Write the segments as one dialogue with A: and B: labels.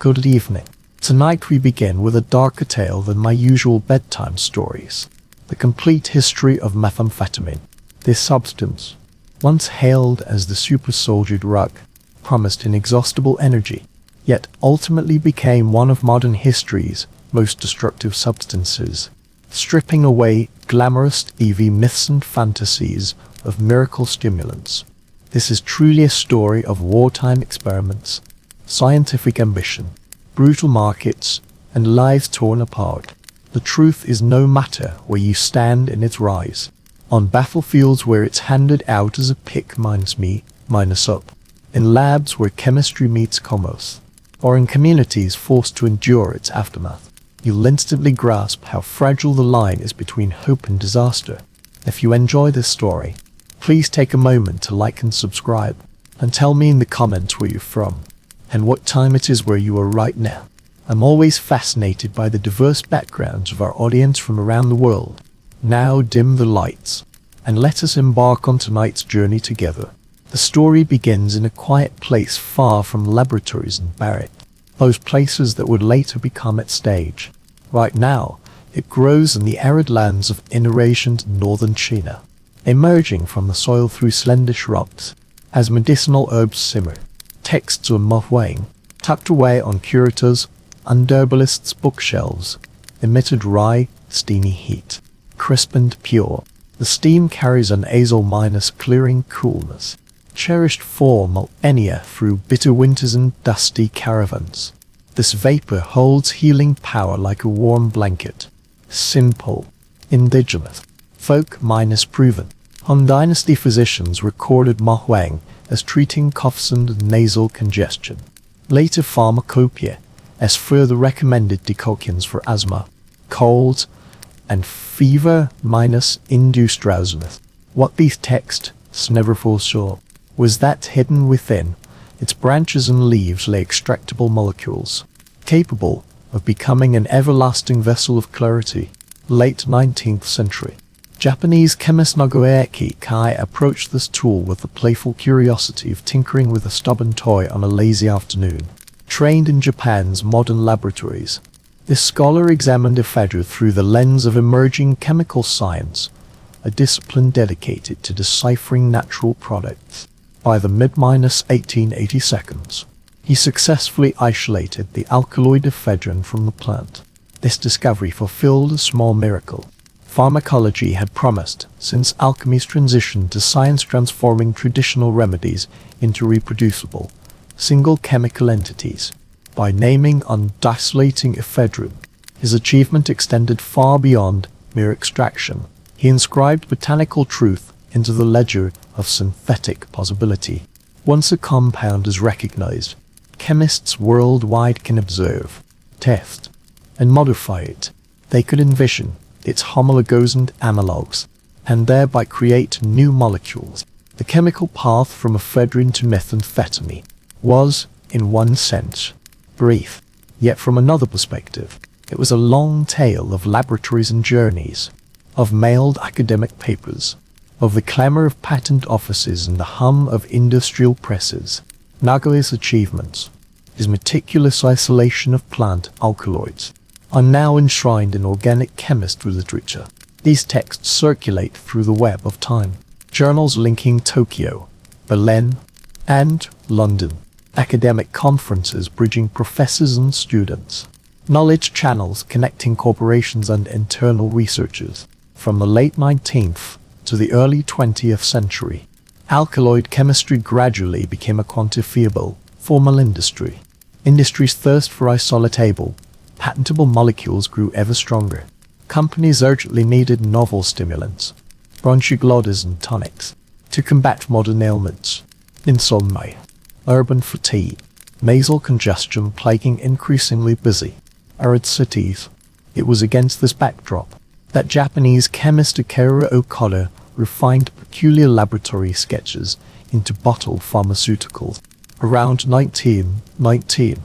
A: Good evening. Tonight we begin with a darker tale than my usual bedtime stories. The complete history of methamphetamine. This substance, once hailed as the super-soldier drug, promised inexhaustible energy, yet ultimately became one of modern history's most destructive substances, stripping away glamorous EV myths and fantasies of miracle stimulants. This is truly a story of wartime experiments, scientific ambition, brutal markets, and lives torn apart. The truth is, no matter where you stand in its rise, on battlefields where it's handed out as a pick minus me, minus up, in labs where chemistry meets commerce, or in communities forced to endure its aftermath, you'll instantly grasp how fragile the line is between hope and disaster. If you enjoy this story, please take a moment to like and subscribe, and tell me in the comments where you're from, and what time it is where you are right now. I'm always fascinated by the diverse backgrounds of our audience from around the world. Now dim the lights, and let us embark on tonight's journey together. The story begins in a quiet place far from laboratories and barracks, those places that would later become its stage. Right now, it grows in the arid lands of narration northern China, emerging from the soil through slender shrubs, as medicinal herbs simmer. Texts of unwind, tucked away on curators and herbalists' bookshelves, emit a dry, steamy heat. Crisp and pure, the steam carries an azole-minus clearing coolness, cherished for millennia through bitter winters and dusty caravans. This vapor holds healing power like a warm blanket. Simple, indigenous, folk-minus proven. Han Dynasty physicians recorded Huang as treating coughs and nasal congestion. Later pharmacopoeia as further recommended decoctions for asthma, colds, and fever-induced drowsiness. What these texts never foresaw was that hidden within its branches and leaves lay extractable molecules, capable of becoming an everlasting vessel of clarity. Late 19th century. Japanese chemist Nagoeki Kai approached this tool with the playful curiosity of tinkering with a stubborn toy on a lazy afternoon. Trained in Japan's modern laboratories, this scholar examined ephedra through the lens of emerging chemical science, a discipline dedicated to deciphering natural products. By the mid-1880s, he successfully isolated the alkaloid ephedrine from the plant. This discovery fulfilled a small miracle pharmacology had promised, since alchemy's transition to science transforming traditional remedies into reproducible, single chemical entities. By naming and isolating ephedrine, his achievement extended far beyond mere extraction. He inscribed botanical truth into the ledger of synthetic possibility. Once a compound is recognized, chemists worldwide can observe, test, and modify it. They could envision its homologous and analogues, and thereby create new molecules. The chemical path from ephedrine to methamphetamine was, in one sense, brief, yet from another perspective, it was a long tale of laboratories and journeys, of mailed academic papers, of the clamor of patent offices and the hum of industrial presses. Nagoe's achievements, his meticulous isolation of plant alkaloids, are now enshrined in organic chemistry literature. These texts circulate through the web of time. Journals linking Tokyo, Berlin, and London. Academic conferences bridging professors and students. Knowledge channels connecting corporations and internal researchers. From the late 19th to the early 20th century, alkaloid chemistry gradually became a quantifiable, formal industry. Industry's thirst for isolatable, patentable molecules grew ever stronger. Companies urgently needed novel stimulants, bronchodilators and tonics, to combat modern ailments. Insomnia, urban fatigue, nasal congestion plaguing increasingly busy, arid cities. It was against this backdrop that Japanese chemist Akira Okada refined peculiar laboratory sketches into bottled pharmaceuticals. Around 1919,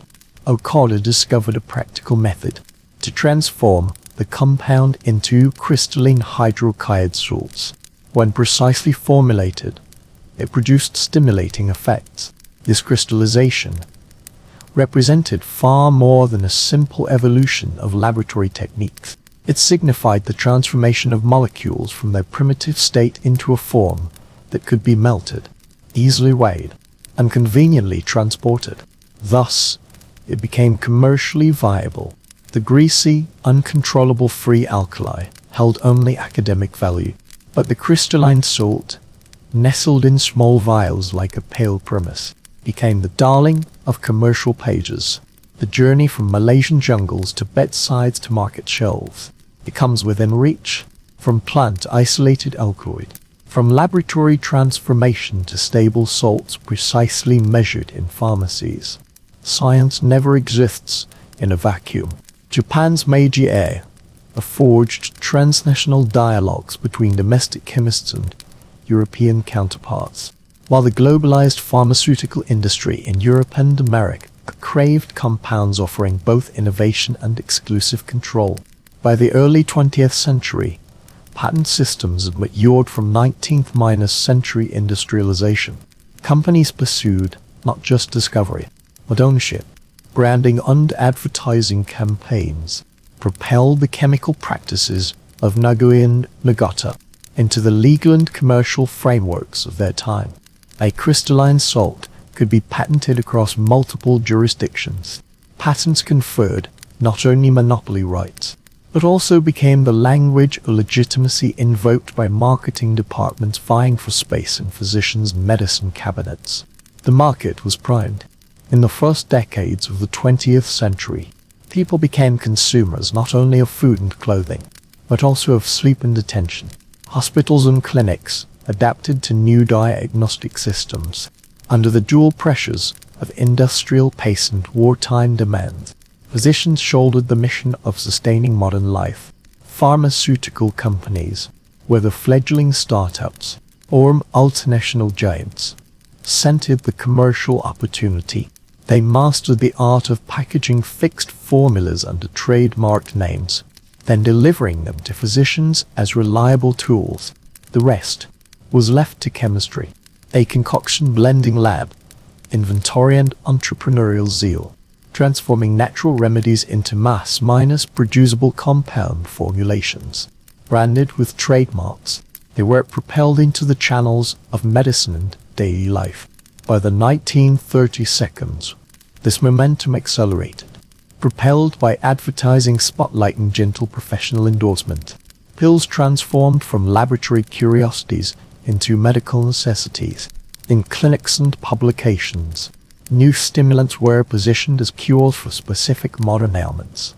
A: Okada discovered a practical method to transform the compound into crystalline hydrochloride salts. When precisely formulated, it produced stimulating effects. This crystallization represented far more than a simple evolution of laboratory techniques. It signified the transformation of molecules from their primitive state into a form that could be melted, easily weighed, and conveniently transported. Thus, it became commercially viable. The greasy, uncontrollable free alkali held only academic value, but the crystalline salt, nestled in small vials like a pale pumice, became the darling of commercial pages. The journey from Malaysian jungles to bedsides to market shelves. It comes within reach, from plant-isolated alkaloid, from laboratory transformation to stable salts precisely measured in pharmacies. Science never exists in a vacuum. Japan's Meiji era forged transnational dialogues between domestic chemists and European counterparts, while the globalized pharmaceutical industry in Europe and America craved compounds offering both innovation and exclusive control. By the early 20th century, patent systems had matured from 19th-century industrialization. Companies pursued not just discovery, but ownership. Branding and advertising campaigns propelled the chemical practices of Nagoya and Nagata into the legal and commercial frameworks of their time. A crystalline salt could be patented across multiple jurisdictions. Patents conferred not only monopoly rights, but also became the language of legitimacy invoked by marketing departments vying for space in physicians' medicine cabinets. The market was primed. In the first decades of the 20th century, people became consumers not only of food and clothing, but also of sleep and attention. Hospitals and clinics adapted to new diagnostic systems under the dual pressures of industrial pace and wartime demand. Physicians shouldered the mission of sustaining modern life. Pharmaceutical companies, whether fledgling startups or multinational giants, scented the commercial opportunity. They mastered the art of packaging fixed formulas under trademarked names, then delivering them to physicians as reliable tools. The rest was left to chemistry, a concoction blending lab, inventory and entrepreneurial zeal, transforming natural remedies into mass-producible compound formulations. Branded with trademarks, they were propelled into the channels of medicine and daily life. By the 1930s, this momentum accelerated, propelled by advertising spotlight and gentle professional endorsement. Pills transformed from laboratory curiosities into medical necessities. In clinics and publications, new stimulants were positioned as cures for specific modern ailments.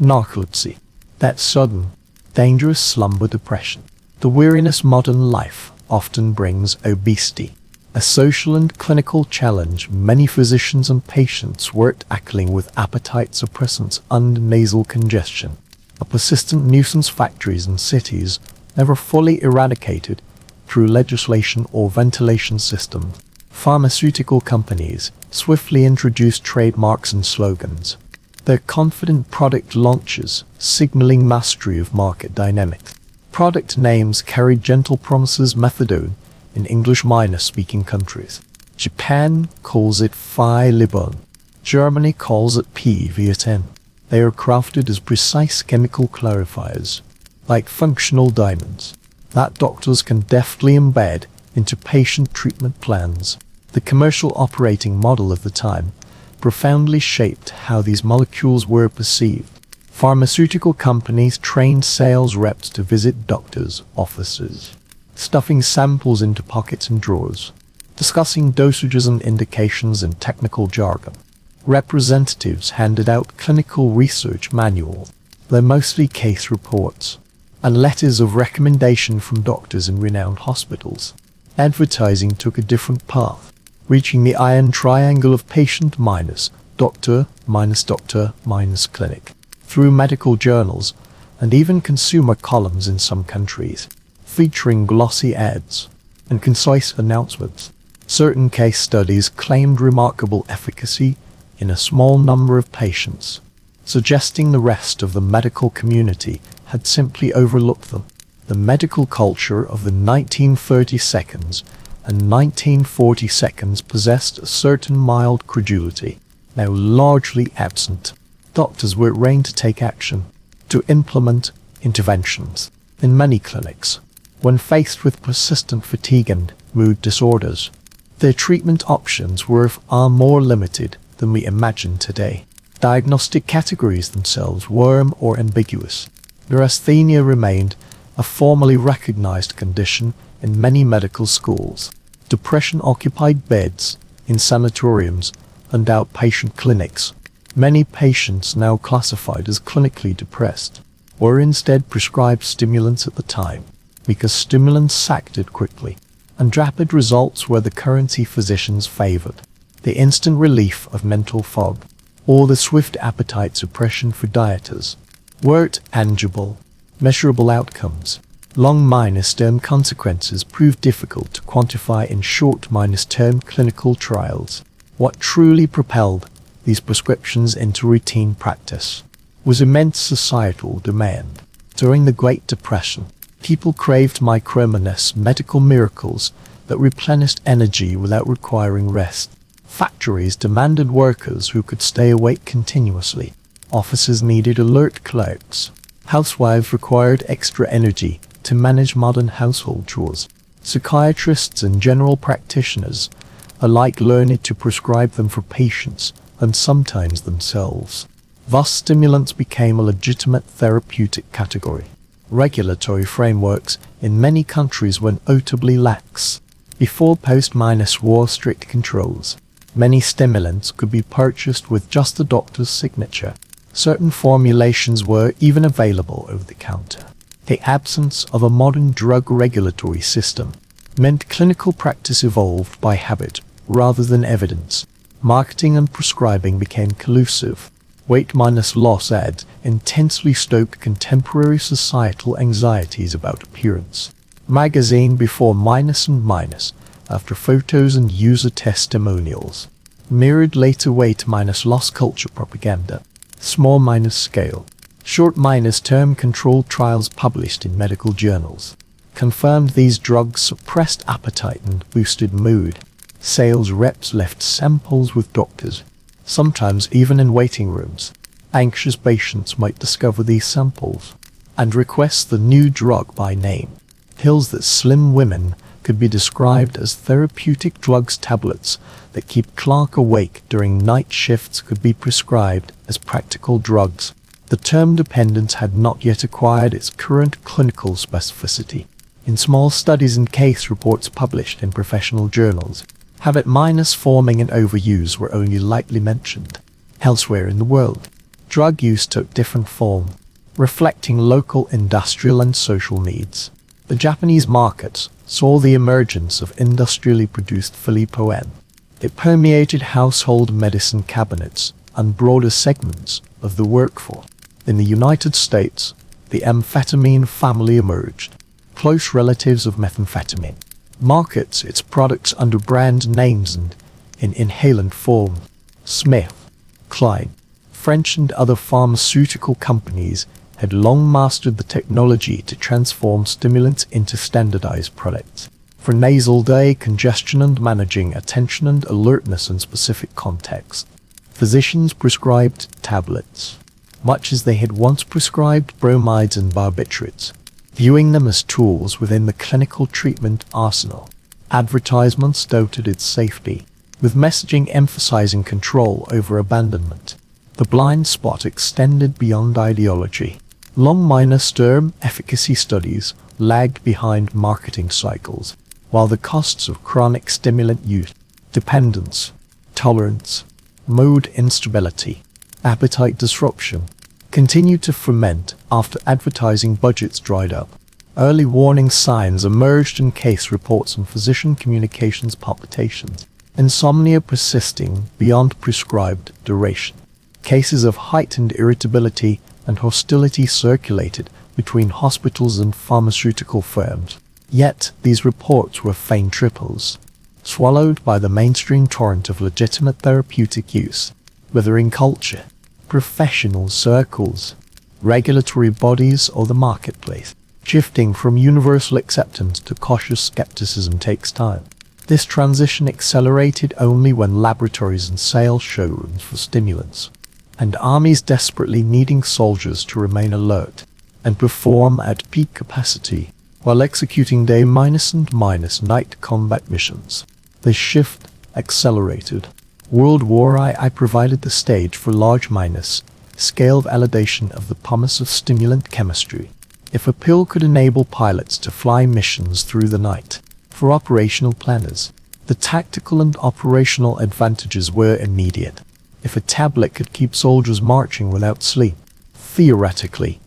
A: Narcolepsy, that sudden, dangerous slumber depression. The weariness modern life often brings obesity, a social and clinical challenge many physicians and patients were tackling with appetite suppressants and nasal congestion, a persistent nuisance factories and cities never fully eradicated through legislation or ventilation systems. Pharmaceutical companies swiftly introduced trademarks and slogans, their confident product launches signaling mastery of market dynamics. Product names carried gentle promises methadone in English-speaking countries. Japan calls it Phi-Libon. Germany calls it P-Vietnam. They are crafted as precise chemical clarifiers, like functional diamonds, that doctors can deftly embed into patient treatment plans. The commercial operating model of the time profoundly shaped how these molecules were perceived. Pharmaceutical companies trained sales reps to visit doctors' offices, stuffing samples into pockets and drawers, discussing dosages and indications in technical jargon. Representatives handed out clinical research manuals, though mostly case reports, and letters of recommendation from doctors in renowned hospitals. Advertising took a different path, reaching the iron triangle of patient minus doctor minus clinic, through medical journals and even consumer columns in some countries, featuring glossy ads and concise announcements. Certain case studies claimed remarkable efficacy in a small number of patients, suggesting the rest of the medical community had simply overlooked them. The medical culture of the 1930s and 1940s possessed a certain mild credulity. now largely absent. Doctors were trained to take action, to implement interventions. In many clinics, when faced with persistent fatigue and mood disorders, their treatment options were far more limited than we imagine today. Diagnostic categories themselves were more ambiguous. Neurasthenia remained a formally recognized condition in many medical schools. Depression occupied beds in sanatoriums and outpatient clinics. Many patients now classified as clinically depressed were instead prescribed stimulants at the time, because stimulants acted quickly, and rapid results were the currency physicians favored. The instant relief of mental fog, or the swift appetite suppression for dieters, were tangible, measurable outcomes. Long-term consequences proved difficult to quantify in short-term clinical trials. What truly propelled these prescriptions into routine practice was immense societal demand. During the Great Depression, people craved microminous medical miracles that replenished energy without requiring rest. Factories demanded workers who could stay awake continuously. Offices needed alert clerks. Housewives required extra energy to manage modern household chores. Psychiatrists and general practitioners alike learned to prescribe them for patients and sometimes themselves. Thus, stimulants became a legitimate therapeutic category. Regulatory frameworks in many countries were notably lax. Before post-war strict controls, many stimulants could be purchased with just the doctor's signature. Certain formulations were even available over the counter. The absence of a modern drug regulatory system meant clinical practice evolved by habit rather than evidence. Marketing and prescribing became collusive. Weight-loss ads intensely stoked contemporary societal anxieties about appearance. Magazine before and after photos and user testimonials mirrored later weight-loss culture propaganda. Small scale, short term controlled trials published in medical journals confirmed these drugs suppressed appetite and boosted mood. Sales reps left samples with doctors, sometimes even in waiting rooms. Anxious patients might discover these samples and request the new drug by name. Pills that slim women could be described as therapeutic drugs. Tablets that keep Clark awake during night shifts could be prescribed as practical drugs. The term dependence had not yet acquired its current clinical specificity. In small studies and case reports published in professional journals, habit forming and overuse were only lightly mentioned. Elsewhere in the world, drug use took different form, reflecting local industrial and social needs. The Japanese market saw the emergence of industrially produced Filippo-N. It permeated household medicine cabinets and broader segments of the workforce. In the United States, the amphetamine family emerged, close relatives of methamphetamine. Markets its products under brand names and in inhalant form. Smith, Kline, French and other pharmaceutical companies had long mastered the technology to transform stimulants into standardized products. For nasal congestion and managing attention and alertness in specific contexts, physicians prescribed tablets, much as they had once prescribed bromides and barbiturates, viewing them as tools within the clinical treatment arsenal. Advertisements doubted its safety, with messaging emphasizing control over abandonment. The blind spot extended beyond ideology. Long-term efficacy studies lagged behind marketing cycles, while the costs of chronic stimulant use, dependence, tolerance, mood instability, appetite disruption, continued to ferment after advertising budgets dried up. Early warning signs emerged in case reports on physician communications palpitations, insomnia persisting beyond prescribed duration. Cases of heightened irritability and hostility circulated between hospitals and pharmaceutical firms. Yet these reports were faint ripples, swallowed by the mainstream torrent of legitimate therapeutic use, whether in culture, professional circles, regulatory bodies, or the marketplace. Shifting from universal acceptance to cautious skepticism takes time. This transition accelerated only when laboratories and sales showrooms for stimulants, and armies desperately needing soldiers to remain alert and perform at peak capacity while executing day minus and minus night combat missions. This shift accelerated. World War I provided the stage for large minus scale validation of the promise of stimulant chemistry. If a pill could enable pilots to fly missions through the night, for operational planners, the tactical and operational advantages were immediate. If a tablet could keep soldiers marching without sleep, theoretically,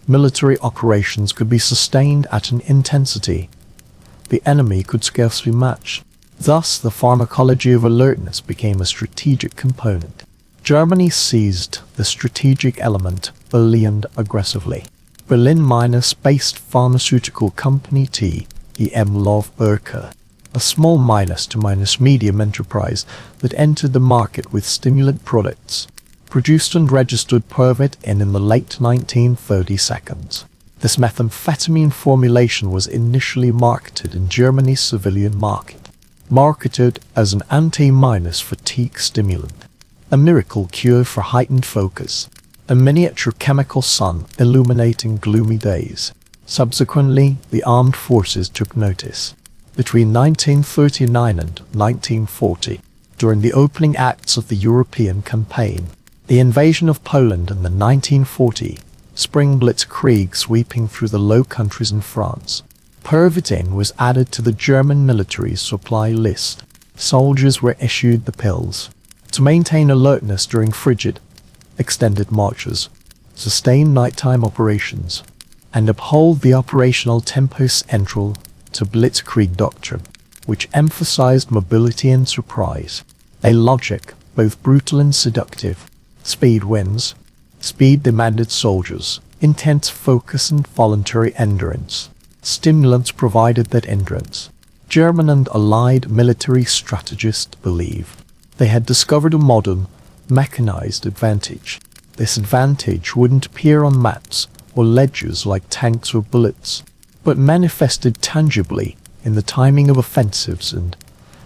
A: military operations could be sustained at an intensity the enemy could scarcely match. Thus, the pharmacology of alertness became a strategic component. Germany seized the strategic element early and aggressively. Berlin-based pharmaceutical company T.E.M. Love-Berke, a small minus to minus medium enterprise that entered the market with stimulant products, produced and registered Pervitin in the late 1930s. This methamphetamine formulation was initially marketed in Germany's civilian market, marketed as an anti-minus fatigue stimulant, a miracle cure for heightened focus, a miniature chemical sun illuminating gloomy days. Subsequently, the armed forces took notice. Between 1939 and 1940, during the opening acts of the European campaign, the invasion of Poland and the 1940 Spring Blitzkrieg sweeping through the Low Countries and France, Pervitin was added to the German military's supply list. Soldiers were issued the pills to maintain alertness during frigid, extended marches, sustain nighttime operations, and uphold the operational tempo central to Blitzkrieg doctrine, which emphasized mobility and surprise, a logic both brutal and seductive. Speed wins. Speed demanded soldiers, intense focus and voluntary endurance. Stimulants provided that endurance. German and Allied military strategists believed they had discovered a modern, mechanized advantage. This advantage wouldn't appear on maps or ledgers like tanks or bullets, but manifested tangibly in the timing of offensives and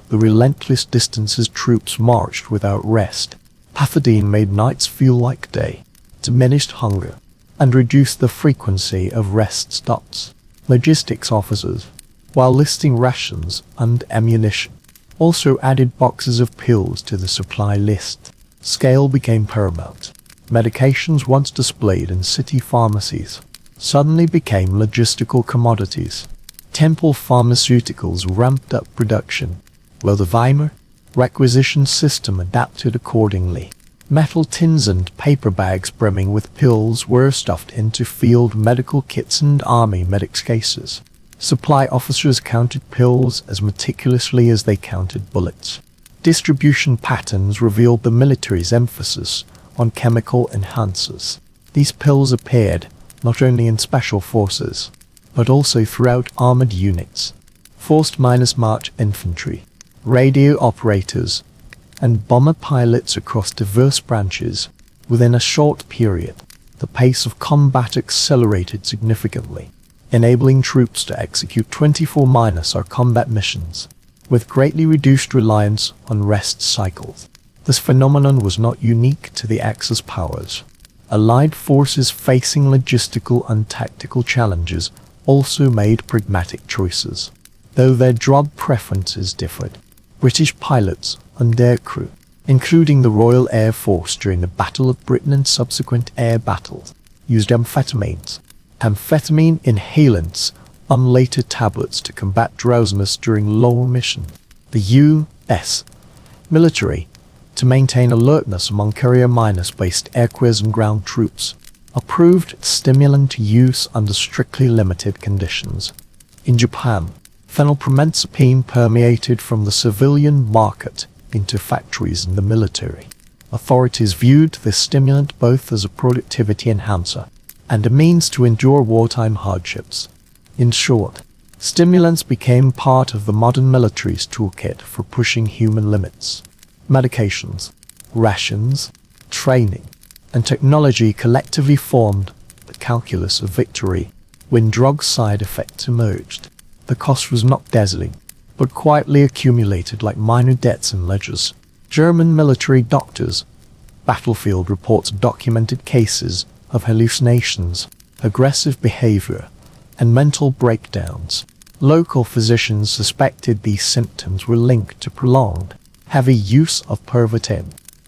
A: the relentless distances troops marched without rest. Pethidine made nights feel like day, diminished hunger, and reduced the frequency of rest stops. Logistics officers, while listing rations and ammunition, also added boxes of pills to the supply list. Scale became paramount. Medications once displayed in city pharmacies suddenly became logistical commodities. Temple Pharmaceuticals ramped up production, while the Weimar requisition system adapted accordingly. Metal tins and paper bags brimming with pills were stuffed into field medical kits and army medics' cases. Supply officers counted pills as meticulously as they counted bullets. Distribution patterns revealed the military's emphasis on chemical enhancers. These pills appeared not only in special forces, but also throughout armored units, forced minus-march infantry, radio operators, and bomber pilots across diverse branches. Within a short period, the pace of combat accelerated significantly, enabling troops to execute 24-hour combat missions, with greatly reduced reliance on rest cycles. This phenomenon was not unique to the Axis powers. Allied forces facing logistical and tactical challenges also made pragmatic choices, though their job preferences differed. British pilots and aircrew, including the Royal Air Force during the Battle of Britain and subsequent air battles, used amphetamines, amphetamine inhalants, and later tablets to combat drowsiness during long missions. The U.S. military, to maintain alertness among carrier-based aircrews and ground troops, approved stimulant use under strictly limited conditions. In Japan, phenylpromazepine permeated from the civilian market into factories and the military. Authorities viewed this stimulant both as a productivity enhancer and a means to endure wartime hardships. In short, stimulants became part of the modern military's toolkit for pushing human limits. Medications, rations, training, and technology collectively formed the calculus of victory. When drug side effects emerged, the cost was not dazzling, but quietly accumulated like minor debts and ledgers. German military doctors' battlefield reports documented cases of hallucinations, aggressive behavior, and mental breakdowns. Local physicians suspected these symptoms were linked to prolonged, heavy use of Pervitin.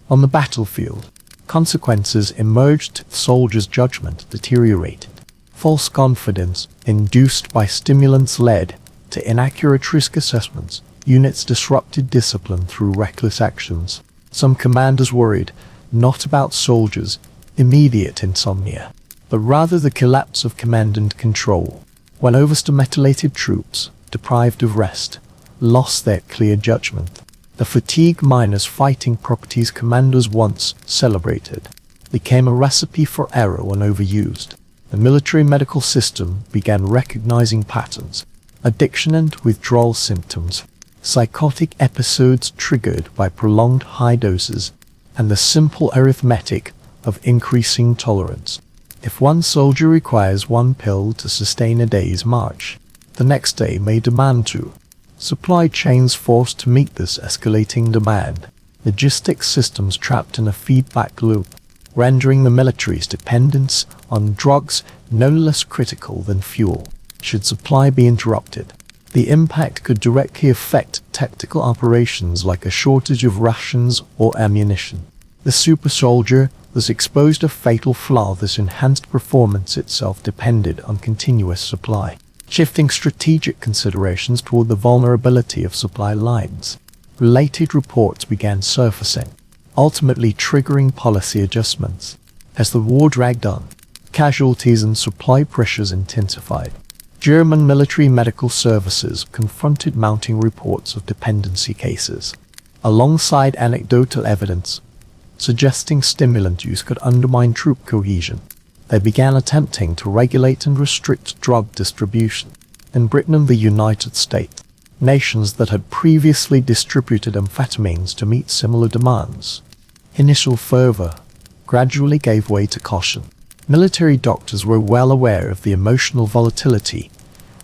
A: On the battlefield, consequences emerged. Soldiers' judgment deteriorated. False confidence induced by stimulants led to inaccurate risk assessments. Units disrupted discipline through reckless actions. Some commanders worried not about soldiers' immediate insomnia, but rather the collapse of command and control, when overstimulated troops, deprived of rest, lost their clear judgment. The fatigue minus fighting properties commanders once celebrated became a recipe for error when overused. The military medical system began recognizing patterns, addiction and withdrawal symptoms, psychotic episodes triggered by prolonged high doses, and the simple arithmetic of increasing tolerance. If one soldier requires one pill to sustain a day's march, the next day may demand two. Supply chains forced to meet this escalating demand. Logistics systems trapped in a feedback loop, rendering the military's dependence on drugs no less critical than fuel. Should supply be interrupted, the impact could directly affect tactical operations like a shortage of rations or ammunition. The super soldier was exposed to a fatal flaw. This enhanced performance itself depended on continuous supply, shifting strategic considerations toward the vulnerability of supply lines. Related reports began surfacing, ultimately triggering policy adjustments. As the war dragged on, casualties and supply pressures intensified. German military medical services confronted mounting reports of dependency cases, alongside anecdotal evidence suggesting stimulant use could undermine troop cohesion. They began attempting to regulate and restrict drug distribution. In Britain and the United States, nations that had previously distributed amphetamines to meet similar demands, initial fervor gradually gave way to caution. Military doctors were well aware of the emotional volatility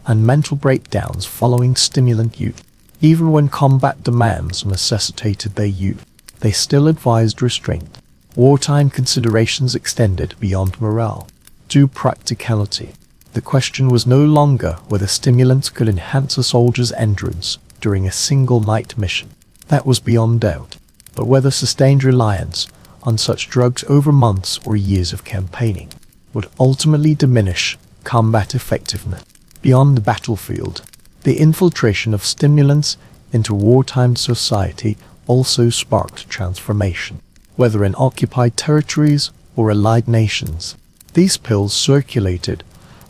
A: and mental breakdowns following stimulant use. Even when combat demands necessitated their use, they still advised restraint. Wartime considerations extended beyond morale to practicality. The question was no longer whether stimulants could enhance a soldier's endurance during a single night mission. That was beyond doubt. But whether sustained reliance on such drugs over months or years of campaigning would ultimately diminish combat effectiveness. Beyond the battlefield, the infiltration of stimulants into wartime society also sparked transformation. Whether in occupied territories or allied nations, these pills circulated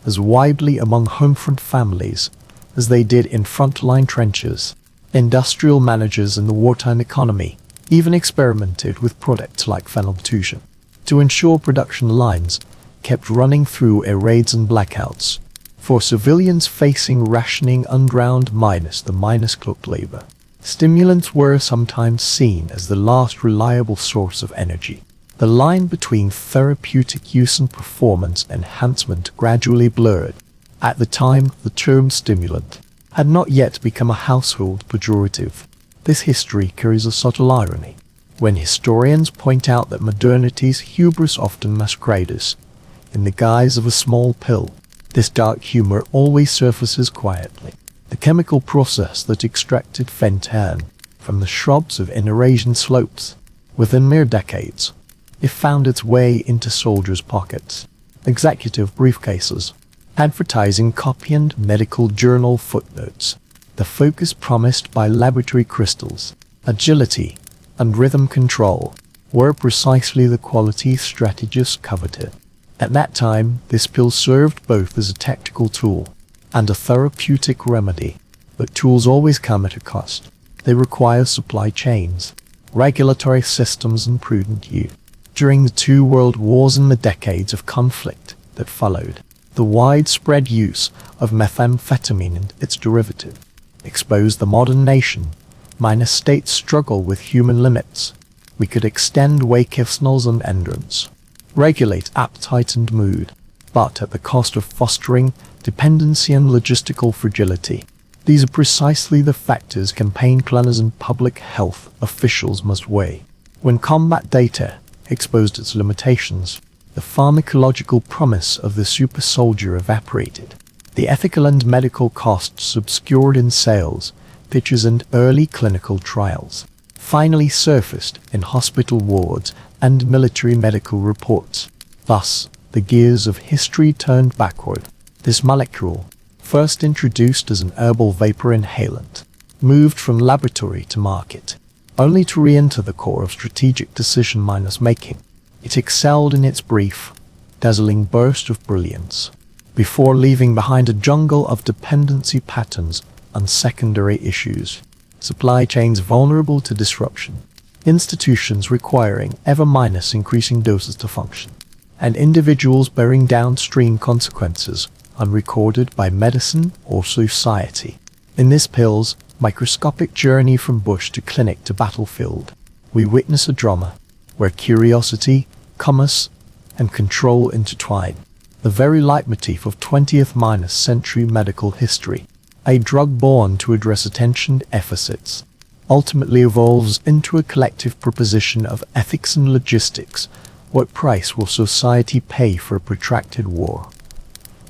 A: as widely among homefront families as they did in frontline trenches. Industrial managers in the wartime economy even experimented with products like phenylbutadiene to ensure production lines kept running through air raids and blackouts. For civilians facing rationing underground minus cloaked labor, stimulants were sometimes seen as the last reliable source of energy. The line between therapeutic use and performance enhancement gradually blurred. At the time, the term stimulant had not yet become a household pejorative. This history carries a subtle irony. When historians point out that modernity's hubris often masquerades in the guise of a small pill, this dark humor always surfaces quietly. The chemical process that extracted phentan from the shrubs of Eurasian slopes within mere decades, it found its way into soldiers' pockets, executive briefcases, advertising copy and medical journal footnotes. The focus promised by laboratory crystals, agility, and rhythm control were precisely the qualities strategists coveted. At that time, this pill served both as a tactical tool and a therapeutic remedy, but tools always come at a cost. They require supply chains, regulatory systems, and prudent use. During the two world wars and the decades of conflict that followed, the widespread use of methamphetamine and its derivative exposed the modern nation minus state's struggle with human limits. We could extend wakefulness and endurance, regulate appetite and mood, but at the cost of fostering dependency and logistical fragility. These are precisely the factors campaign planners and public health officials must weigh. When combat data exposed its limitations, the pharmacological promise of the super soldier evaporated. The ethical and medical costs obscured in sales, pitches and early clinical trials finally surfaced in hospital wards and military medical reports. Thus, the gears of history turned backward. This molecule, first introduced as an herbal vapor inhalant, moved from laboratory to market, only to re-enter the core of strategic decision-making. It excelled in its brief, dazzling burst of brilliance, before leaving behind a jungle of dependency patterns and secondary issues, supply chains vulnerable to disruption, institutions requiring ever-increasing doses to function, and individuals bearing downstream consequences unrecorded by medicine or society. In this pill's microscopic journey from bush to clinic to battlefield, we witness a drama where curiosity, commerce, and control intertwine, the very leitmotif of 20th century medical history. A drug born to address attention deficits ultimately evolves into a collective proposition of ethics and logistics. What price will society pay for a protracted war?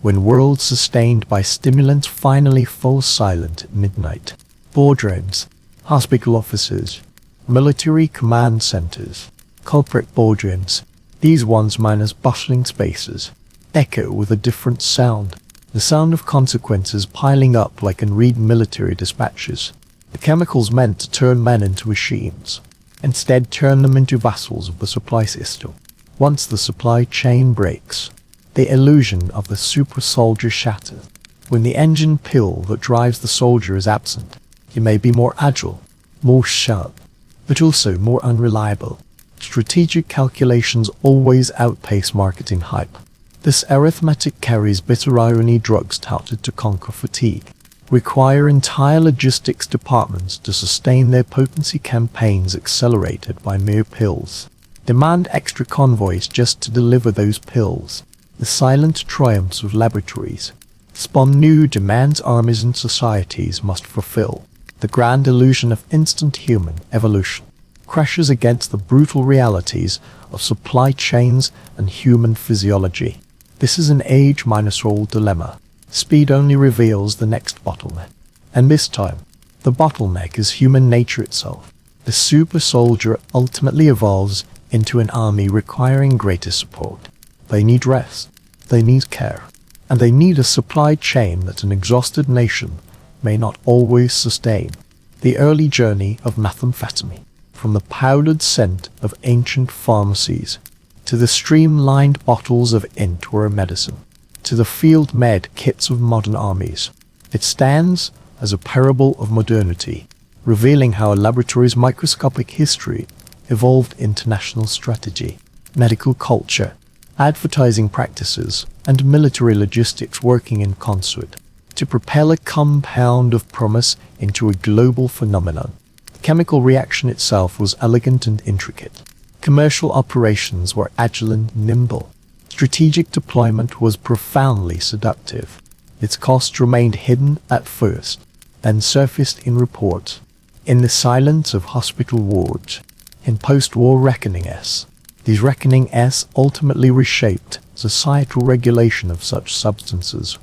A: When worlds sustained by stimulants finally fall silent at midnight, boardrooms, hospital offices, military command centers, culprit boardrooms, these ones minus bustling spaces, echo with a different sound, the sound of consequences piling up like in read military dispatches. The chemicals meant to turn men into machines, instead turn them into vassals of the supply system. Once the supply chain breaks, the illusion of the super soldier shatters. When the engine pill that drives the soldier is absent, he may be more agile, more sharp, but also more unreliable. Strategic calculations always outpace marketing hype. This arithmetic carries bitter irony. Drugs touted to conquer fatigue require entire logistics departments to sustain their potency campaigns accelerated by mere pills. Demand extra convoys just to deliver those pills. The silent triumphs of laboratories spawn new demands armies and societies must fulfill. The grand illusion of instant human evolution crashes against the brutal realities of supply chains and human physiology. This is an age-old dilemma. Speed only reveals the next bottleneck. And this time, the bottleneck is human nature itself. The super soldier ultimately evolves into an army requiring greater support. They need rest, they need care, and they need a supply chain that an exhausted nation may not always sustain. The early journey of methamphetamine, from the powdered scent of ancient pharmacies, to the streamlined bottles of Intor medicine, to the field med kits of modern armies. It stands as a parable of modernity, revealing how a laboratory's microscopic history evolved international strategy, medical culture, advertising practices, and military logistics working in concert to propel a compound of promise into a global phenomenon. The chemical reaction itself was elegant and intricate. Commercial operations were agile and nimble. Strategic deployment was profoundly seductive. Its cost remained hidden at first, then surfaced in reports, in the silence of hospital wards, in post-war reckonings. These reckonings ultimately reshaped societal regulation of such substances.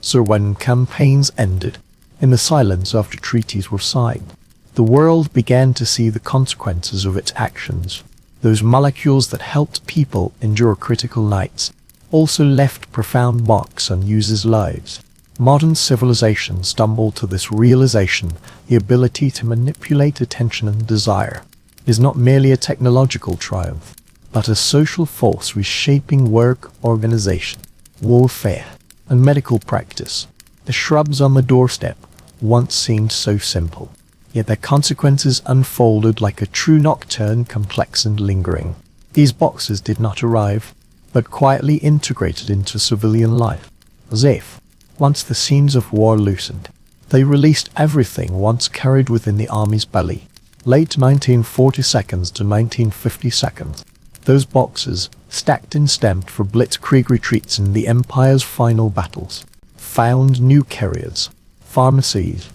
A: So when campaigns ended, in the silence after treaties were signed, the world began to see the consequences of its actions. Those molecules that helped people endure critical nights also left profound marks on users' lives. Modern civilization stumbled to this realization: the ability to manipulate attention and desire is not merely a technological triumph, but a social force reshaping work, organization, warfare, and medical practice. The shrubs on the doorstep once seemed so simple, yet their consequences unfolded like a true nocturne, complex and lingering. These boxes did not arrive, but quietly integrated into civilian life, as if, once the scenes of war loosened, they released everything once carried within the army's belly. Late 1940s to 1950s, those boxes, stacked and stamped for blitzkrieg retreats in the Empire's final battles, found new carriers, pharmacies,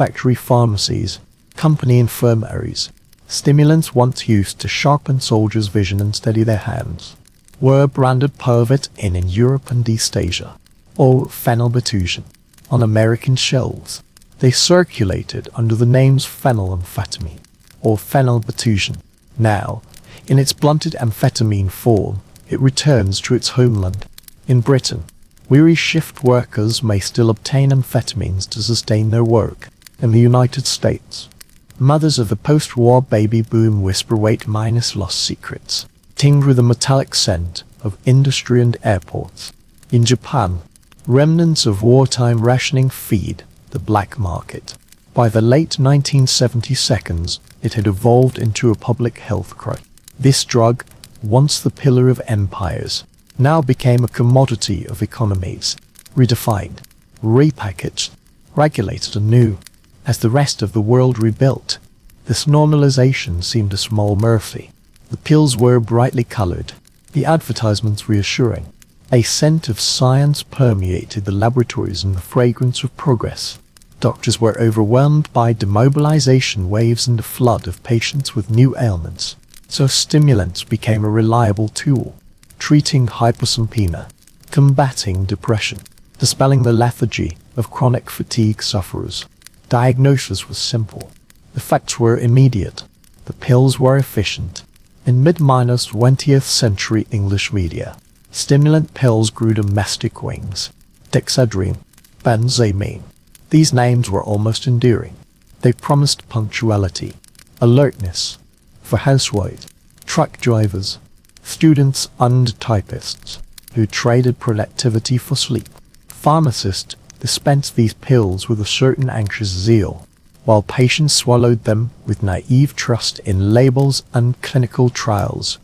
A: factory pharmacies, company infirmaries, stimulants once used to sharpen soldiers' vision and steady their hands, were branded Pervit in Europe and East Asia, or phenylbutazine, on American shelves. They circulated under the names phenylamphetamine, or phenylbutazine. Now, in its blunted amphetamine form, it returns to its homeland. In Britain, weary shift workers may still obtain amphetamines to sustain their work. In the United States, mothers of the post-war baby boom whisper weight-minus-loss secrets, tinged with the metallic scent of industry and airports. In Japan, remnants of wartime rationing feed the black market. By the late 1970s, it had evolved into a public health crisis. This drug, once the pillar of empires, now became a commodity of economies, redefined, repackaged, regulated anew. As the rest of the world rebuilt, this normalization seemed a small mercy. The pills were brightly colored, the advertisements reassuring. A scent of science permeated the laboratories and the fragrance of progress. Doctors were overwhelmed by demobilization waves and a flood of patients with new ailments. So stimulants became a reliable tool, treating hyposomnia, combating depression, dispelling the lethargy of chronic fatigue sufferers. Diagnosis was simple. The facts were immediate. The pills were efficient. In mid-20th century English media, stimulant pills grew domestic wings. Dexedrine, benzamine. These names were almost endearing. They promised punctuality, alertness, for housewives, truck drivers, students and typists who traded productivity for sleep. Pharmacists dispensed these pills with a certain anxious zeal, while patients swallowed them with naive trust in labels and clinical trials.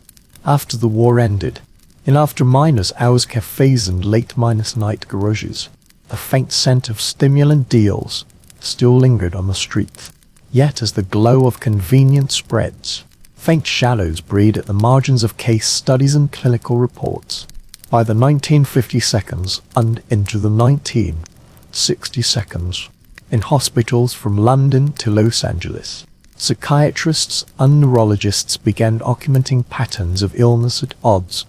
A: After the war ended, in after-hours cafes and late-night garages, a faint scent of stimulant deals still lingered on the streets. Yet as the glow of convenience spreads, faint shadows breed at the margins of case studies and clinical reports. By the 1950s and into the 1960s, in hospitals from London to Los Angeles, psychiatrists and neurologists began documenting patterns of illness at odds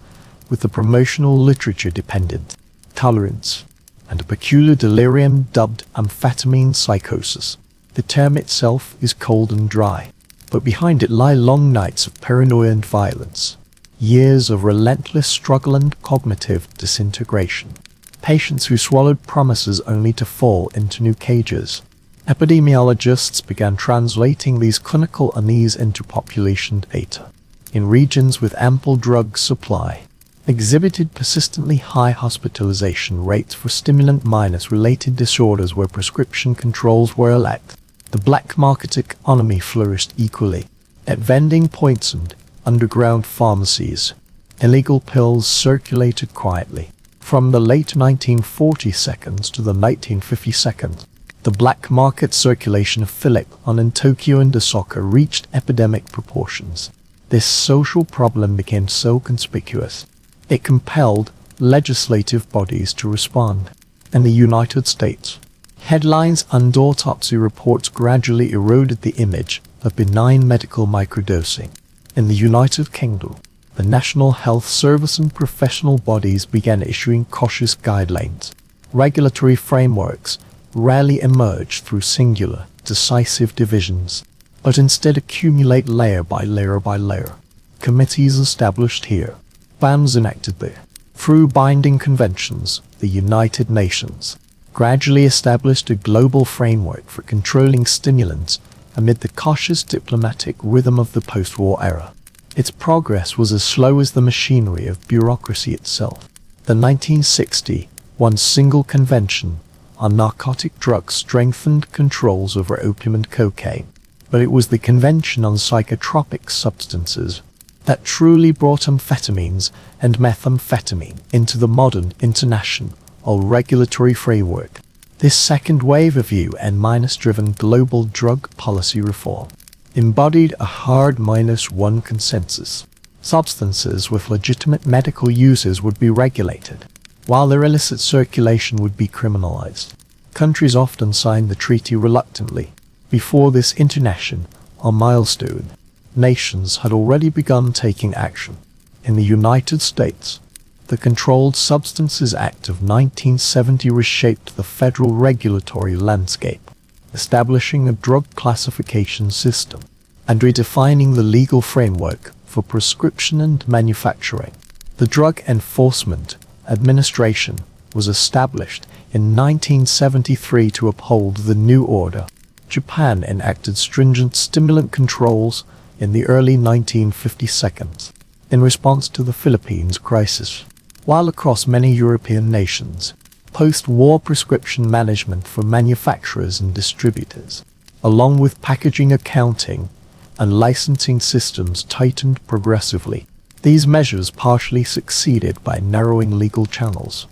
A: with the promotional literature dependent tolerance and a peculiar delirium dubbed amphetamine psychosis. The term itself is cold and dry, but behind it lie long nights of paranoia and violence, years of relentless struggle and cognitive disintegration. Patients who swallowed promises only to fall into new cages. Epidemiologists began translating these clinical unease into population data. In regions with ample drug supply, exhibited persistently high hospitalization rates for stimulant-related disorders where prescription controls were lacked. The black market economy flourished equally. At vending points and underground pharmacies, illegal pills circulated quietly. From the late 1940s to the 1950s, the black market circulation of Philip in Tokyo and Osaka reached epidemic proportions. This social problem became so conspicuous, it compelled legislative bodies to respond. In the United States, headlines and autopsy reports gradually eroded the image of benign medical microdosing. In the United Kingdom, the National Health Service and professional bodies began issuing cautious guidelines. Regulatory frameworks rarely emerge through singular, decisive divisions, but instead accumulate layer by layer by layer. Committees established here, bans enacted there. Through binding conventions, the United Nations gradually established a global framework for controlling stimulants amid the cautious diplomatic rhythm of the post-war era. Its progress was as slow as the machinery of bureaucracy itself. The 1961 Single Convention on Narcotic Drugs strengthened controls over opium and cocaine, but it was the Convention on Psychotropic Substances that truly brought amphetamines and methamphetamine into the modern international regulatory framework. This second wave of UN-driven global drug policy reform embodied a hard -1 consensus. Substances with legitimate medical uses would be regulated, while their illicit circulation would be criminalized. Countries often signed the treaty reluctantly, Before this international milestone, nations had already begun taking action. In the United States, the Controlled Substances Act of 1970 reshaped the federal regulatory landscape, establishing a drug classification system and redefining the legal framework for prescription and manufacturing. The Drug Enforcement Administration was established in 1973 to uphold the new order. Japan enacted stringent stimulant controls in the early 1950s in response to the Philippines crisis, while across many European nations, post-war prescription management for manufacturers and distributors, along with packaging, accounting, and licensing systems tightened progressively. These measures partially succeeded by narrowing legal channels,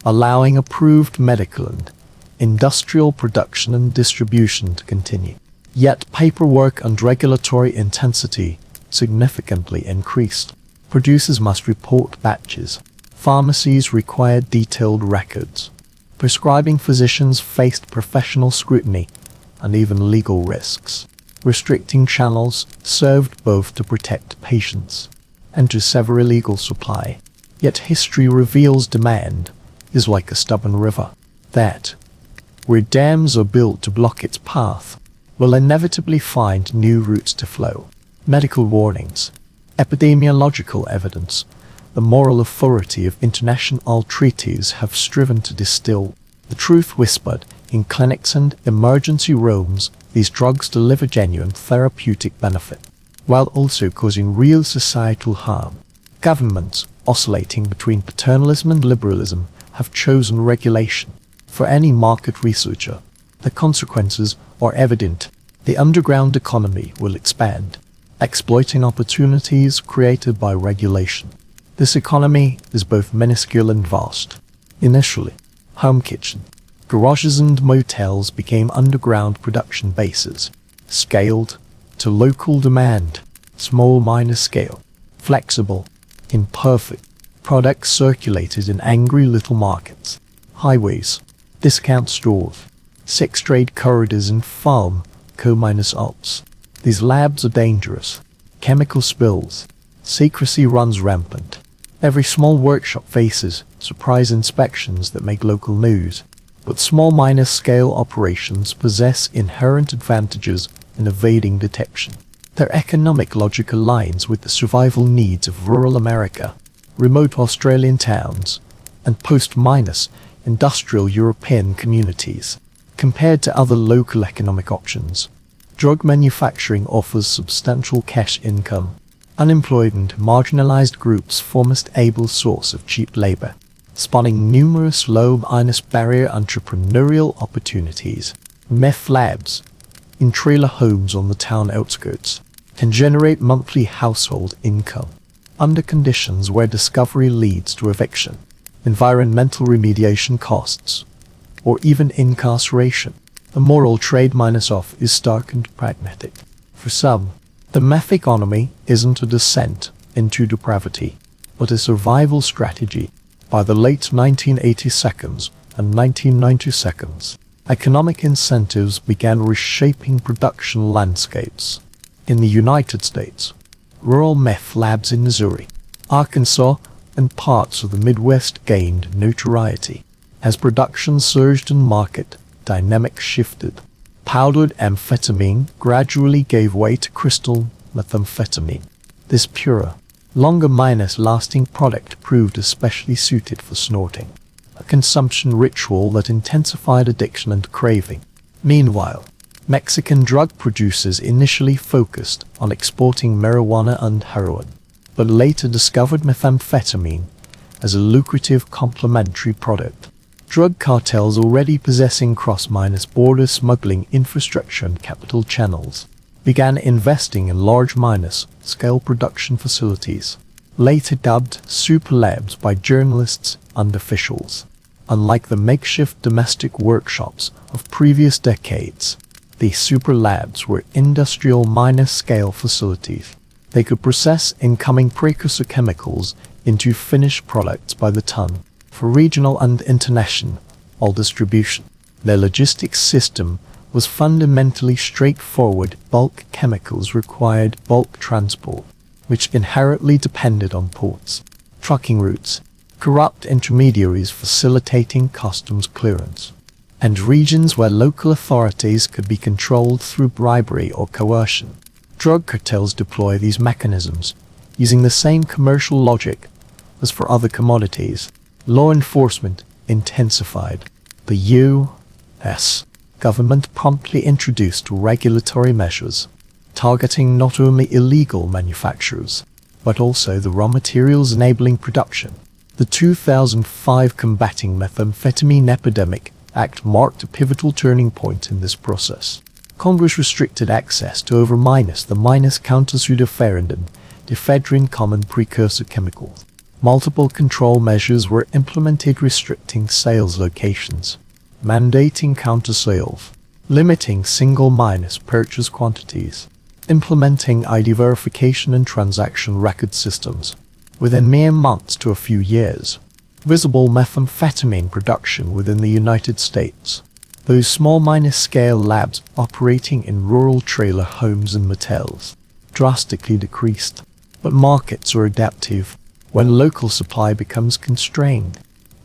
A: allowing approved medical and industrial production and distribution to continue. Yet paperwork and regulatory intensity significantly increased. Producers must report batches. Pharmacies required detailed records. Prescribing physicians faced professional scrutiny and even legal risks. Restricting channels served both to protect patients and to sever illegal supply. Yet history reveals demand is like a stubborn river that, where dams are built to block its path, will inevitably find new routes to flow. Medical warnings, epidemiological evidence, the moral authority of international treaties have striven to distill the truth whispered in clinics and emergency rooms. These drugs deliver genuine therapeutic benefit, while also causing real societal harm. Governments, oscillating between paternalism and liberalism, have chosen regulation. For any market researcher, the consequences are evident. The underground economy will expand, exploiting opportunities created by regulation. This economy is both minuscule and vast. Initially, home kitchen, garages and motels became underground production bases, scaled to local demand, small minor scale, flexible, imperfect. Products circulated in angry little markets, highways, discount stores, sex trade corridors and farm co-ops. These labs are dangerous. Chemical spills. Secrecy runs rampant. Every small workshop faces surprise inspections that make local news. But small minor-scale operations possess inherent advantages in evading detection. Their economic logic aligns with the survival needs of rural America, remote Australian towns, and post-industrial European communities. Compared to other local economic options, drug manufacturing offers substantial cash income. Unemployed and marginalized groups form a stable source of cheap labor, spawning numerous low-barrier entrepreneurial opportunities. Meth labs, in trailer homes on the town outskirts, can generate monthly household income under conditions where discovery leads to eviction, environmental remediation costs, or even incarceration. The moral trade-off is stark and pragmatic. For some, the meth economy isn't a descent into depravity, but a survival strategy. By the late 1980s and 1990s, economic incentives began reshaping production landscapes. In the United States, rural meth labs in Missouri, Arkansas, and parts of the Midwest gained notoriety. As production surged and market dynamics shifted, powdered amphetamine gradually gave way to crystal methamphetamine. This purer, longer-lasting product proved especially suited for snorting, a consumption ritual that intensified addiction and craving. Meanwhile, Mexican drug producers initially focused on exporting marijuana and heroin, but later discovered methamphetamine as a lucrative complementary product. Drug cartels already possessing cross-border smuggling infrastructure and capital channels began investing in large scale production facilities, later dubbed super labs by journalists and officials. Unlike the makeshift domestic workshops of previous decades, these super labs were industrial scale facilities. They could process incoming precursor chemicals into finished products by the ton for regional and international distribution. Their logistics system was fundamentally straightforward. Bulk chemicals required bulk transport, which inherently depended on ports, trucking routes, corrupt intermediaries facilitating customs clearance, and regions where local authorities could be controlled through bribery or coercion. Drug cartels deploy these mechanisms, using the same commercial logic as for other commodities. Law enforcement intensified. The U.S. government promptly introduced regulatory measures, targeting not only illegal manufacturers, but also the raw materials enabling production. The 2005 Combating Methamphetamine Epidemic Act marked a pivotal turning point in this process. Congress restricted access to over the counter-pseudoephedrine, ephedrine common precursor chemical. Multiple control measures were implemented restricting sales locations, mandating counter-sales, limiting single purchase quantities, implementing ID verification and transaction record systems. Within mere months to a few years, visible methamphetamine production within the United States. Those small scale labs operating in rural trailer homes and motels drastically decreased. But markets are adaptive. When local supply becomes constrained,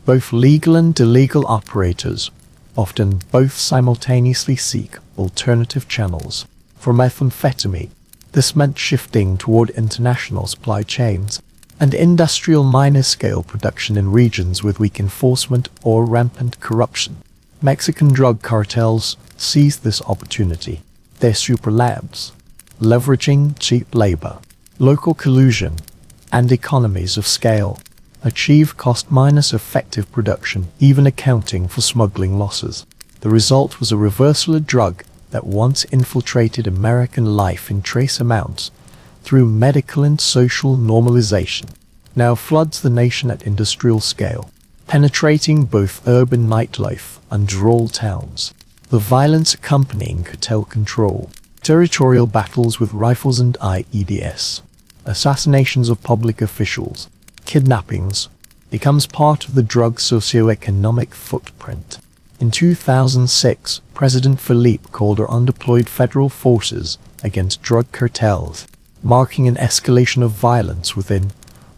A: both legal and illegal operators, often both simultaneously, seek alternative channels for methamphetamine. This meant shifting toward international supply chains and industrial scale production in regions with weak enforcement or rampant corruption. Mexican drug cartels seized this opportunity. Their super labs, leveraging cheap labor, local collusion, and economies of scale, achieve cost-effective production, even accounting for smuggling losses. The result was a reversal of drug that once infiltrated American life in trace amounts through medical and social normalization, now floods the nation at industrial scale, penetrating both urban nightlife and rural towns. The violence accompanying cartel control, territorial battles with rifles and IEDs, assassinations of public officials, kidnappings, becomes part of the drug socioeconomic footprint. In 2006, President Felipe Calderón deployed federal forces against drug cartels, marking an escalation of violence within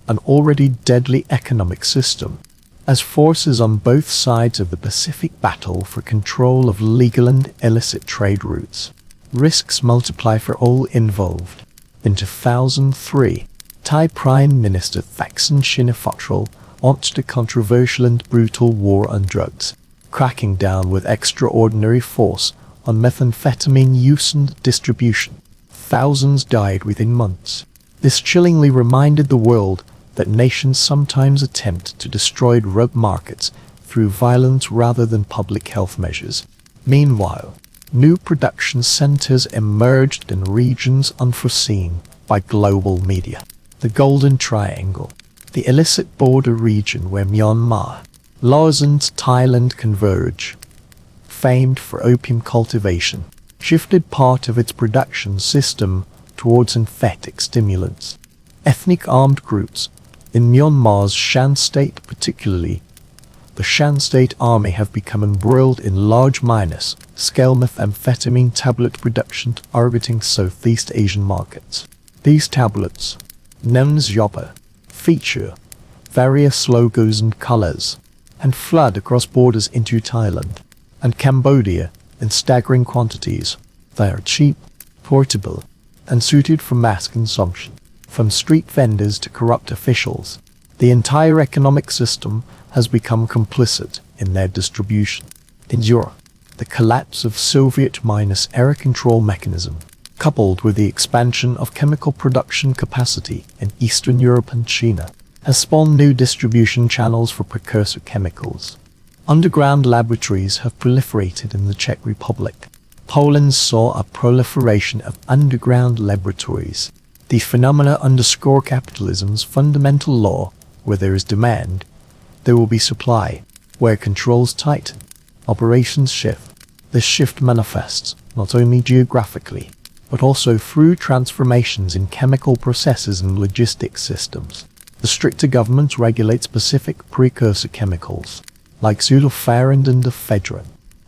A: an already deadly economic system. As forces on both sides of the Pacific battle for control of legal and illicit trade routes, risks multiply for all involved. In 2003, Thai Prime Minister Thaksin Shinawatra launched a controversial and brutal war on drugs, cracking down with extraordinary force on methamphetamine use and distribution. Thousands died within months. This chillingly reminded the world that nations sometimes attempt to destroy drug markets through violence rather than public health measures. Meanwhile, new production centers emerged in regions unforeseen by global media. The Golden Triangle, the illicit border region where Myanmar, Laos and Thailand converge, famed for opium cultivation, shifted part of its production system towards synthetic stimulants. Ethnic armed groups in Myanmar's Shan State, particularly the Shan State Army, have become embroiled in large scale methamphetamine tablet production targeting Southeast Asian markets. These tablets, known as Yoba, feature various logos and colors, and flood across borders into Thailand and Cambodia in staggering quantities. They are cheap, portable, and suited for mass consumption. From street vendors to corrupt officials, the entire economic system has become complicit in their distribution. In Europe, the collapse of Soviet air control mechanism, coupled with the expansion of chemical production capacity in Eastern Europe and China, has spawned new distribution channels for precursor chemicals. Underground laboratories have proliferated in the Czech Republic. Poland saw a proliferation of underground laboratories. These phenomena underscore capitalism's fundamental law: where there is demand, there will be supply. Where controls tighten, operations shift. This shift manifests not only geographically, but also through transformations in chemical processes and logistics systems. The stricter governments regulate specific precursor chemicals, like pseudoephedrine and ephedrine.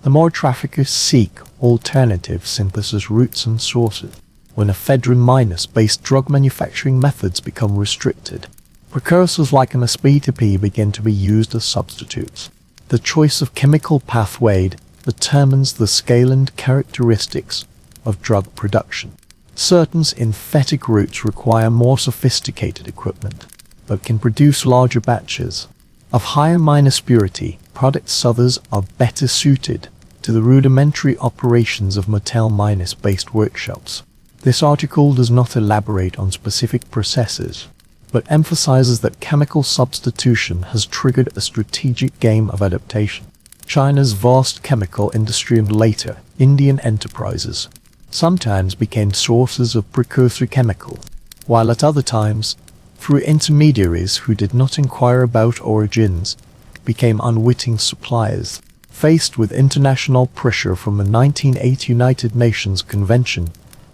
A: the more traffickers seek alternative synthesis routes and sources. When ephedrine-based drug manufacturing methods become restricted, precursors like an aspartame begin to be used as substitutes. The choice of chemical pathway determines the scale and characteristics of drug production. Certain synthetic routes require more sophisticated equipment, but can produce larger batches of higher purity products. Others are better suited to the rudimentary operations of metal-based workshops. This article does not elaborate on specific processes, but emphasizes that chemical substitution has triggered a strategic game of adaptation. China's vast chemical industry and later Indian enterprises sometimes became sources of precursor chemicals, while at other times, through intermediaries who did not inquire about origins, became unwitting suppliers. Faced with international pressure from the 1980 United Nations Convention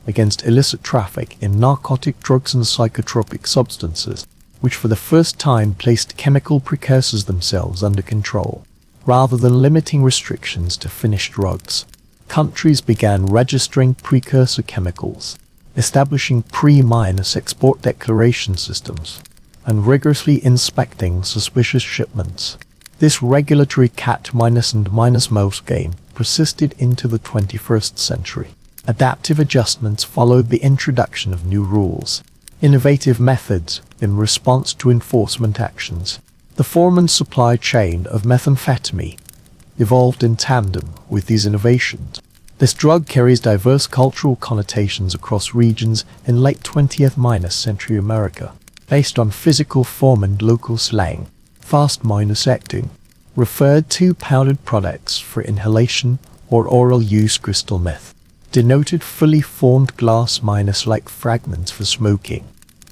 A: against illicit traffic in narcotic drugs and psychotropic substances, which for the first time placed chemical precursors themselves under control, rather than limiting restrictions to finished drugs, countries began registering precursor chemicals, establishing pre-export declaration systems, and rigorously inspecting suspicious shipments. This regulatory cat-and-mouse game persisted into the 21st century. Adaptive adjustments followed the introduction of new rules, innovative methods in response to enforcement actions. The form and supply chain of methamphetamine evolved in tandem with these innovations. This drug carries diverse cultural connotations across regions in late 20th century America, based on physical form and local slang. Fast-acting referred to powdered products for inhalation or oral use. Crystal meth denoted fully formed glass-like fragments for smoking.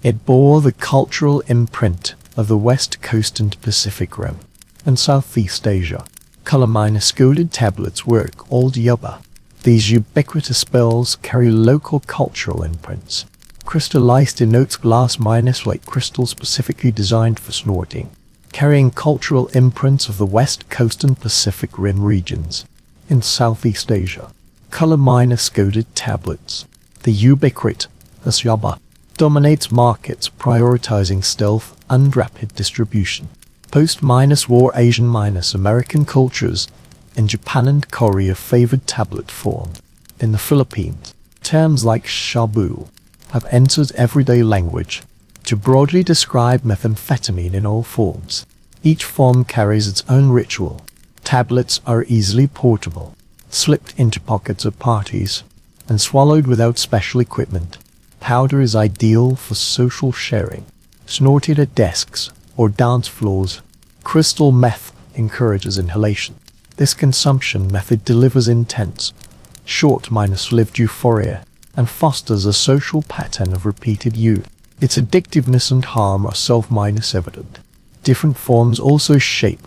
A: It bore the cultural imprint of the West Coast and Pacific Rim and Southeast Asia. Color-coded tablets were called yuba. These ubiquitous spells carry local cultural imprints. Crystallized denotes glass-like crystals specifically designed for snorting, carrying cultural imprints of the West Coast and Pacific Rim regions. In Southeast Asia, color-coded tablets, the ubiquitous yuba, dominates markets prioritizing stealth and rapid distribution. Post-war Asian-American cultures in Japan and Korea favored tablet form. In the Philippines, terms like shabu have entered everyday language to broadly describe methamphetamine in all forms. Each form carries its own ritual. Tablets are easily portable, slipped into pockets at parties, and swallowed without special equipment. Powder is ideal for social sharing, snorted at desks or dance floors. Crystal meth encourages inhalation. This consumption method delivers intense, short-lived euphoria and fosters a social pattern of repeated use. Its addictiveness and harm are self-evident. Different forms also shape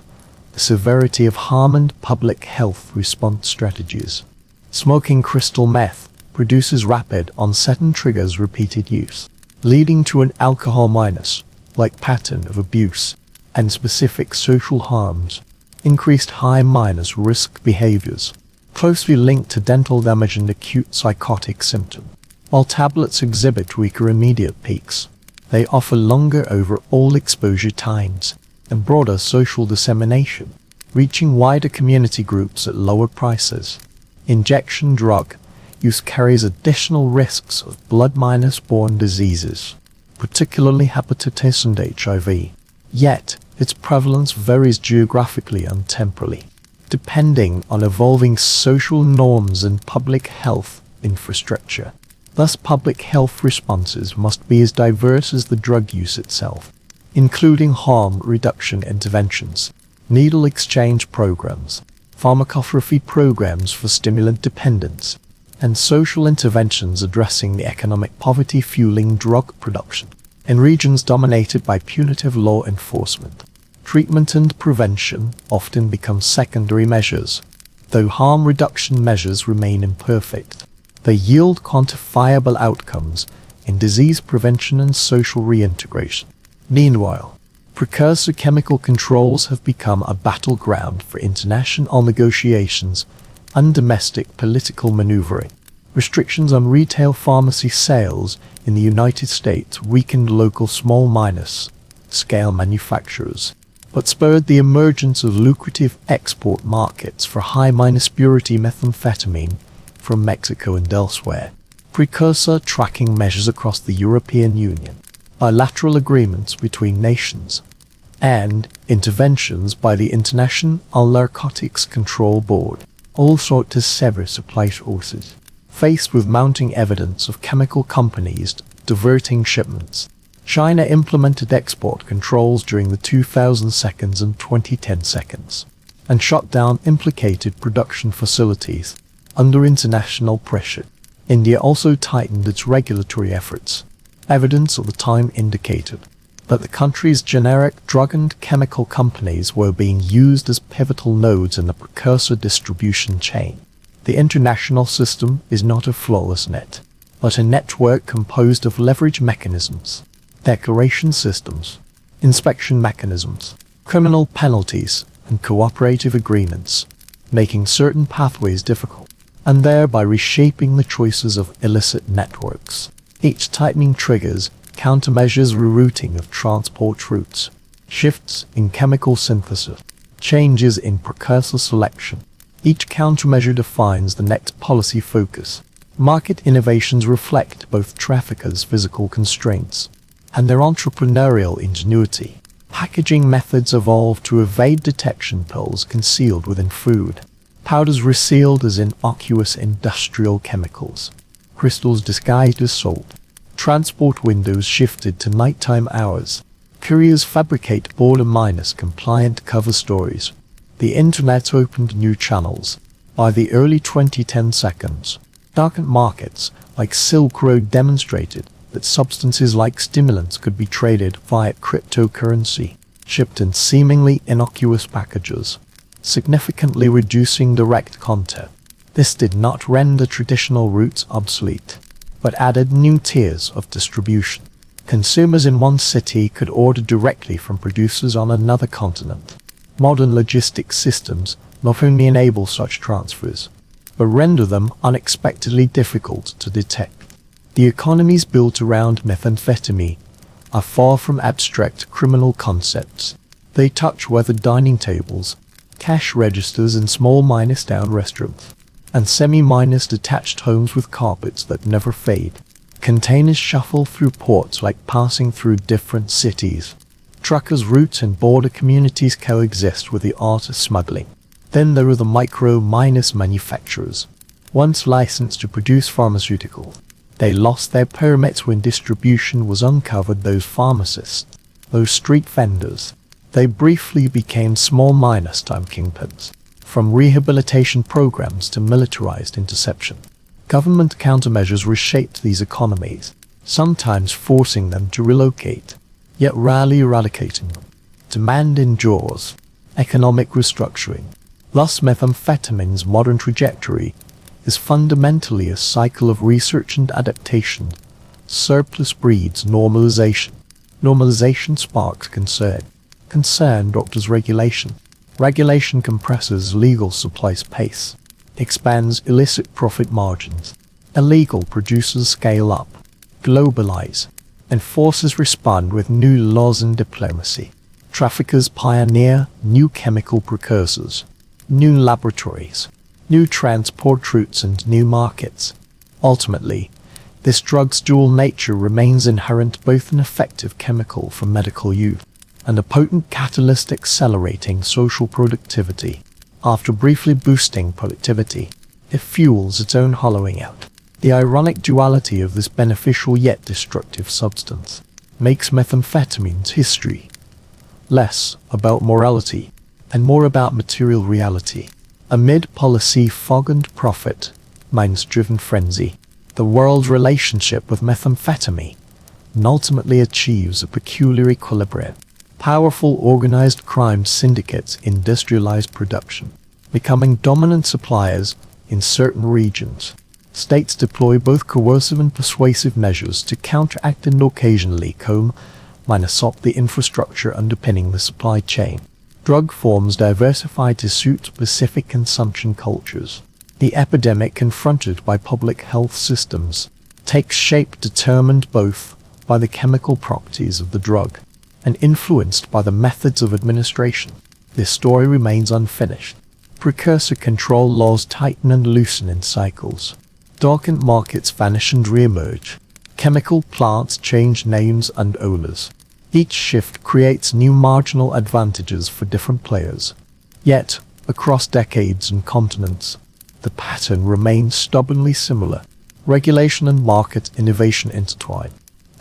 A: the severity of harm and public health response strategies. Smoking crystal meth produces rapid onset and triggers repeated use, leading to an alcohol-like pattern of abuse and specific social harms. Increased high-risk behaviors, closely linked to dental damage and acute psychotic symptoms. While tablets exhibit weaker immediate peaks, they offer longer overall exposure times and broader social dissemination, reaching wider community groups at lower prices. Injection drug use carries additional risks of blood-borne diseases, particularly hepatitis and HIV. Yet, its prevalence varies geographically and temporally, depending on evolving social norms and public health infrastructure. Thus, public health responses must be as diverse as the drug use itself, including harm reduction interventions, needle exchange programs, pharmacotherapy programs for stimulant dependence, and social interventions addressing the economic poverty fueling drug production. In regions dominated by punitive law enforcement, treatment and prevention often become secondary measures. Though harm reduction measures remain imperfect, they yield quantifiable outcomes in disease prevention and social reintegration. Meanwhile, precursor chemical controls have become a battleground for international negotiations Undomestic political maneuvering. Restrictions on retail pharmacy sales in the United States weakened local small-scale manufacturers, but spurred the emergence of lucrative export markets for high-purity methamphetamine from Mexico and elsewhere. Precursor tracking measures across the European Union, bilateral agreements between nations, and interventions by the International Narcotics Control Board all sought to sever supply sources. Faced with mounting evidence of chemical companies diverting shipments, China implemented export controls during the 2000s and 2010s, and shut down implicated production facilities under international pressure. India also tightened its regulatory efforts. Evidence at the time indicated that the country's generic drug and chemical companies were being used as pivotal nodes in the precursor distribution chain. The international system is not a flawless net, but a network composed of leverage mechanisms, declaration systems, inspection mechanisms, criminal penalties, and cooperative agreements, making certain pathways difficult, and thereby reshaping the choices of illicit networks. Each tightening triggers countermeasures rerouting of transport routes, shifts in chemical synthesis, changes in precursor selection. Each countermeasure defines the next policy focus. Market innovations reflect both traffickers' physical constraints and their entrepreneurial ingenuity. Packaging methods evolve to evade detection, pills concealed within food, powders resealed as innocuous industrial chemicals, crystals disguised as salt. Transport windows shifted to nighttime hours. Couriers fabricate border-compliant cover stories. The internet opened new channels. By the early 2010s, darkened markets like Silk Road demonstrated that substances like stimulants could be traded via cryptocurrency, shipped in seemingly innocuous packages, significantly reducing direct contact. This did not render traditional routes obsolete, but added new tiers of distribution. Consumers in one city could order directly from producers on another continent. Modern logistics systems not only enable such transfers, but render them unexpectedly difficult to detect. The economies built around methamphetamine are far from abstract criminal concepts. They touch weathered dining tables, cash registers in small-down restaurants, and semi-detached homes with carpets that never fade. Containers shuffle through ports like passing through different cities. Truckers' routes and border communities coexist with the art of smuggling. Then there are the manufacturers. Once licensed to produce pharmaceuticals, they lost their permits when distribution was uncovered. Those pharmacists, those street vendors, they briefly became small-time kingpins. From rehabilitation programs to militarized interception, government countermeasures reshaped these economies, sometimes forcing them to relocate, yet rarely eradicating them. Demand endures. Economic restructuring. Thus, methamphetamine's modern trajectory is fundamentally a cycle of research and adaptation. Surplus breeds normalization. Normalization sparks concern. Concern doctors regulation. Regulation compresses legal supply space, expands illicit profit margins. Illegal producers scale up, globalize, and forces respond with new laws and diplomacy. Traffickers pioneer new chemical precursors, new laboratories, new transport routes, and new markets. Ultimately, this drug's dual nature remains inherent, both an effective chemical for medical use and a potent catalyst accelerating social productivity. After briefly boosting productivity, it fuels its own hollowing out. The ironic duality of this beneficial yet destructive substance makes methamphetamine's history less about morality and more about material reality. Amid policy fog and profit-driven frenzy, the world's relationship with methamphetamine ultimately achieves a peculiar equilibrium. Powerful organized crime syndicates industrialize production, becoming dominant suppliers in certain regions. States deploy both coercive and persuasive measures to counteract and occasionally assault the infrastructure underpinning the supply chain. Drug forms diversify to suit specific consumption cultures. The epidemic confronted by public health systems takes shape determined both by the chemical properties of the drug and influenced by the methods of administration. This story remains unfinished. Precursor control laws tighten and loosen in cycles. Darkened markets vanish and re-emerge. Chemical plants change names and owners. Each shift creates new marginal advantages for different players. Yet, across decades and continents, the pattern remains stubbornly similar. Regulation and market innovation intertwine.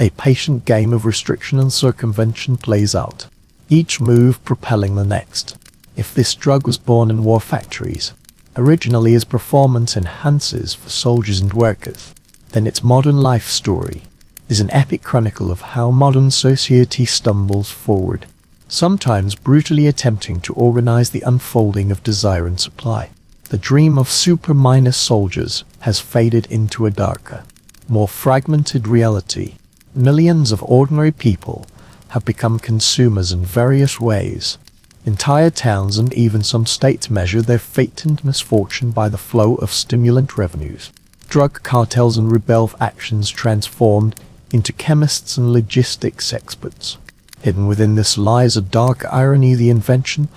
A: A patient game of restriction and circumvention plays out, each move propelling the next. If this drug was born in war factories, originally as performance enhancers for soldiers and workers, then its modern life story is an epic chronicle of how modern society stumbles forward, sometimes brutally attempting to organize the unfolding of desire and supply. The dream of super-minus soldiers has faded into a darker, more fragmented reality. Millions of ordinary people have become consumers in various ways. Entire towns and even some states measure their fate and misfortune by the flow of stimulant revenues. Drug cartels and rebel factions transformed into chemists and logistics experts. Hidden within this lies a dark irony: the invention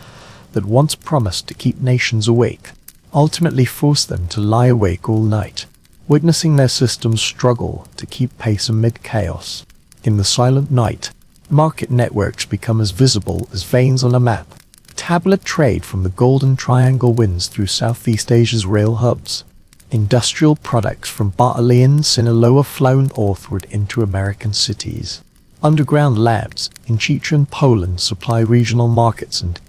A: that once promised to keep nations awake ultimately forced them to lie awake all night, witnessing their systems struggle to keep pace amid chaos. In the silent night, market networks become as visible as veins on a map. Tablet trade from the Golden Triangle winds through Southeast Asia's rail hubs. Industrial products from Bali and Sinaloa flow northward into American cities. Underground labs in Czech and Poland supply regional markets and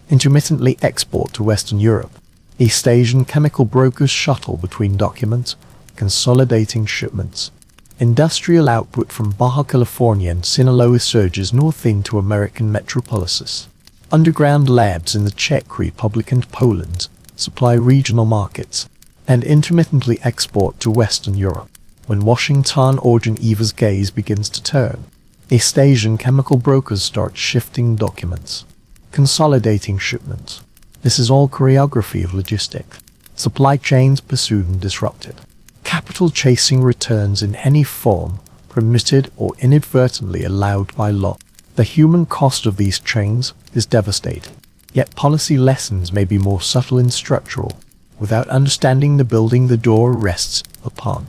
A: intermittently export to Western Europe. East Asian chemical brokers shuttle between documents, consolidating shipments. Industrial output from Baja California and Sinaloa surges north into American metropolises. Underground labs in the Czech Republic and Poland supply regional markets and intermittently export to Western Europe. When Washington or Geneva's gaze begins to turn, East Asian chemical brokers start shifting documents, consolidating shipments. This is all choreography of logistics. Supply chains pursued and disrupted. Capital chasing returns in any form, permitted or inadvertently allowed by law. The human cost of these chains is devastating. Yet policy lessons may be more subtle and structural. Without understanding the building the door rests upon,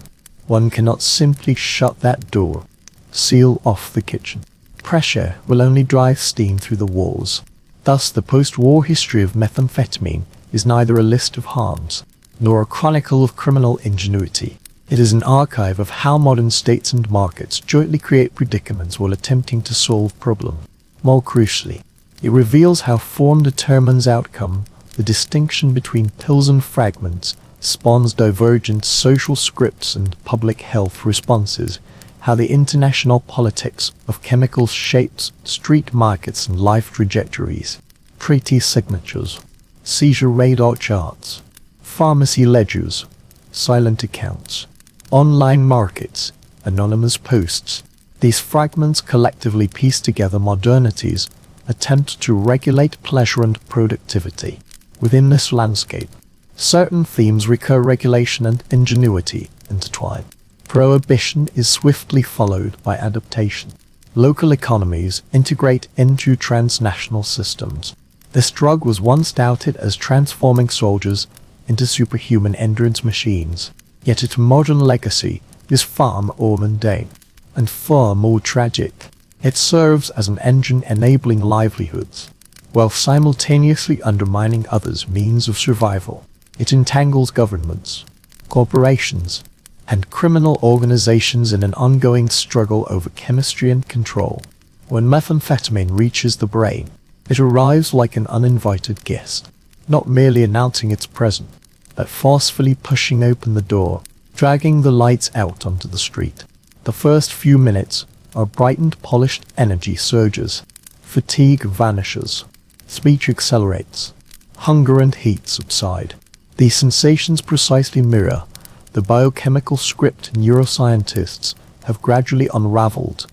A: one cannot simply shut that door, seal off the kitchen. Pressure will only drive steam through the walls. Thus, the post-war history of methamphetamine is neither a list of harms, nor a chronicle of criminal ingenuity. It is an archive of how modern states and markets jointly create predicaments while attempting to solve problems. More crucially, it reveals how form determines outcome. The distinction between pills and fragments spawns divergent social scripts and public health responses, how the international politics of chemicals shapes street markets and life trajectories. Treaty signatures, seizure radar charts, pharmacy ledgers, silent accounts, online markets, anonymous posts. These fragments collectively piece together modernity's attempt to regulate pleasure and productivity. Within this landscape, certain themes recur: regulation and ingenuity intertwine. Prohibition is swiftly followed by adaptation. Local economies integrate into transnational systems. This drug was once touted as transforming soldiers into superhuman endurance machines, yet its modern legacy is far more mundane and far more tragic. It serves as an engine enabling livelihoods, while simultaneously undermining others' means of survival. It entangles governments, corporations, and criminal organizations in an ongoing struggle over chemistry and control. When methamphetamine reaches the brain, it arrives like an uninvited guest, not merely announcing its presence, but forcefully pushing open the door, dragging the lights out onto the street. The first few minutes are bright and polished energy surges. Fatigue vanishes. Speech accelerates. Hunger and heat subside. These sensations precisely mirror the biochemical script neuroscientists have gradually unraveled.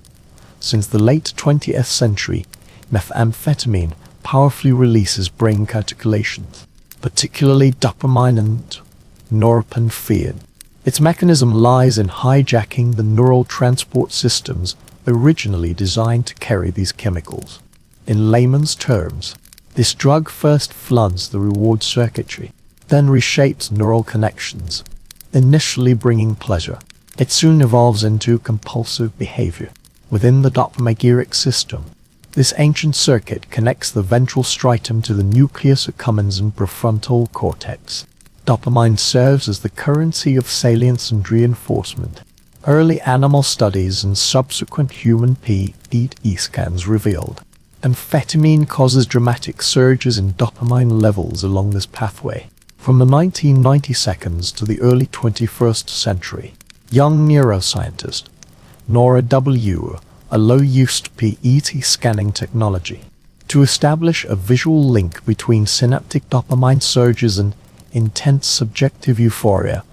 A: Since the late 20th century, methamphetamine powerfully releases brain catecholamines, particularly dopamine and Methamphetamine. Its mechanism lies in hijacking the neural transport systems originally designed to carry these chemicals. In layman's terms, this drug first floods the reward circuitry, then reshapes neural connections, initially bringing pleasure. It soon evolves into compulsive behavior. Within the dopaminergic system, this ancient circuit connects the ventral striatum to the nucleus accumbens and prefrontal cortex. Dopamine serves as the currency of salience and reinforcement. Early animal studies and subsequent human PET scans revealed amphetamine causes dramatic surges in dopamine levels along this pathway. From the 1990s to the early 21st century, young neuroscientist Nora W. Allow used PET scanning technology to establish a visual link between synaptic dopamine surges and intense subjective euphoria,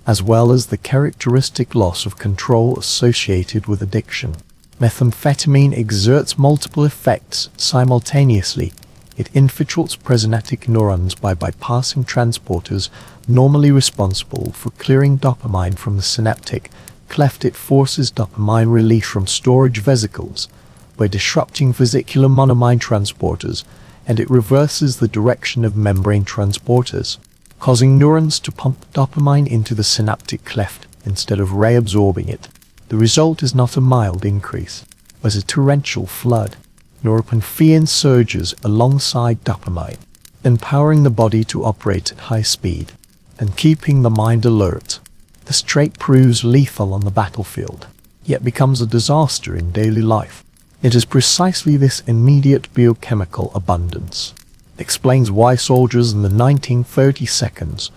A: as well as the characteristic loss of control associated with addiction. Methamphetamine exerts multiple effects simultaneously. It infiltrates presynaptic neurons by bypassing transporters normally responsible for clearing dopamine from the synaptic cleft. It forces dopamine release from storage vesicles by disrupting vesicular monoamine transporters, and it reverses the direction of membrane transporters, causing neurons to pump dopamine into the synaptic cleft instead of reabsorbing it. The result is not a mild increase, but a torrential flood. Norepinephrine surges alongside dopamine, empowering the body to operate at high speed and keeping the mind alert. This trait proves lethal on the battlefield, yet becomes a disaster in daily life. It is precisely this immediate biochemical abundance explains why soldiers in the 1930s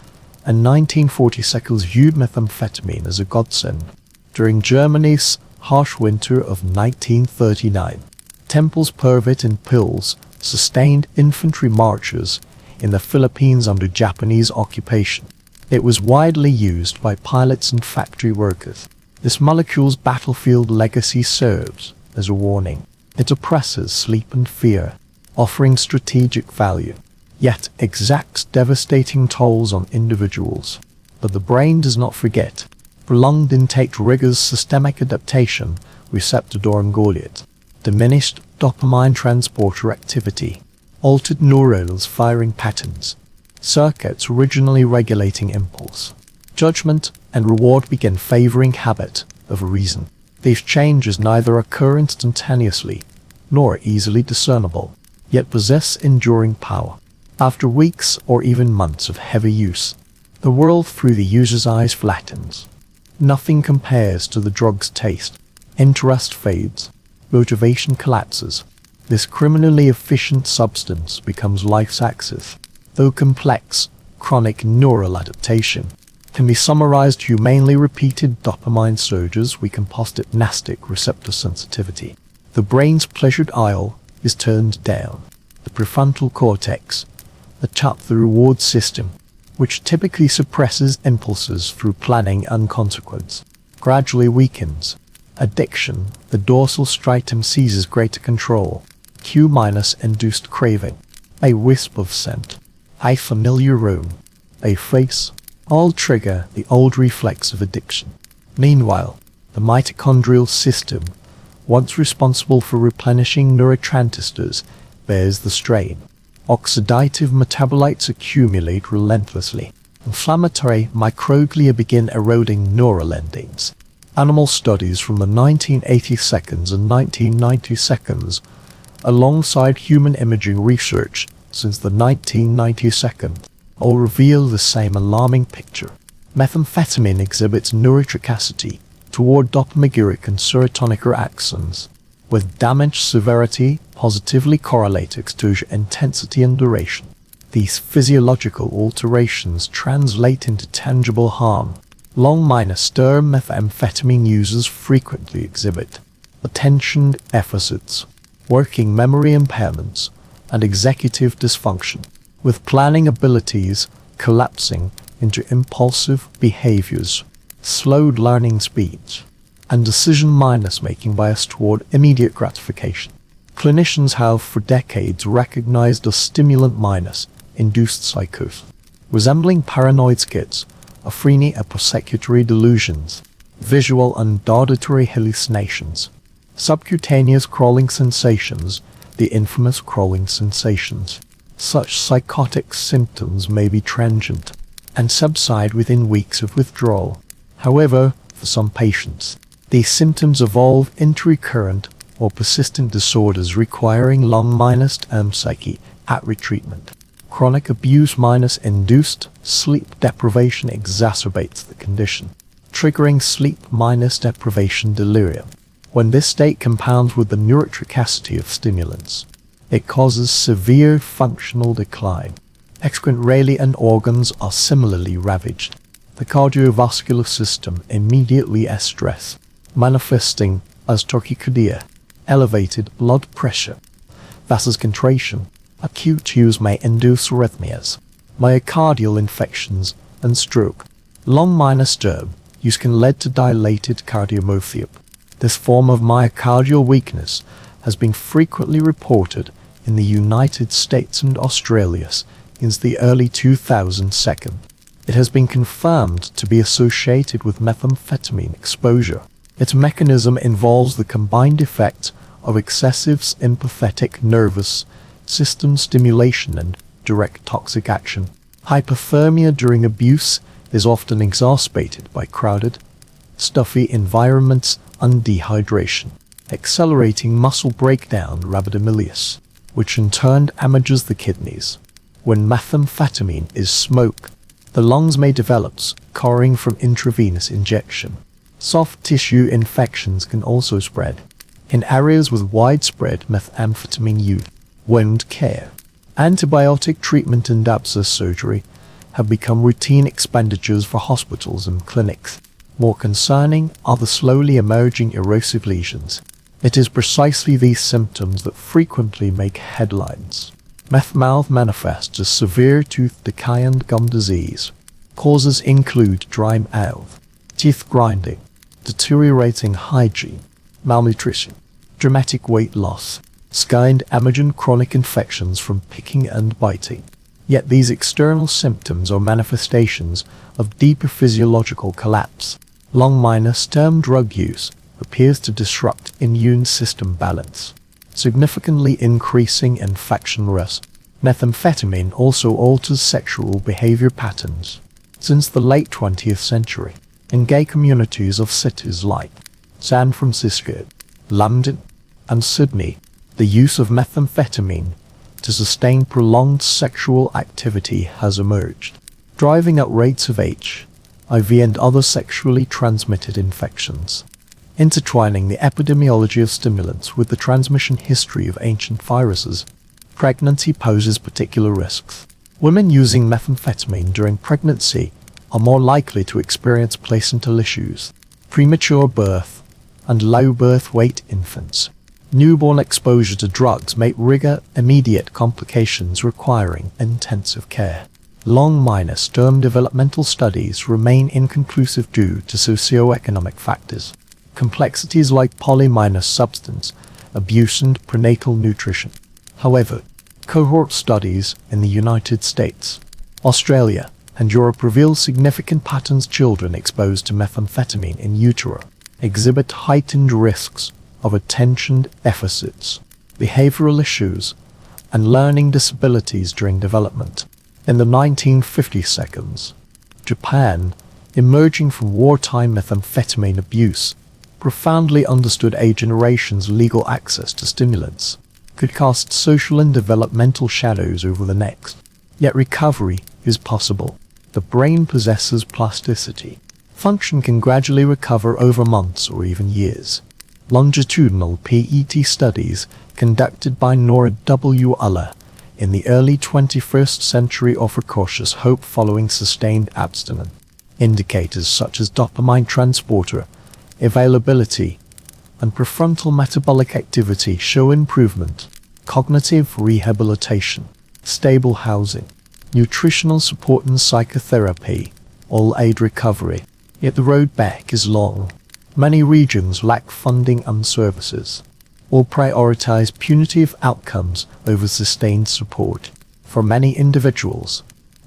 A: and 1940s viewed methamphetamine as a godsend. During Germany's harsh winter of 1939, Tempel's pervit and pills sustained infantry marches in the Philippines under Japanese occupation. It was widely used by pilots and factory workers. This molecule's battlefield legacy serves as a warning. It oppresses sleep and fear, offering strategic value, yet exacts devastating tolls on individuals. But the brain does not forget. Prolonged intake triggers systemic adaptation, receptor dormgoliat, diminished dopamine transporter activity, altered neurons firing patterns, circuits originally regulating impulse, judgment, and reward begin favoring habit over reason. These changes neither occur instantaneously nor easily discernible, yet possess enduring power. After weeks or even months of heavy use, the world through the user's eyes flattens. Nothing compares to the drug's taste. Interest fades. Motivation collapses. This criminally efficient substance becomes life's axis. Though complex, chronic neural adaptation can be summarized humanely. Repeated dopamine surges weaken postsynaptic receptor sensitivity. The brain's pleasure dial is turned down. The prefrontal cortex, atop the reward system, which typically suppresses impulses through planning and consequence, gradually weakens. Addiction, the dorsal striatum seizes greater control. Q-induced craving, a wisp of scent, a familiar room, a face, all trigger the old reflex of addiction. Meanwhile, the mitochondrial system, once responsible for replenishing neurotransmitters, bears the strain. Oxidative metabolites accumulate relentlessly. Inflammatory microglia begin eroding neural endings. Animal studies from the 1980s and 1990s, alongside human imaging research since the 1990s, all reveal the same alarming picture. Methamphetamine exhibits neurotoxicity toward dopaminergic and serotonergic axons, with damage severity positively correlated to intensity and duration. These physiological alterations translate into tangible harm. Long-term methamphetamine users frequently exhibit attention deficits, working memory impairments, and executive dysfunction, with planning abilities collapsing into impulsive behaviors, slowed learning speeds, and decision-making biased toward immediate gratification. Clinicians have for decades recognized a stimulant-induced psychosis, resembling paranoid skits, aphrenia and persecutory delusions, visual and auditory hallucinations, subcutaneous crawling sensations, the infamous crawling sensations. Such psychotic symptoms may be transient and subside within weeks of withdrawal. However, for some patients, these symptoms evolve into recurrent or persistent disorders requiring long-term psychiatric treatment. Chronic abuse-induced sleep deprivation exacerbates the condition, triggering sleep-deprivation delirium. When this state compounds with the neurotoxicity of stimulants, it causes severe functional decline. Exocrine rarely and organs are similarly ravaged. The cardiovascular system immediately is stressed, manifesting as tachycardia, elevated blood pressure, vasoconstriction. Acute use may induce arrhythmias, myocardial infections, and stroke. Long-term use can lead to dilated cardiomyopathy. This form of myocardial weakness has been frequently reported in the United States and Australia since the early 2000s. It has been confirmed to be associated with methamphetamine exposure. Its mechanism involves the combined effect of excessive sympathetic nervous system stimulation and direct toxic action. Hypothermia during abuse is often exacerbated by crowded, stuffy environments and dehydration, accelerating muscle breakdown rhabdomyolysis, which in turn damages the kidneys. When methamphetamine is smoked, the lungs may develop scarring from intravenous injection. Soft tissue infections can also spread. In areas with widespread methamphetamine use, wound care, antibiotic treatment and abscess surgery have become routine expenditures for hospitals and clinics. More concerning are the slowly emerging erosive lesions. It is precisely these symptoms that frequently make headlines. Meth mouth manifests as severe tooth decay and gum disease. Causes include dry mouth, teeth grinding, deteriorating hygiene, malnutrition, dramatic weight loss, skin damage and chronic infections from picking and biting. Yet these external symptoms are manifestations of deeper physiological collapse. Long-term drug use appears to disrupt immune system balance, significantly increasing infection risk. Methamphetamine also alters sexual behavior patterns. Since the late 20th century, in gay communities of cities like San Francisco, London, and Sydney, the use of methamphetamine to sustain prolonged sexual activity has emerged, driving up rates of HIV and other sexually transmitted infections. Intertwining the epidemiology of stimulants with the transmission history of ancient viruses, pregnancy poses particular risks. Women using methamphetamine during pregnancy are more likely to experience placental issues, premature birth, and low birth weight infants. Newborn exposure to drugs may trigger immediate complications requiring intensive care. Long-term developmental studies remain inconclusive due to socioeconomic factors, complexities like substance abuse and prenatal nutrition. However, cohort studies in the United States, Australia, and Europe reveal significant patterns. Children exposed to methamphetamine in utero exhibit heightened risks of attention deficits, behavioral issues, and learning disabilities during development. In the 1950s, Japan, emerging from wartime methamphetamine abuse, profoundly understood a generation's legal access to stimulants could cast social and developmental shadows over the next. Yet recovery is possible. The brain possesses plasticity. Function can gradually recover over months or even years. Longitudinal PET studies conducted by Nora W. Uller in the early 21st century offer cautious hope following sustained abstinence. Indicators such as dopamine transporter availability and prefrontal metabolic activity show improvement. Cognitive rehabilitation, stable housing, nutritional support and psychotherapy all aid recovery. Yet the road back is long. Many regions lack funding and services, or prioritize punitive outcomes over sustained support. For many individuals,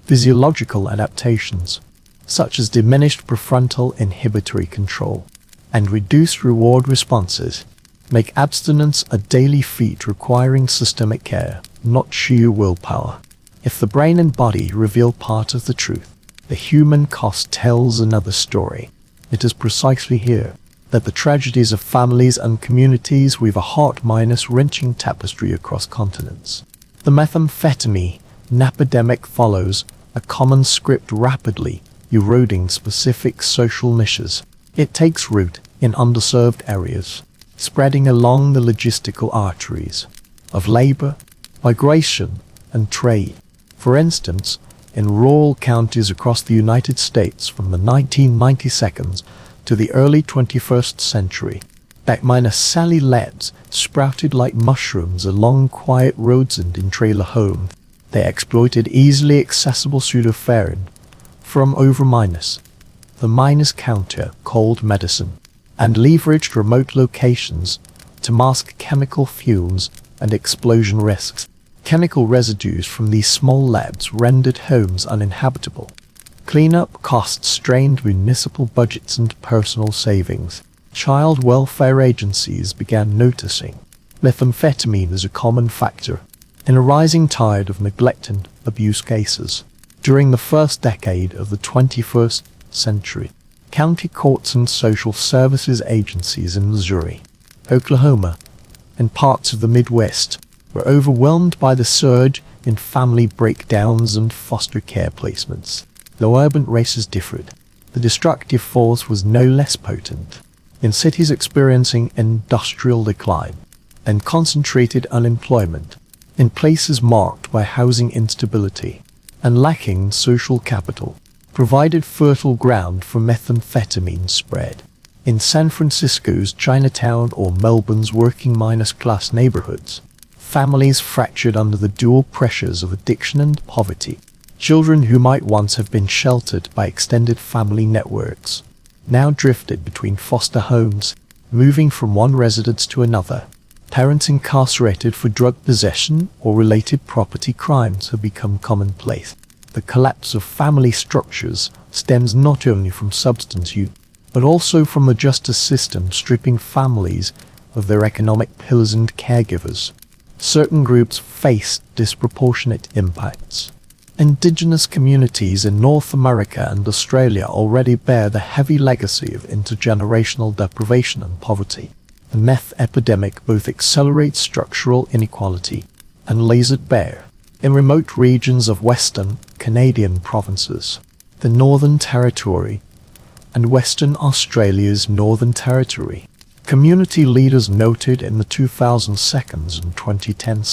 A: physiological adaptations, such as diminished prefrontal inhibitory control and reduced reward responses, make abstinence a daily feat requiring systemic care, not sheer willpower. If the brain and body reveal part of the truth, the human cost tells another story. It is precisely here that the tragedies of families and communities weave a heart-wrenching tapestry across continents. The methamphetamine epidemic follows a common script, rapidly eroding specific social niches. It takes root in underserved areas, spreading along the logistical arteries of labor, migration, and trade. For instance, in rural counties across the United States from the 1992 to the early 21st century, Sally lads sprouted like mushrooms along quiet roads and in trailer homes. They exploited easily accessible pseudoephedrine from the minus counter cold medicine, and leveraged remote locations to mask chemical fumes and explosion risks. Chemical residues from these small labs rendered homes uninhabitable. Cleanup costs strained municipal budgets and personal savings. Child welfare agencies began noticing methamphetamine as a common factor in a rising tide of neglect and abuse cases. During the first decade of the 21st century, county courts and social services agencies in Missouri, Oklahoma, and parts of the Midwest were overwhelmed by the surge in family breakdowns and foster care placements. Though urban races differed, the destructive force was no less potent. In cities experiencing industrial decline and concentrated unemployment, in places marked by housing instability and lacking social capital, provided fertile ground for methamphetamine spread. In San Francisco's Chinatown or Melbourne's working-class neighborhoods, families fractured under the dual pressures of addiction and poverty. Children who might once have been sheltered by extended family networks now drifted between foster homes, moving from one residence to another. Parents incarcerated for drug possession or related property crimes have become commonplace. The collapse of family structures stems not only from substance use, but also from the justice system stripping families of their economic pillars and caregivers. Certain groups face disproportionate impacts. Indigenous communities in North America and Australia already bear the heavy legacy of intergenerational deprivation and poverty. The meth epidemic both accelerates structural inequality and lays it bare. In remote regions of Western Canadian provinces, the Northern Territory, and Western Australia's Northern Territory, community leaders noted in the 2002 and 2010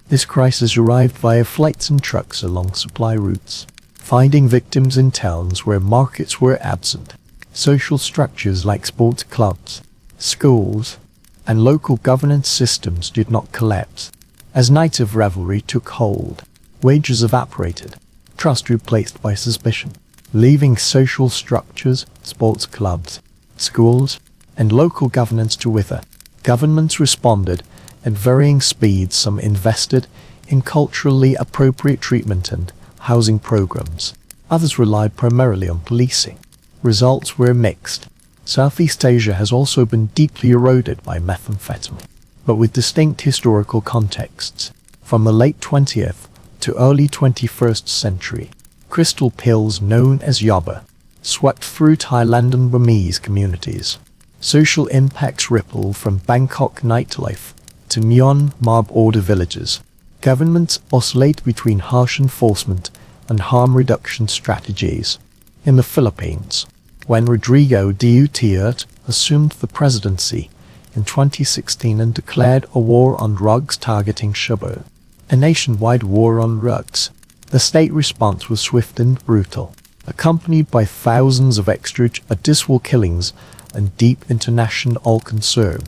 A: this crisis arrived via flights and trucks along supply routes, finding victims in towns where markets were absent. Social structures like sports clubs, schools, and local governance systems did not collapse. As nights of revelry took hold, wages evaporated, trust replaced by suspicion, leaving social structures, sports clubs, schools, and local governance to wither. Governments responded at varying speeds. Some invested in culturally appropriate treatment and housing programs. Others relied primarily on policing. Results were mixed. Southeast Asia has also been deeply eroded by methamphetamine, but with distinct historical contexts. From the late 20th to early 21st century, crystal pills known as yaba swept through Thailand and Burmese communities. Social impacts rippled from Bangkok nightlife to Myanmar border villages. Governments oscillate between harsh enforcement and harm reduction strategies. In the Philippines, when Rodrigo Duterte assumed the presidency in 2016 and declared a war on drugs targeting Cebu, a nationwide war on drugs, the state response was swift and brutal, accompanied by thousands of extrajudicial killings and deep international concern.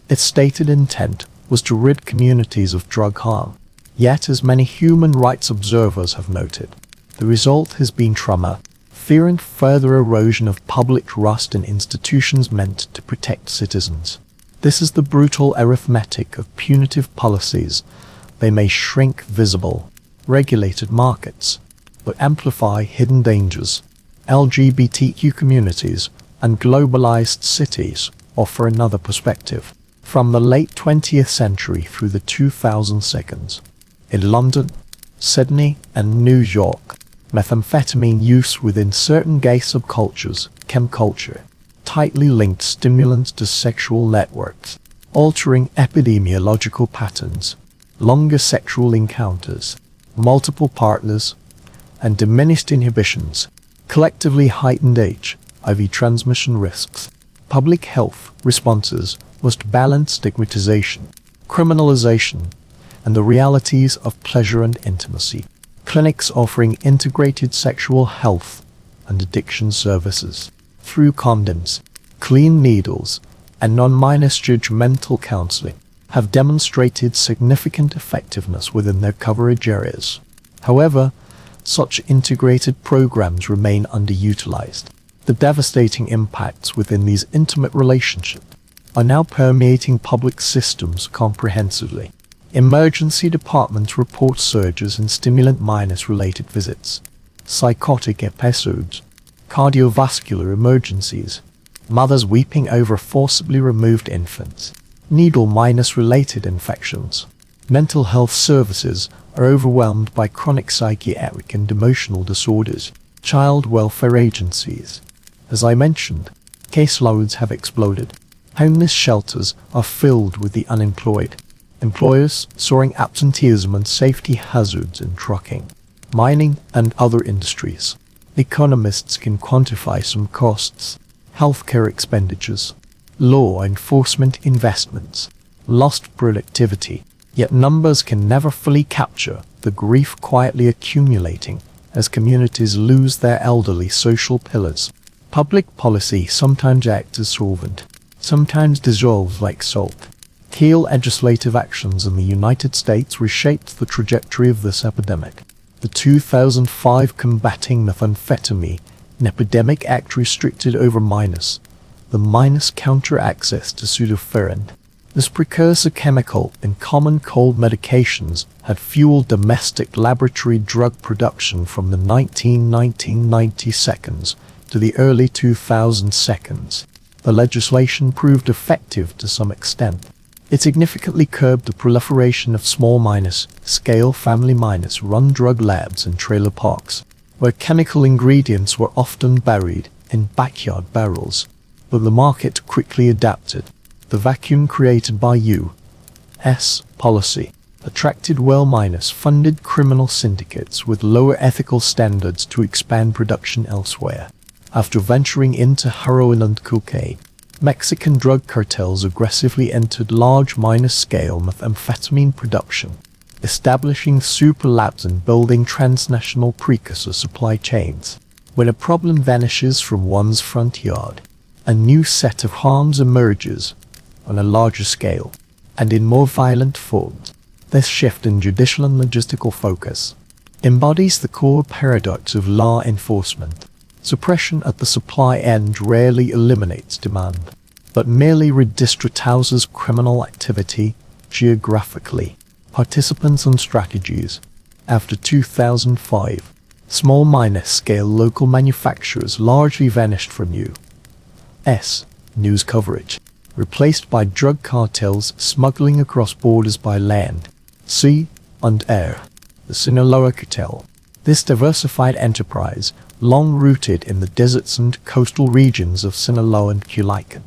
A: Its stated intent was to rid communities of drug harm. Yet, as many human rights observers have noted, the result has been trauma, fear and further erosion of public trust in institutions meant to protect citizens. This is the brutal arithmetic of punitive policies. They may shrink visible, regulated markets, but amplify hidden dangers. LGBTQ communities, and globalized cities offer another perspective. From the late 20th century through the 2010s, in London, Sydney, and New York, methamphetamine use within certain gay subcultures, chemculture, tightly linked stimulants to sexual networks, altering epidemiological patterns, longer sexual encounters, multiple partners, and diminished inhibitions, collectively heightened HIV transmission risks. Public health responses must balance stigmatization, criminalization, and the realities of pleasure and intimacy. Clinics offering integrated sexual health and addiction services through condoms, clean needles, and non-judgmental counseling have demonstrated significant effectiveness within their coverage areas. However, such integrated programs remain underutilized. The devastating impacts within these intimate relationships are now permeating public systems comprehensively. Emergency departments report surges in stimulant-related visits, psychotic episodes, cardiovascular emergencies, mothers weeping over forcibly removed infants, needle-related infections. Mental health services are overwhelmed by chronic psychiatric and emotional disorders. Child welfare agencies. As I mentioned, caseloads have exploded. Homeless shelters are filled with the unemployed. Employers soaring absenteeism and safety hazards in trucking, mining, and other industries. Economists can quantify some costs: healthcare expenditures, law enforcement investments, lost productivity. Yet numbers can never fully capture the grief quietly accumulating as communities lose their elderly social pillars. Public policy sometimes acts as solvent, sometimes dissolves like salt. Key legislative actions in the United States reshaped the trajectory of this epidemic. The 2005 Combating Methamphetamine Epidemic Act restricted over the counter access to pseudoephedrine. This precursor chemical in common cold medications had fueled domestic laboratory drug production from the 1990s to the early 2000s. The legislation proved effective to some extent. It significantly curbed the proliferation of small-scale family-run drug labs and trailer parks, where chemical ingredients were often buried in backyard barrels. But the market quickly adapted. The vacuum created by U.S. policy attracted well-funded criminal syndicates with lower ethical standards to expand production elsewhere. After venturing into heroin and cocaine, Mexican drug cartels aggressively entered large-scale methamphetamine production, establishing super labs and building transnational precursor supply chains. When a problem vanishes from one's front yard, a new set of harms emerges on a larger scale and in more violent forms. This shift in judicial and logistical focus embodies the core paradox of law enforcement. Suppression at the supply end rarely eliminates demand, but merely redistributes criminal activity geographically. Participants and strategies. After 2005, small-scale local manufacturers largely vanished from U.S. news coverage, replaced by drug cartels smuggling across borders by land, sea, and air. The Sinaloa cartel. This diversified enterprise, long rooted in the deserts and coastal regions of Sinaloa and Culiacan,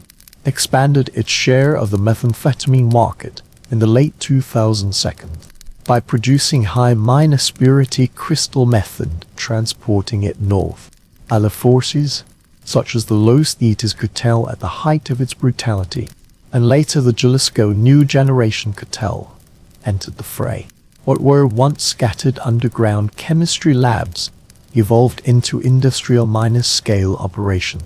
A: expanded its share of the methamphetamine market in the late 2000s by producing high-purity crystal meth and transporting it north. Other forces, such as the Los Zetas cartel at the height of its brutality, and later the Jalisco New Generation cartel, entered the fray. What were once scattered underground chemistry labs evolved into industrial-scale operation,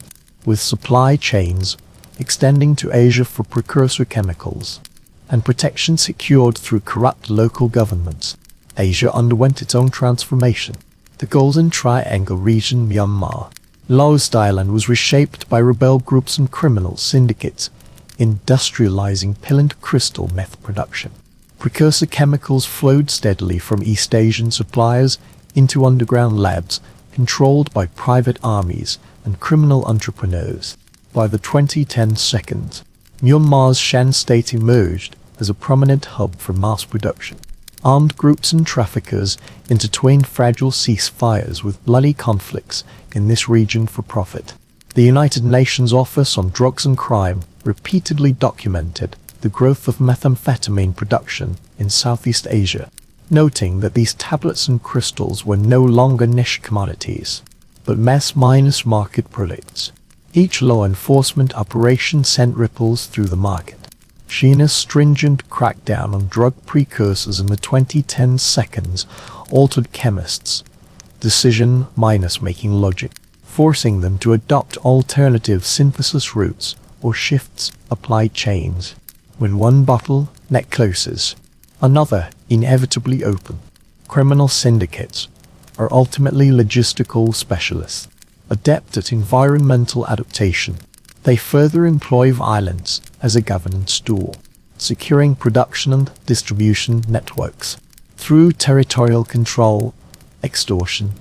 A: with supply chains extending to Asia for precursor chemicals, and protection secured through corrupt local governments. Asia underwent its own transformation. The Golden Triangle region, Myanmar, Laos, Thailand, was reshaped by rebel groups and criminal syndicates, industrializing pill and crystal meth production. Precursor chemicals flowed steadily from East Asian suppliers into underground labs controlled by private armies and criminal entrepreneurs. By the 2010 second, Myanmar's Shan state emerged as a prominent hub for mass production. Armed groups and traffickers intertwined fragile ceasefires with bloody conflicts in this region for profit. The United Nations Office on Drugs and Crime repeatedly documented the growth of methamphetamine production in Southeast Asia, noting that these tablets and crystals were no longer niche commodities, but mass market products. Each law enforcement operation sent ripples through the market. China's stringent crackdown on drug precursors in the 2010 seconds altered chemists' decision-making logic, forcing them to adopt alternative synthesis routes or shifts applied chains. When one bottleneck closes, another inevitably open. Criminal syndicates are ultimately logistical specialists, adept at environmental adaptation. They further employ violence as a governance tool, securing production and distribution networks through territorial control, extortion,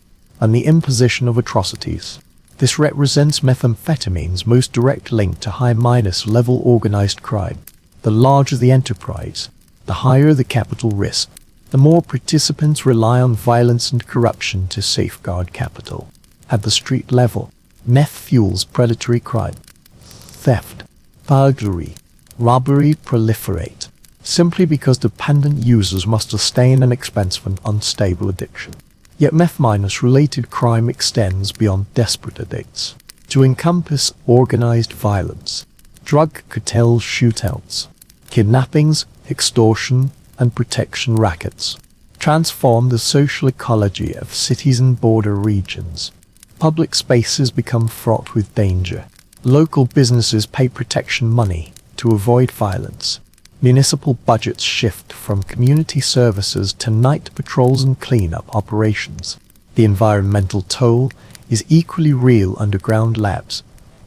A: and the imposition of atrocities. This represents methamphetamine's most direct link to high-level organized crime. The larger the enterprise, the higher the capital risk, the more participants rely on violence and corruption to safeguard capital. At the street level, meth fuels predatory crime. Theft, burglary, robbery proliferate, simply because dependent users must sustain an expensive and unstable addiction. Yet meth-related crime extends beyond desperate addicts to encompass organized violence, drug cartel shootouts, kidnappings, extortion, and protection rackets transform the social ecology of cities and border regions. Public spaces become fraught with danger. Local businesses pay protection money to avoid violence. Municipal budgets shift from community services to night patrols and cleanup operations. The environmental toll is equally real. Underground labs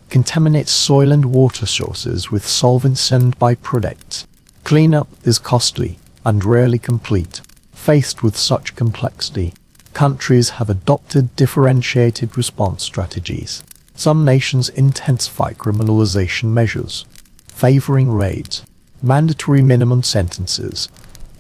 A: contaminate soil and water sources with solvents and byproducts. Cleanup is costly and rarely complete. Faced with such complexity, countries have adopted differentiated response strategies. Some nations intensify criminalization measures, favoring raids, mandatory minimum sentences,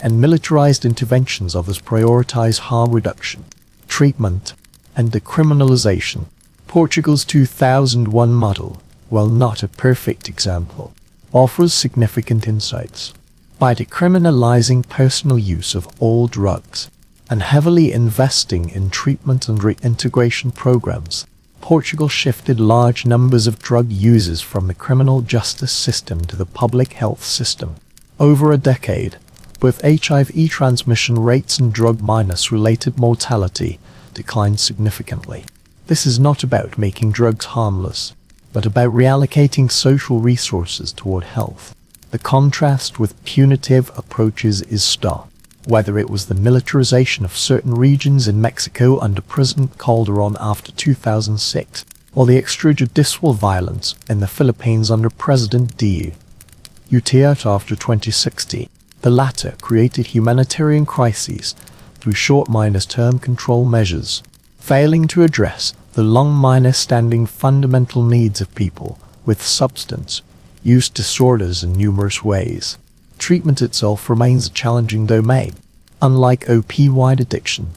A: and militarized interventions. Others prioritize harm reduction, treatment, and decriminalization. Portugal's 2001 model, while not a perfect example, offers significant insights. By decriminalizing personal use of all drugs and heavily investing in treatment and reintegration programs, Portugal shifted large numbers of drug users from the criminal justice system to the public health system. Over a decade, both HIV transmission rates and drug-related mortality declined significantly. This is not about making drugs harmless, but about reallocating social resources toward health. The contrast with punitive approaches is stark. Whether it was the militarization of certain regions in Mexico under President Calderon after 2006, or the extrajudicial violence in the Philippines under President Duterte after 2016, the latter created humanitarian crises through short-term control measures, failing to address the long-standing fundamental needs of people with substance use disorders in numerous ways. Treatment itself remains a challenging domain. Unlike opioid addiction,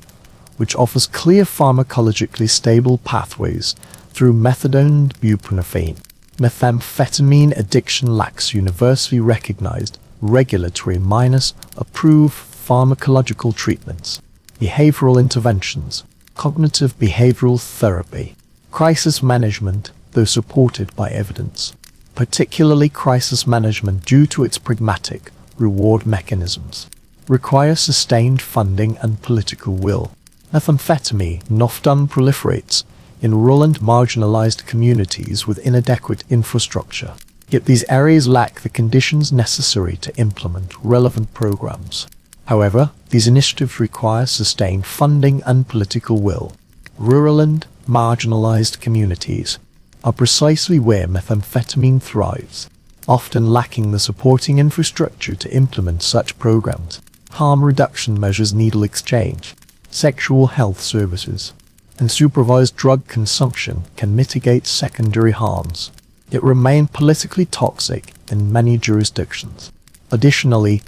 A: which offers clear pharmacologically stable pathways through methadone and buprenorphine, methamphetamine addiction lacks universally recognized, regulatory-approved pharmacological treatments, behavioral interventions, cognitive behavioral therapy, crisis management, though supported by evidence, particularly crisis management due to its pragmatic reward mechanisms, require sustained funding and political will. Methamphetamine often proliferates in rural and marginalized communities with inadequate infrastructure, yet these areas lack the conditions necessary to implement relevant programs. However, these initiatives require sustained funding and political will. Rural and marginalized communities are precisely where methamphetamine thrives, often lacking the supporting infrastructure to implement such programs. Harm reduction measures, needle exchange, sexual health services, and supervised drug consumption can mitigate secondary harms. It remained politically toxic in many jurisdictions. Additionally,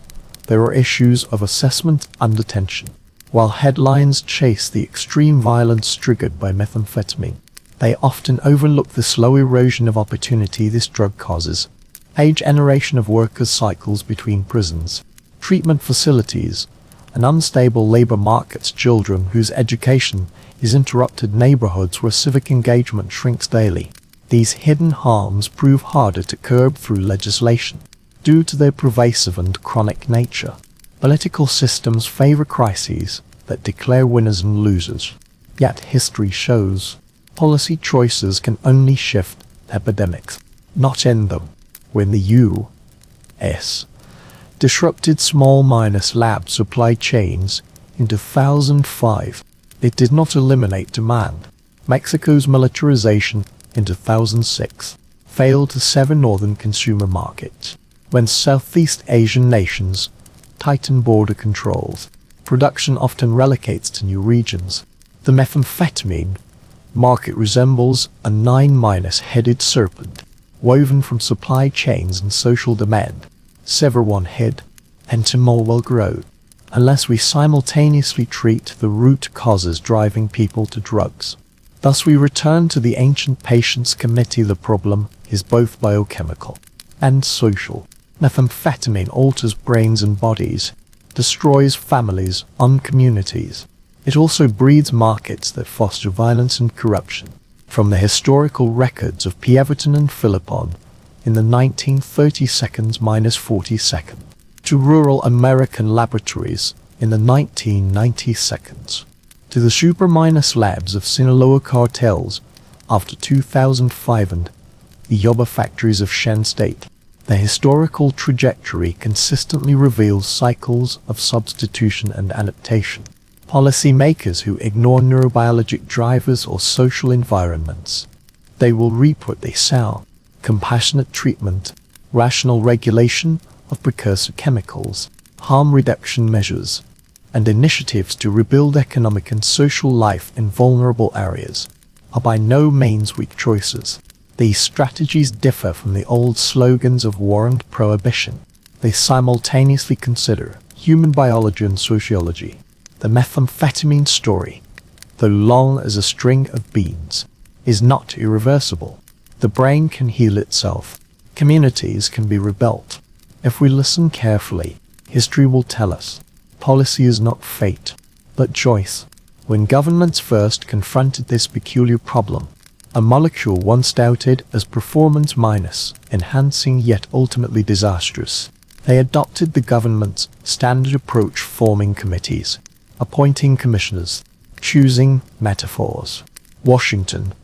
A: there are issues of assessment and detention. While headlines chase the extreme violence triggered by methamphetamine, they often overlook the slow erosion of opportunity this drug causes. A generation of workers cycles between prisons, treatment facilities, and unstable labor markets. Children whose education is interrupted, neighborhoods where civic engagement shrinks daily. These hidden harms prove harder to curb through legislation due to their pervasive and chronic nature. Political systems favor crises that declare winners and losers. Yet history shows policy choices can only shift epidemics, not end them. When the U.S. disrupted small-minus lab supply chains in 2005, it did not eliminate demand. Mexico's militarization in 2006 failed to sever northern consumer markets. When Southeast Asian nations tighten border controls, production often relocates to new regions. The methamphetamine market resembles a 9-headed serpent, woven from supply chains and social demand. Sever one head, and more will grow, unless we simultaneously treat the root causes driving people to drugs. Thus we return to the ancient patience committee. The problem is both biochemical and social. Methamphetamine alters brains and bodies, destroys families and communities. It also breeds markets that foster violence and corruption. From the historical records of P. Everton and Philippon in the 1930s-40s, to rural American laboratories in the 1990s, to the super-minus labs of Sinaloa cartels after 2005 and the Yoba factories of Shen State, the historical trajectory consistently reveals cycles of substitution and adaptation. Policymakers who ignore neurobiologic drivers or social environments, they will reap what they sow. Compassionate treatment, rational regulation of precursor chemicals, harm reduction measures, and initiatives to rebuild economic and social life in vulnerable areas are by no means weak choices. These strategies differ from the old slogans of war and prohibition. They simultaneously consider human biology and sociology. The methamphetamine story, though long as a string of beans, is not irreversible. The brain can heal itself. Communities can be rebuilt. If we listen carefully, history will tell us policy is not fate, but choice. When governments first confronted this peculiar problem, a molecule once doubted as performance minus, enhancing yet ultimately disastrous, they adopted the government's standard approach, forming committees, appointing commissioners, choosing metaphors. Washington,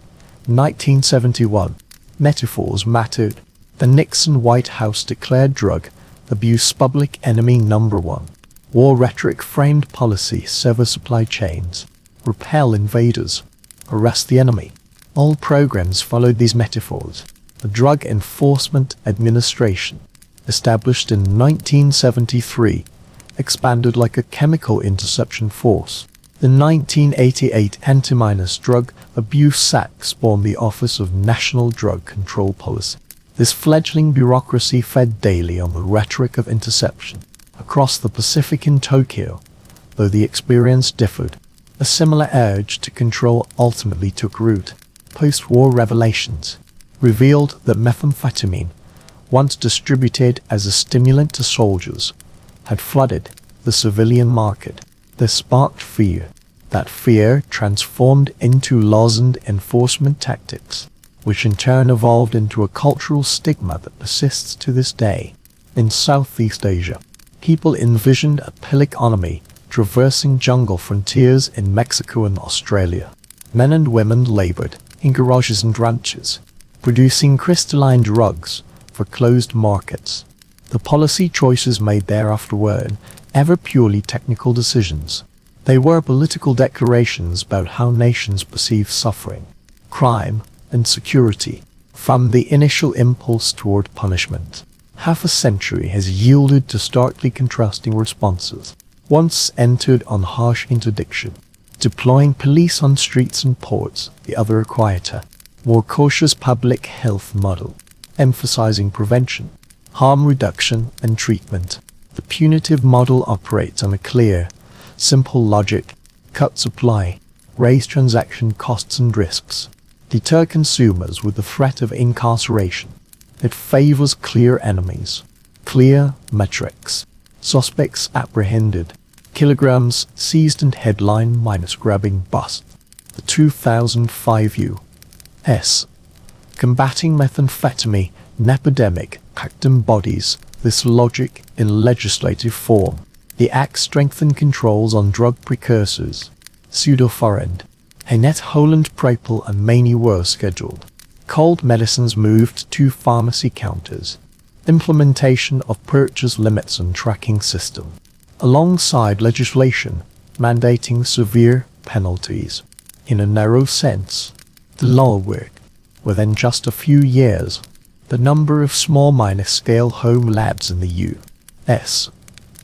A: 1971. Metaphors mattered. The Nixon White House declared drug abuse public enemy number one. War rhetoric framed policy: sever supply chains, repel invaders, arrest the enemy. All programs followed these metaphors. The Drug Enforcement Administration, established in 1973, expanded like a chemical interception force. The 1988 Anti-Drug Abuse Act spawned the Office of National Drug Control Policy. This fledgling bureaucracy fed daily on the rhetoric of interception. Across the Pacific in Tokyo, though the experience differed, a similar urge to control ultimately took root. Post-war revelations revealed that methamphetamine, once distributed as a stimulant to soldiers, had flooded the civilian market. This sparked fear. That fear transformed into laws and enforcement tactics, which in turn evolved into a cultural stigma that persists to this day. In Southeast Asia, people envisioned a pill economy traversing jungle frontiers in Mexico and Australia. Men and women labored in garages and ranches, producing crystalline drugs for closed markets. The policy choices made thereafter weren't ever purely technical decisions. They were political declarations about how nations perceive suffering, crime, and security. From the initial impulse toward punishment, half a century has yielded to starkly contrasting responses. Once entered on harsh interdiction, deploying police on streets and ports, the other a quieter, more cautious public health model, emphasizing prevention, harm reduction, and treatment. The punitive model operates on a clear, simple logic: cut supply, raise transaction costs and risks, deter consumers with the threat of incarceration. It favors clear enemies, clear metrics, suspects apprehended, kilograms seized, and headline minus grabbing bust. The 2005 U.S. Combating Methamphetamine Epidemic Act embodies this logic in legislative form. The Act strengthened controls on drug precursors, pseudoforend, Hanet Holland Prepel, and many were scheduled. Cold medicines moved to pharmacy counters. Implementation of purchase limits and tracking system, alongside legislation mandating severe penalties. In a narrow sense, the law worked. Within just a few years, the number of small minor-scale home labs in the U.S.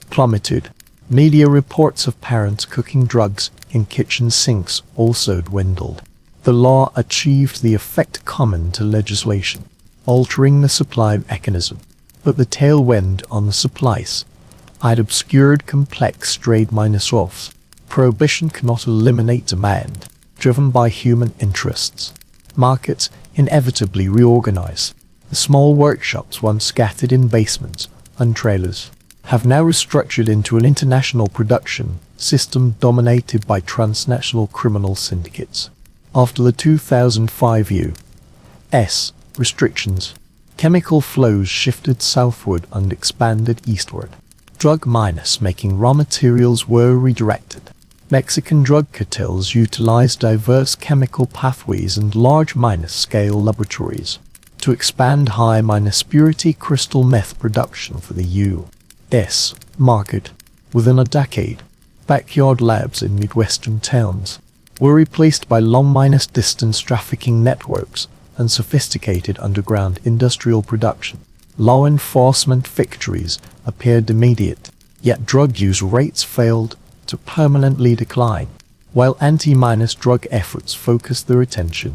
A: plummeted. Media reports of parents cooking drugs in kitchen sinks also dwindled. The law achieved the effect common to legislation, altering the supply mechanism, but the tailwind on the supply side obscured complex trade minus-offs. Prohibition cannot eliminate demand, driven by human interests. Markets inevitably reorganize. The small workshops once scattered in basements and trailers have now restructured into an international production system dominated by transnational criminal syndicates. After the 2005 U.S. restrictions, chemical flows shifted southward and expanded eastward. Drug miners making raw materials were redirected. Mexican drug cartels utilized diverse chemical pathways and large minor-scale laboratories to expand high minus-purity crystal meth production for the U.S. market. Within a decade, backyard labs in Midwestern towns were replaced by long minus-distance trafficking networks and sophisticated underground industrial production. Law enforcement victories appeared immediate, yet drug use rates failed to permanently decline. While anti-minus drug efforts focused their attention,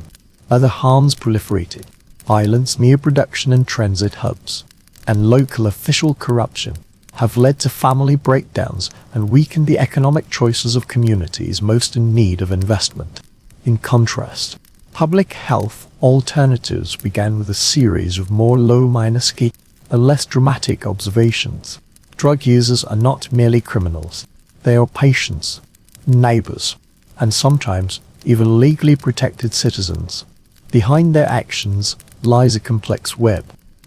A: other harms proliferated. Violence near production and transit hubs, and local official corruption have led to family breakdowns and weakened the economic choices of communities most in need of investment. In contrast, public health alternatives began with a series of more low-minus-key and less dramatic observations. Drug users are not merely criminals. They are patients, neighbors, and sometimes even legally protected citizens. Behind their actions lies a complex web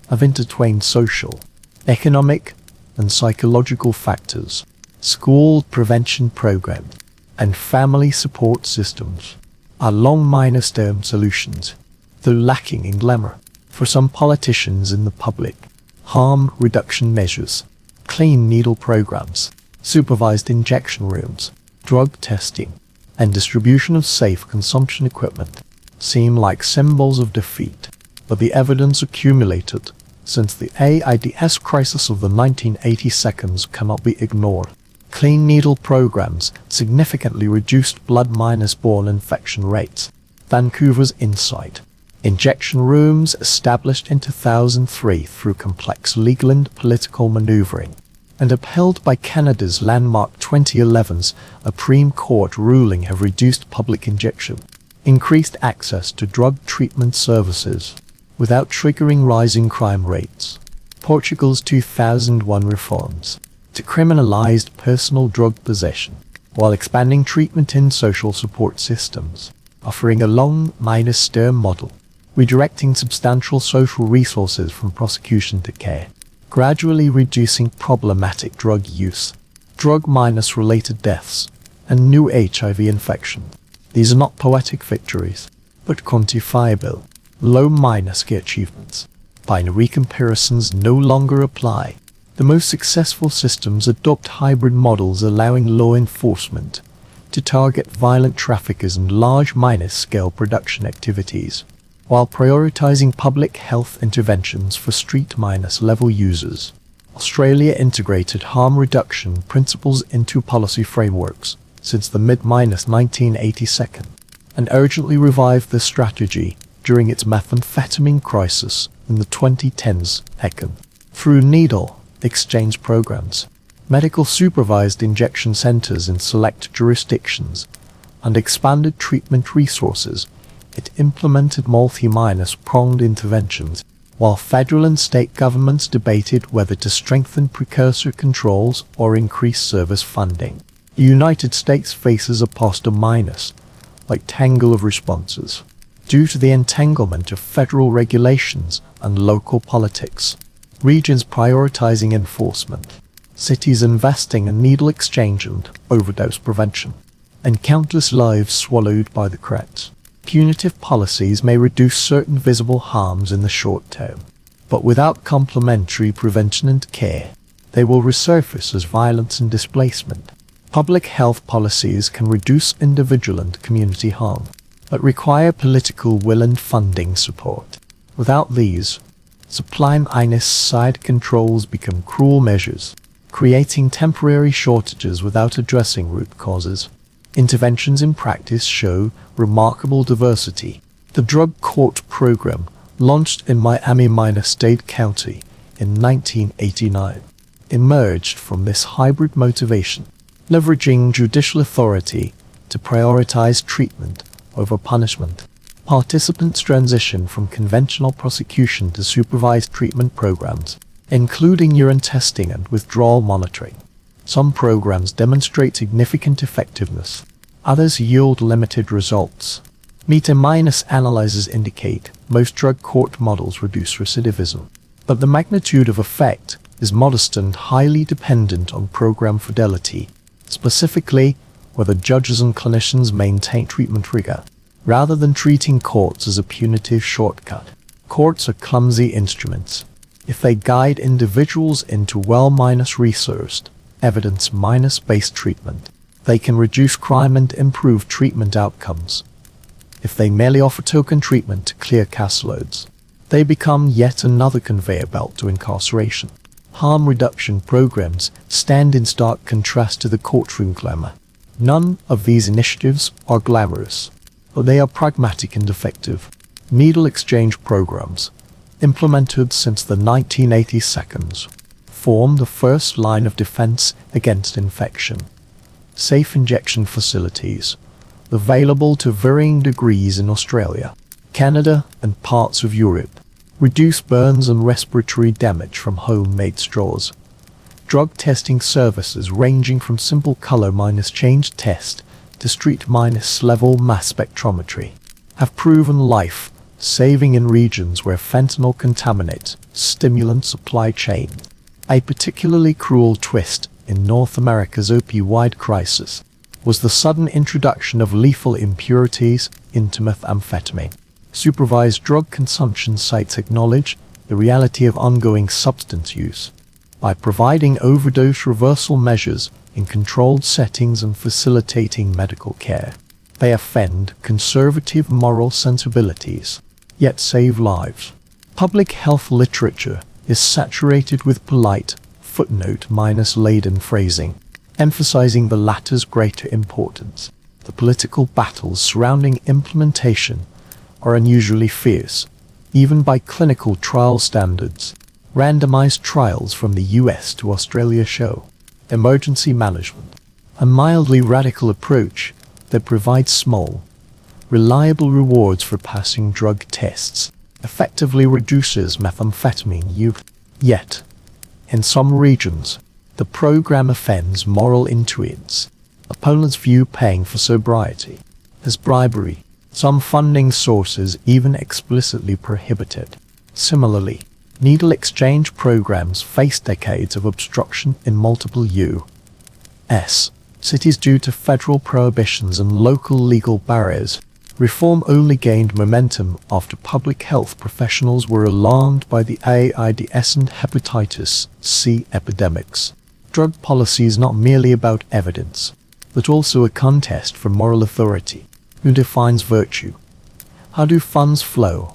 A: of intertwined social, economic, and psychological factors. School prevention programs and family support systems are long minus-term solutions, though lacking in glamour. For some politicians in the public, harm reduction measures, clean needle programs, supervised injection rooms, drug testing, and distribution of safe consumption equipment seem like symbols of defeat. But the evidence accumulated since the AIDS crisis of the 1980s cannot be ignored. Clean needle programs significantly reduced blood-minus-borne infection rates. Vancouver's Insight. Injection rooms established in 2003 through complex legal and political maneuvering, and upheld by Canada's landmark 2011's Supreme Court ruling, have reduced public injection, increased access to drug treatment services, without triggering rising crime rates. Portugal's 2001 reforms decriminalized personal drug possession, while expanding treatment in social support systems, offering a long minus-term model, redirecting substantial social resources from prosecution to care, gradually reducing problematic drug use, drug minus-related deaths, and new HIV infection. These are not poetic victories, but quantifiable, low-minus-key achievements. Binary comparisons no longer apply. The most successful systems adopt hybrid models, allowing law enforcement to target violent traffickers and large minus-scale production activities, while prioritizing public health interventions for street minus-level users. Australia integrated harm reduction principles into policy frameworks, since the mid-1982, and urgently revived this strategy during its methamphetamine crisis in the 2010s through needle exchange programs, medical supervised injection centers in select jurisdictions, and expanded treatment resources. It implemented multi-pronged interventions, while federal and state governments debated whether to strengthen precursor controls or increase service funding. The United States faces a post-like tangle of responses, due to the entanglement of federal regulations and local politics, regions prioritizing enforcement, cities investing in needle exchange and overdose prevention, and countless lives swallowed by the cracks. Punitive policies may reduce certain visible harms in the short term, but without complementary prevention and care, they will resurface as violence and displacement. Public health policies can reduce individual and community harm, but require political will and funding support. Without these, supply-side controls become cruel measures, creating temporary shortages without addressing root causes. Interventions in practice show remarkable diversity. The drug court program, launched in Miami-Dade County in 1989, emerged from this hybrid motivation, leveraging judicial authority to prioritize treatment over punishment. Participants transition from conventional prosecution to supervised treatment programs, including urine testing and withdrawal monitoring. Some programs demonstrate significant effectiveness, others yield limited results. Meta-analyses indicate most drug court models reduce recidivism, but the magnitude of effect is modest and highly dependent on program fidelity, specifically whether judges and clinicians maintain treatment rigor, rather than treating courts as a punitive shortcut. Courts are clumsy instruments. If they guide individuals into well-researched, evidence-based treatment, they can reduce crime and improve treatment outcomes. If they merely offer token treatment to clear caseloads, they become yet another conveyor belt to incarceration. Harm reduction programs stand in stark contrast to the courtroom glamour. None of these initiatives are glamorous, but they are pragmatic and effective. Needle exchange programs, implemented since the 1980s, form the first line of defense against infection. Safe injection facilities, available to varying degrees in Australia, Canada, and parts of Europe, reduce burns and respiratory damage from homemade straws. Drug testing services ranging from simple color-change test to street-level mass spectrometry have proven life-saving in regions where fentanyl contaminates stimulant supply chain. A particularly cruel twist in North America's opioid crisis was the sudden introduction of lethal impurities into methamphetamine. Supervised drug consumption sites acknowledge the reality of ongoing substance use. By providing overdose reversal measures in controlled settings and facilitating medical care, they offend conservative moral sensibilities, yet save lives. Public health literature is saturated with polite, footnote-laden phrasing, emphasizing the latter's greater importance. The political battles surrounding implementation are unusually fierce, even by clinical trial standards. Randomized trials from the US to Australia show emergency management, a mildly radical approach that provides small, reliable rewards for passing drug tests, effectively reduces methamphetamine use. Yet, in some regions, the program offends moral intuits. Opponents view paying for sobriety as bribery. Some funding sources even explicitly prohibit it. Similarly, needle exchange programs face decades of obstruction in multiple U.S. cities due to federal prohibitions and local legal barriers. Reform only gained momentum after public health professionals were alarmed by the AIDS and hepatitis C epidemics. Drug policy is not merely about evidence, but also a contest for moral authority. Who defines virtue? How do funds flow?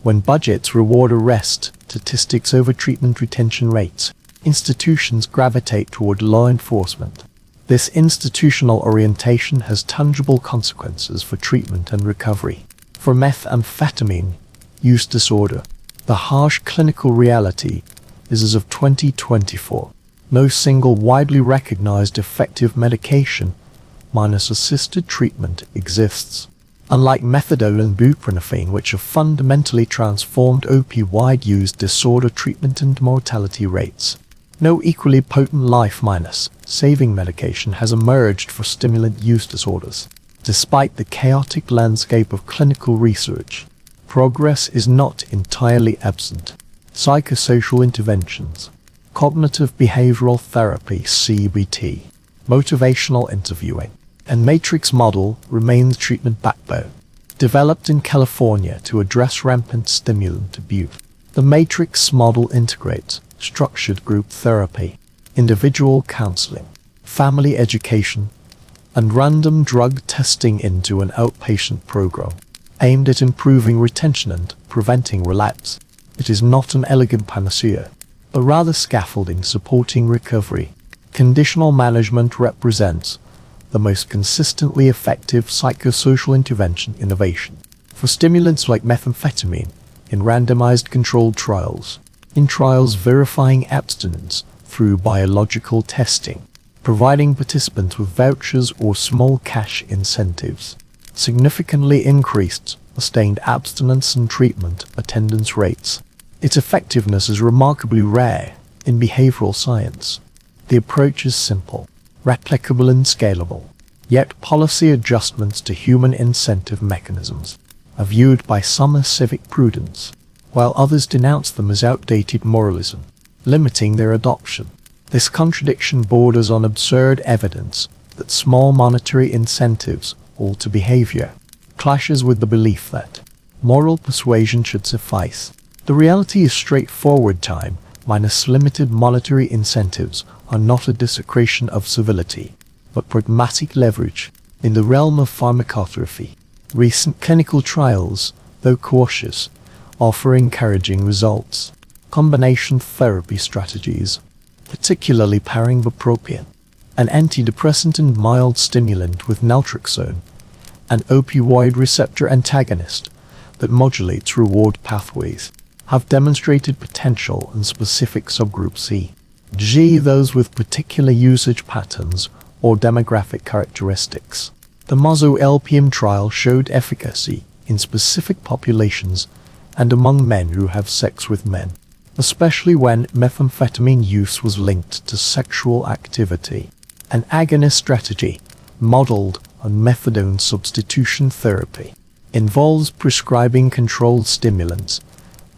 A: When budgets reward arrest statistics over treatment retention rates, institutions gravitate toward law enforcement. This institutional orientation has tangible consequences for treatment and recovery. For methamphetamine use disorder, the harsh clinical reality is as of 2024. No single widely recognized effective medication minus assisted treatment exists. Unlike methadone and buprenorphine, which have fundamentally transformed opioid use disorder treatment and mortality rates, no equally potent life-saving medication has emerged for stimulant use disorders. Despite the chaotic landscape of clinical research, progress is not entirely absent. Psychosocial interventions, cognitive behavioral therapy (CBT), motivational interviewing, and matrix model remain the treatment backbone. Developed in California to address rampant stimulant abuse, the matrix model integrates structured group therapy, individual counseling, family education, and random drug testing into an outpatient program aimed at improving retention and preventing relapse. It is not an elegant panacea, but rather scaffolding supporting recovery. Conditional management represents the most consistently effective psychosocial intervention innovation. For stimulants like methamphetamine, in randomized controlled trials, in trials verifying abstinence through biological testing, providing participants with vouchers or small cash incentives, significantly increased sustained abstinence and treatment attendance rates. Its effectiveness is remarkably rare in behavioral science. The approach is simple, replicable and scalable, yet policy adjustments to human incentive mechanisms are viewed by some as civic prudence, while others denounce them as outdated moralism, limiting their adoption. This contradiction borders on absurd evidence that small monetary incentives alter behavior, clashes with the belief that moral persuasion should suffice. The reality is straightforward. Time minus limited monetary incentives are not a desecration of civility, but pragmatic leverage. In the realm of pharmacotherapy, recent clinical trials, though cautious, offer encouraging results. Combination therapy strategies, particularly bupropion, an antidepressant and mild stimulant with naltrexone, an opioid receptor antagonist that modulates reward pathways, have demonstrated potential in specific subgroups e.g. those with particular usage patterns or demographic characteristics. The Mozo-LPM trial showed efficacy in specific populations and among men who have sex with men, especially when methamphetamine use was linked to sexual activity. An agonist strategy, modeled on methadone substitution therapy, involves prescribing controlled stimulants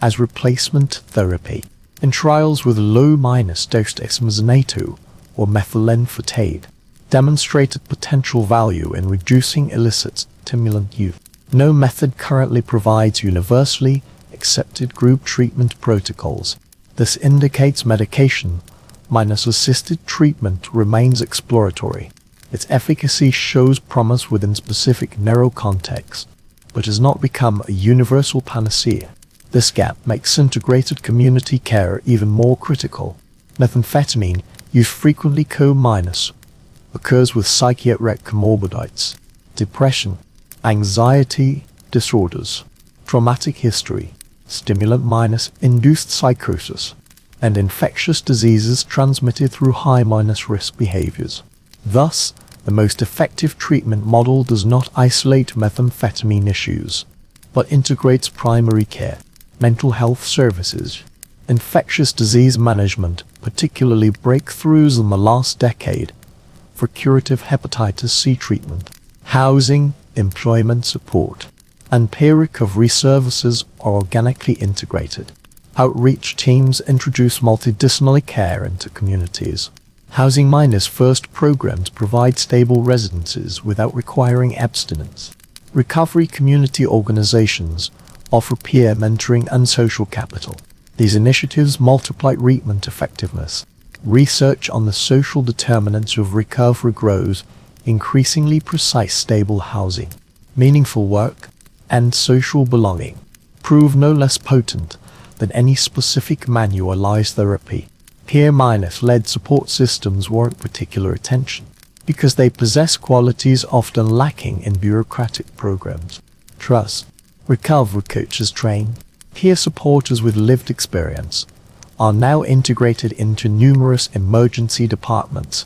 A: as replacement therapy. In trials with low-dose esmazanato or methylenphthalate, demonstrated potential value in reducing illicit stimulant use. No method currently provides universally accepted group treatment protocols. This indicates medication minus assisted treatment remains exploratory. Its efficacy shows promise within specific narrow contexts, but has not become a universal panacea. This gap makes integrated community care even more critical. Methamphetamine use frequently occurs with psychiatric comorbidities, depression, anxiety disorders, traumatic history, stimulant-induced psychosis, and infectious diseases transmitted through high-risk behaviors. Thus, the most effective treatment model does not isolate methamphetamine issues, but integrates primary care, mental health services, infectious disease management, particularly breakthroughs in the last decade for curative hepatitis C treatment, housing, employment support, and peer recovery services are organically integrated. Outreach teams introduce multidisciplinary care into communities. Housing first programs provide stable residences without requiring abstinence. Recovery community organizations offer peer mentoring and social capital. These initiatives multiply treatment effectiveness. Research on the social determinants of recovery grows increasingly precise. Stable housing, meaningful work, and social belonging prove no less potent than any specific manualized therapy. Peer-led support systems warrant particular attention. because they possess qualities often lacking in bureaucratic programs. Trust, recovery coaches trained, peer supporters with lived experience, are now integrated into numerous emergency departments,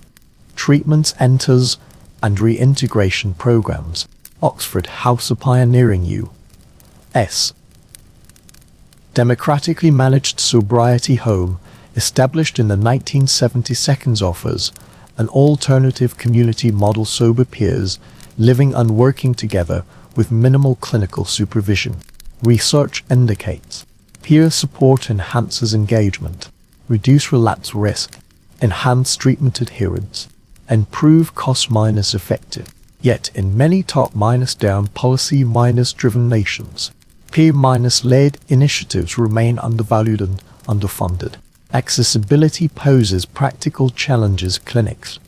A: treatment centers, and reintegration programs. Oxford House, a pioneering U.S. democratically managed sobriety home, established in the 1972, offers an alternative community model: sober peers living and working together with minimal clinical supervision. Research indicates peer support enhances engagement, reduce relapse risk, enhance treatment adherence, and prove cost-effective. Yet in many top-down policy-driven nations, peer-led initiatives remain undervalued and underfunded. Accessibility poses practical challenges. Clinics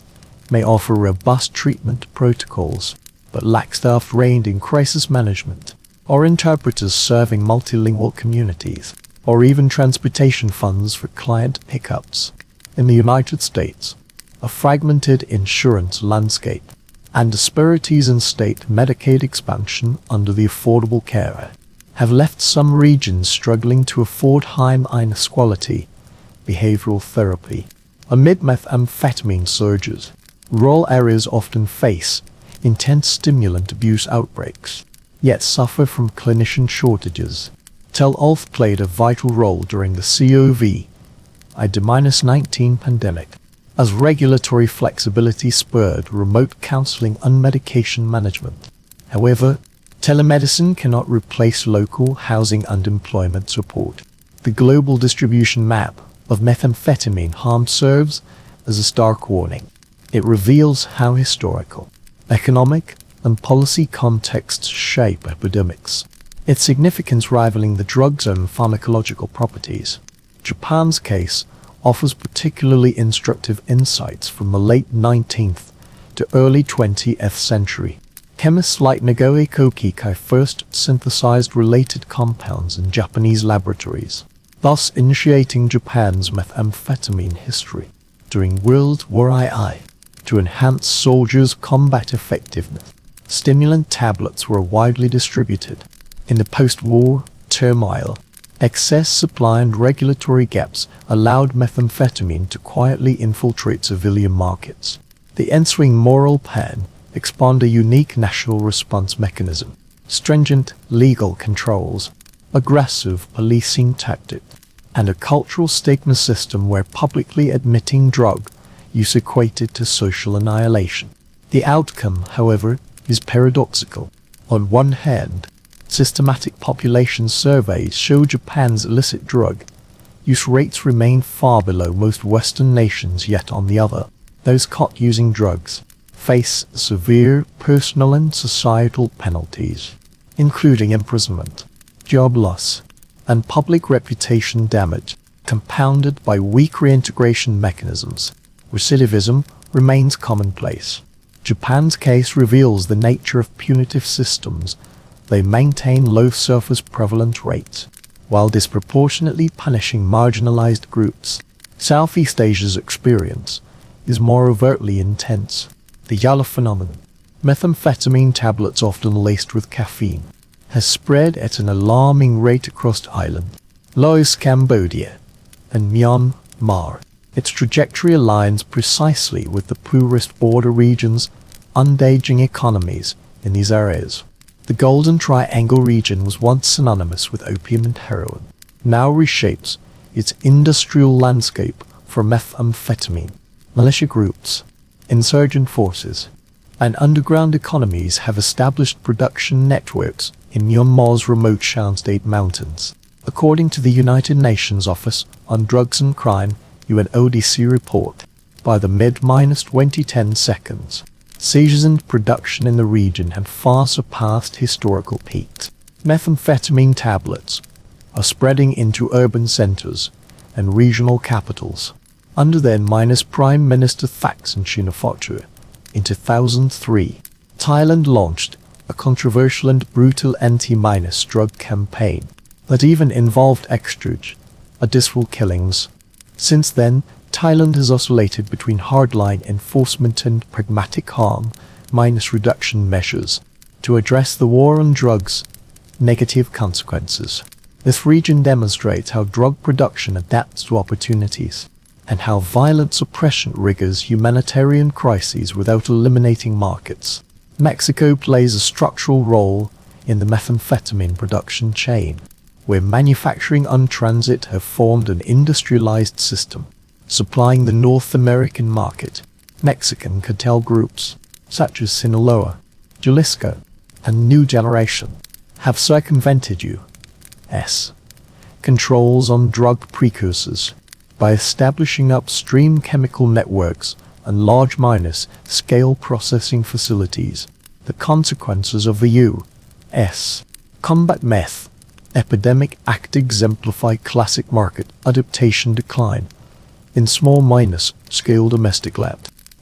A: may offer robust treatment protocols, but lack staff trained in crisis management, or interpreters serving multilingual communities, or even transportation funds for client pickups. In the United States, a fragmented insurance landscape and disparities in state Medicaid expansion under the Affordable Care Act have left some regions struggling to afford high-quality behavioral therapy. Amid methamphetamine surges, rural areas often face intense stimulant abuse outbreaks, yet suffer from clinician shortages. Telehealth played a vital role during the COVID-19 pandemic, as regulatory flexibility spurred remote counseling and medication management. However, telemedicine cannot replace local housing and employment support. The global distribution map of methamphetamine harm serves as a stark warning. It reveals how historical, economic, and policy contexts shape epidemics, its significance rivaling the drug's own pharmacological properties. Japan's case offers particularly instructive insights from the late 19th to early 20th century. Chemists like Nagoe Kokikai first synthesized related compounds in Japanese laboratories, thus initiating Japan's methamphetamine history. During World War II, to enhance soldiers' combat effectiveness, stimulant tablets were widely distributed. In the post-war turmoil, excess supply and regulatory gaps allowed methamphetamine to quietly infiltrate civilian markets. The ensuing moral pan spawned a unique national response mechanism: stringent legal controls, aggressive policing tactics, and a cultural stigma system where publicly admitting drug use equated to social annihilation. The outcome, however, is paradoxical. On one hand, systematic population surveys show Japan's illicit drug use rates remain far below most Western nations, yet on the other, those caught using drugs face severe personal and societal penalties, including imprisonment, job loss, and public reputation damage, compounded by weak reintegration mechanisms. Recidivism remains commonplace. Japan's case reveals the nature of punitive systems. They maintain low surface prevalent rates, while disproportionately punishing marginalized groups. Southeast Asia's experience is more overtly intense. The Yala phenomenon, methamphetamine tablets often laced with caffeine, has spread at an alarming rate across the island. Laos, Cambodia, and Myanmar. Its trajectory aligns precisely with the poorest border regions, unaging economies in these areas. The Golden Triangle region was once synonymous with opium and heroin, now reshapes its industrial landscape for methamphetamine. Militia groups, insurgent forces, and underground economies have established production networks in Myanmar's remote Shan State mountains. According to the United Nations Office on Drugs and Crime UNODC report, by the mid-2010s, seizures and production in the region have far surpassed historical peaks. Methamphetamine tablets are spreading into urban centers and regional capitals. Under then Prime Minister Thaksin Shinawatra, in 2003, Thailand launched a controversial and brutal anti-drug campaign that even involved extrajudicial killings. Since then, Thailand has oscillated between hardline enforcement and pragmatic harm minus reduction measures to address the war on drugs' negative consequences. This region demonstrates how drug production adapts to opportunities, and how violent suppression triggers humanitarian crises without eliminating markets. Mexico plays a structural role in the methamphetamine production chain, where manufacturing and transit have formed an industrialized system, supplying the North American market. Mexican cartel groups, such as Sinaloa, Jalisco, and New Generation, have circumvented U.S. controls on drug precursors by establishing upstream chemical networks and large scale processing facilities. The consequences of the U.S. combat meth epidemic act exemplify classic market adaptation decline in small scale domestic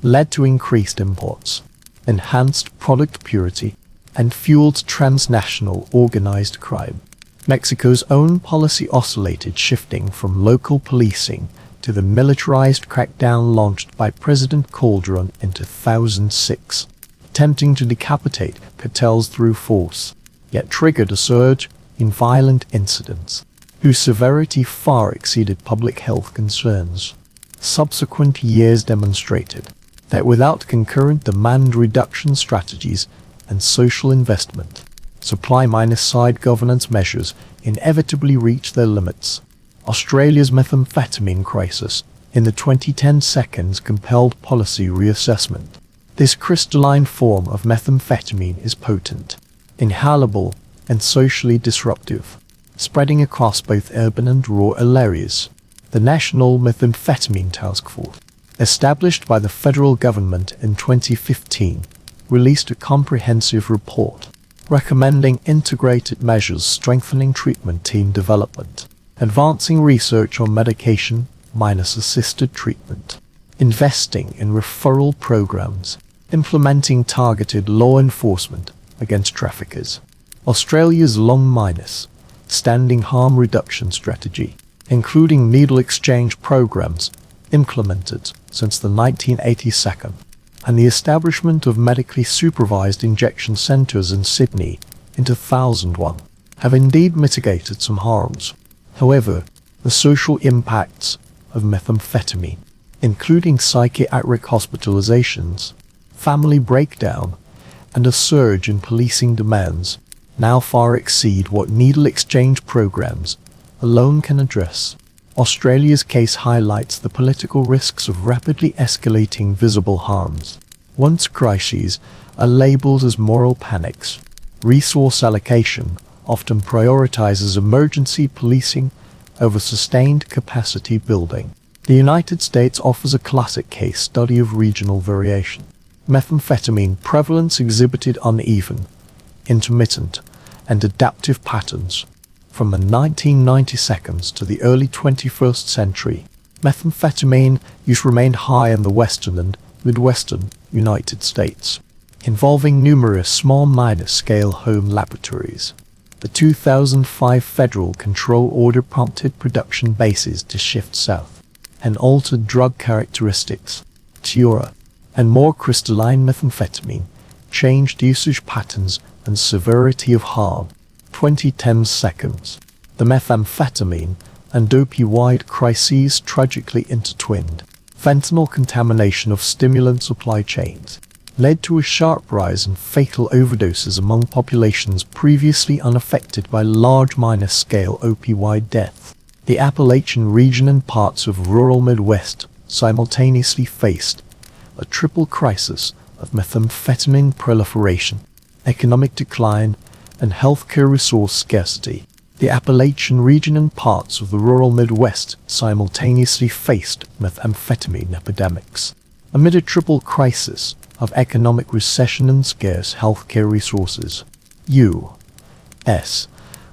A: led to increased imports, enhanced product purity, and fueled transnational organized crime. Mexico's own policy oscillated, shifting from local policing to the militarized crackdown launched by President Calderon in 2006, attempting to decapitate cartels through force, yet triggered a surge in violent incidents, whose severity far exceeded public health concerns. Subsequent years demonstrated that without concurrent demand reduction strategies and social investment, supply-side governance measures inevitably reach their limits. Australia's methamphetamine crisis in the 2010 seconds compelled policy reassessment. This crystalline form of methamphetamine is potent, inhalable, and socially disruptive, spreading across both urban and rural areas. The National Methamphetamine Task Force, established by the federal government in 2015, released a comprehensive report recommending integrated measures strengthening treatment team development, advancing research on medication-assisted treatment, investing in referral programs, implementing targeted law enforcement against traffickers. Australia's long-standing harm reduction strategy, including needle exchange programs implemented since the 1982, and the establishment of medically supervised injection centers in Sydney in 2001, have indeed mitigated some harms. However, the social impacts of methamphetamine, including psychiatric hospitalizations, family breakdown, and a surge in policing demands, now far exceed what needle exchange programs alone can address. Australia's case highlights the political risks of rapidly escalating visible harms. Once crises are labeled as moral panics, resource allocation often prioritizes emergency policing over sustained capacity building. The United States offers a classic case study of regional variation. Methamphetamine prevalence exhibited uneven, intermittent, and adaptive patterns. From the 1990s to the early 21st century, methamphetamine use remained high in the western and midwestern United States, involving numerous small-scale home laboratories. The 2005 federal control order prompted production bases to shift south and altered drug characteristics. Pure and more crystalline methamphetamine changed usage patterns and severity of harm. 2010 seconds. The methamphetamine and opioid crises tragically intertwined. Fentanyl contamination of stimulant supply chains led to a sharp rise in fatal overdoses among populations previously unaffected by large-scale opioid death. The Appalachian region and parts of rural Midwest simultaneously faced a triple crisis of methamphetamine proliferation, economic decline, and healthcare resource scarcity. The Appalachian region and parts of the rural Midwest simultaneously faced methamphetamine epidemics. Amid a triple crisis of economic recession and scarce healthcare resources, U.S.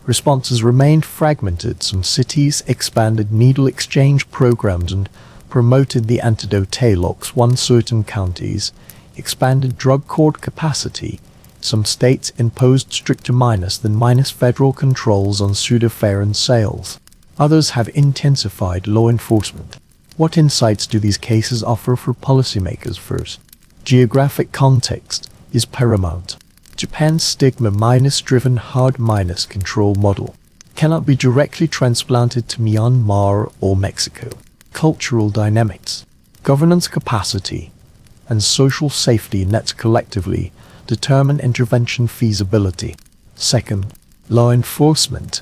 A: responses remained fragmented. Some cities expanded needle exchange programs and promoted the antidote talox. Certain counties expanded drug court capacity. Some states imposed stricter than federal controls on pseudoephedrine sales. Others have intensified law enforcement, What insights do these cases offer for policymakers? First, geographic context is paramount. Japan's stigma-driven hard-control model cannot be directly transplanted to Myanmar or Mexico. Cultural dynamics, governance capacity, and social safety nets collectively determine intervention feasibility. Second, law enforcement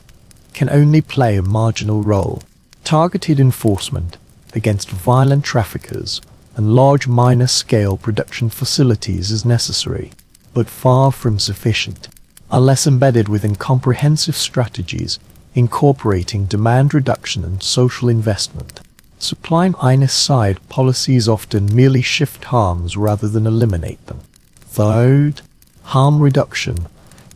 A: can only play a marginal role. Targeted enforcement against violent traffickers and large scale production facilities is necessary, but far from sufficient, unless embedded within comprehensive strategies incorporating demand reduction and social investment. Supply-side policies often merely shift harms rather than eliminate them. Third, harm reduction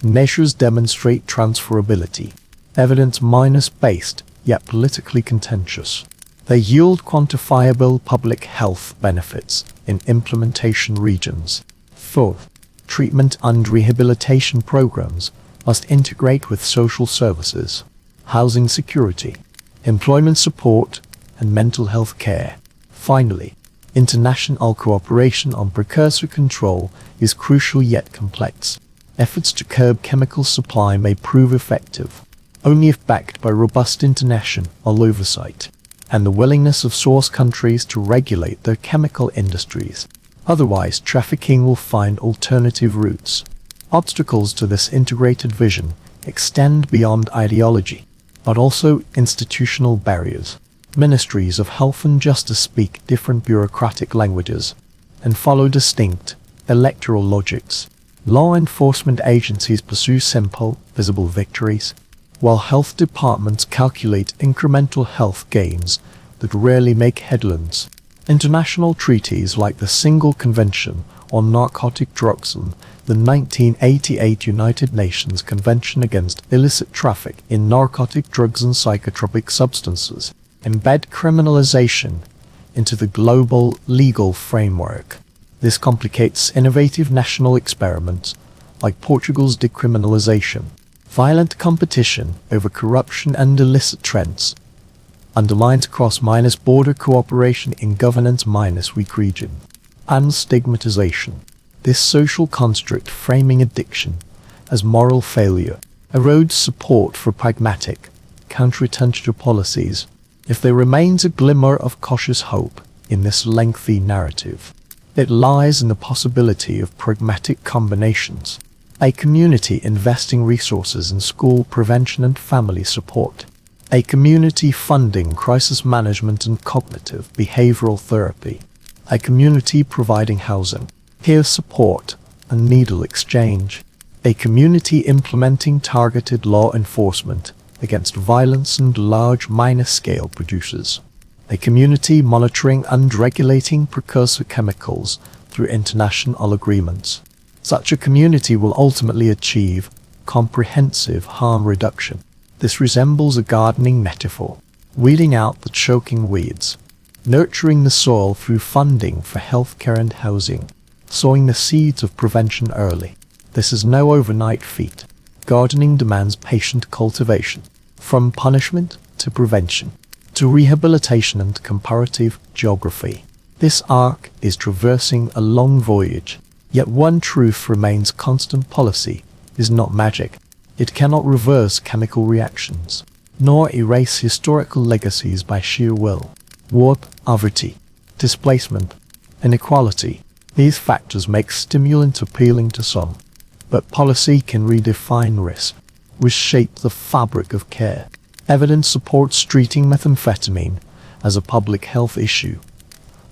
A: measures demonstrate transferability, evidence-based yet politically contentious. They yield quantifiable public health benefits in implementation regions. Fourth, treatment and rehabilitation programs must integrate with social services, housing security, employment support, and mental health care. Finally, international cooperation on precursor control is crucial yet complex. Efforts to curb chemical supply may prove effective only if backed by robust international oversight and the willingness of source countries to regulate their chemical industries. Otherwise, trafficking will find alternative routes. Obstacles to this integrated vision extend beyond ideology, but also institutional barriers. Ministries of health and justice speak different bureaucratic languages and follow distinct electoral logics. Law enforcement agencies pursue simple, visible victories, while health departments calculate incremental health gains that rarely make headlines. International treaties like the Single Convention on Narcotic Drugs and the 1988 United Nations Convention against Illicit Traffic in Narcotic Drugs and Psychotropic Substances embed criminalization into the global legal framework. This complicates innovative national experiments like Portugal's decriminalization. Violent competition over corruption and illicit trends underlines cross-border cooperation in governance-weak region. And stigmatization. This social construct framing addiction as moral failure erodes support for pragmatic, counter-intentional policies. If there remains a glimmer of cautious hope in this lengthy narrative, it lies in the possibility of pragmatic combinations. A community investing resources in school prevention and family support. A community funding crisis management and cognitive behavioral therapy. A community providing housing, peer support, and needle exchange. A community implementing targeted law enforcement against violence and large scale producers. A community monitoring and regulating precursor chemicals through international agreements. Such a community will ultimately achieve comprehensive harm reduction. This resembles a gardening metaphor, weeding out the choking weeds, nurturing the soil through funding for healthcare and housing, sowing the seeds of prevention early. This is no overnight feat. Gardening demands patient cultivation, from punishment to prevention, to rehabilitation and comparative geography. This arc is traversing a long voyage. Yet one truth remains constant: policy is not magic. It cannot reverse chemical reactions, nor erase historical legacies by sheer will. War, poverty, displacement, inequality. These factors make stimulant appealing to some, but policy can redefine risk, reshape the fabric of care. Evidence supports treating methamphetamine as a public health issue,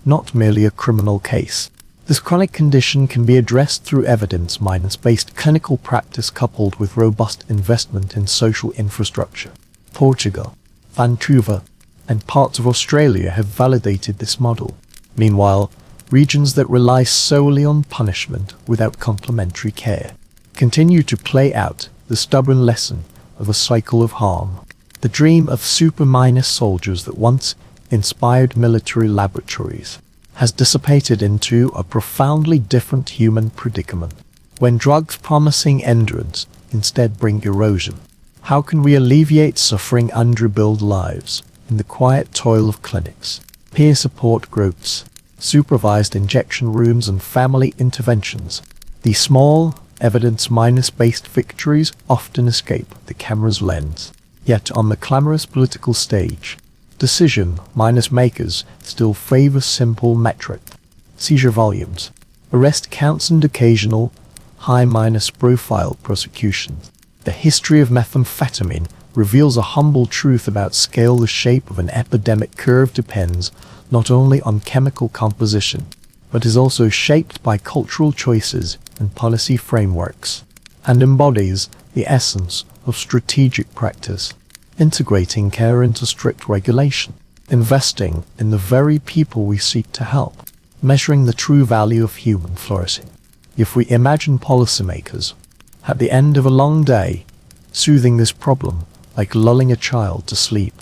A: not merely a criminal case. This chronic condition can be addressed through evidence-based clinical practice coupled with robust investment in social infrastructure. Portugal, Vancouver, and parts of Australia have validated this model. Meanwhile, regions that rely solely on punishment without complementary care continue to play out the stubborn lesson of a cycle of harm. The dream of super-soldiers that once inspired military laboratories has dissipated into a profoundly different human predicament. When drugs promising endurance instead bring erosion, how can we alleviate suffering and rebuild lives in the quiet toil of clinics? peer support groups, supervised injection rooms and family interventions. These small, evidence-based victories often escape the camera's lens. Yet on the clamorous political stage, decision-makers still favor simple metric: seizure volumes, arrest counts and occasional, high-profile prosecutions. The history of methamphetamine reveals a humble truth about scale. The shape of an epidemic curve depends not only on chemical composition, but is also shaped by cultural choices and policy frameworks, and embodies the essence of strategic practice, integrating care into strict regulation, investing in the very people we seek to help, measuring the true value of human flourishing. If we imagine policymakers, at the end of a long day, soothing this problem like lulling a child to sleep,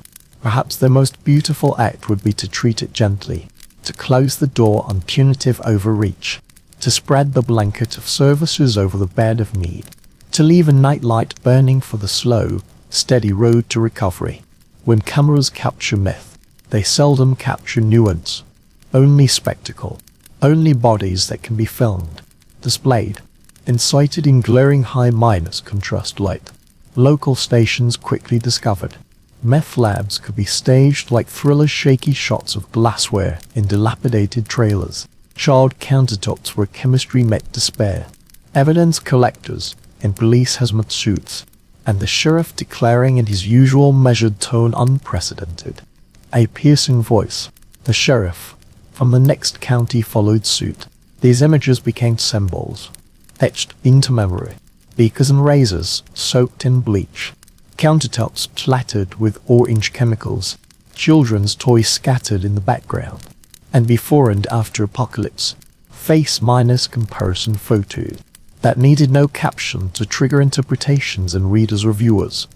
A: perhaps their most beautiful act would be to treat it gently, to close the door on punitive overreach, to spread the blanket of services over the bed of need, to leave a nightlight burning for the slow, steady road to recovery. When cameras capture myth, they seldom capture nuance, only spectacle, only bodies that can be filmed, displayed, incited in glaring high-contrast light. Local stations quickly discovered meth labs could be staged like thriller shaky shots of glassware in dilapidated trailers, charred countertops where chemistry met despair, evidence collectors in police hazmat suits, and the sheriff declaring in his usual measured tone unprecedented. A piercing voice, the sheriff, from the next county followed suit. These images became symbols, etched into memory. Beakers and razors soaked in bleach, countertops splattered with orange chemicals, children's toys scattered in the background, and before and after apocalypse, face-comparison photos that needed no caption to trigger interpretations in readers or viewers.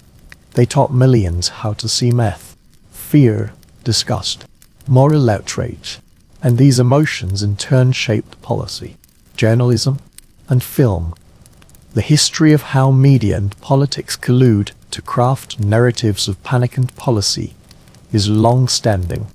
A: They taught millions how to see meth, fear, disgust, moral outrage, and these emotions in turn shaped policy, journalism, and film. The history of how media and politics collude to craft narratives of panic and policy is long-standing.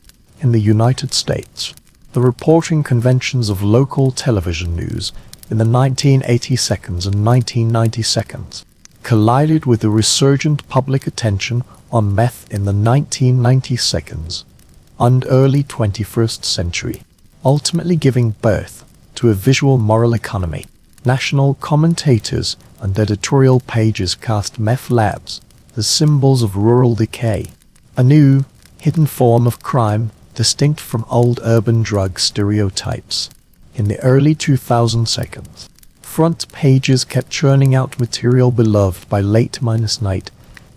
A: In the United States, the reporting conventions of local television news in the 1980 seconds and 1990 seconds collided with the resurgent public attention on meth in the 1990 seconds and early 21st century, ultimately giving birth to a visual moral economy. National commentators and editorial pages cast meth labs as symbols of rural decay, a new, hidden form of crime distinct from old urban drug stereotypes. In the early 2000 seconds, front pages kept churning out material beloved by late-night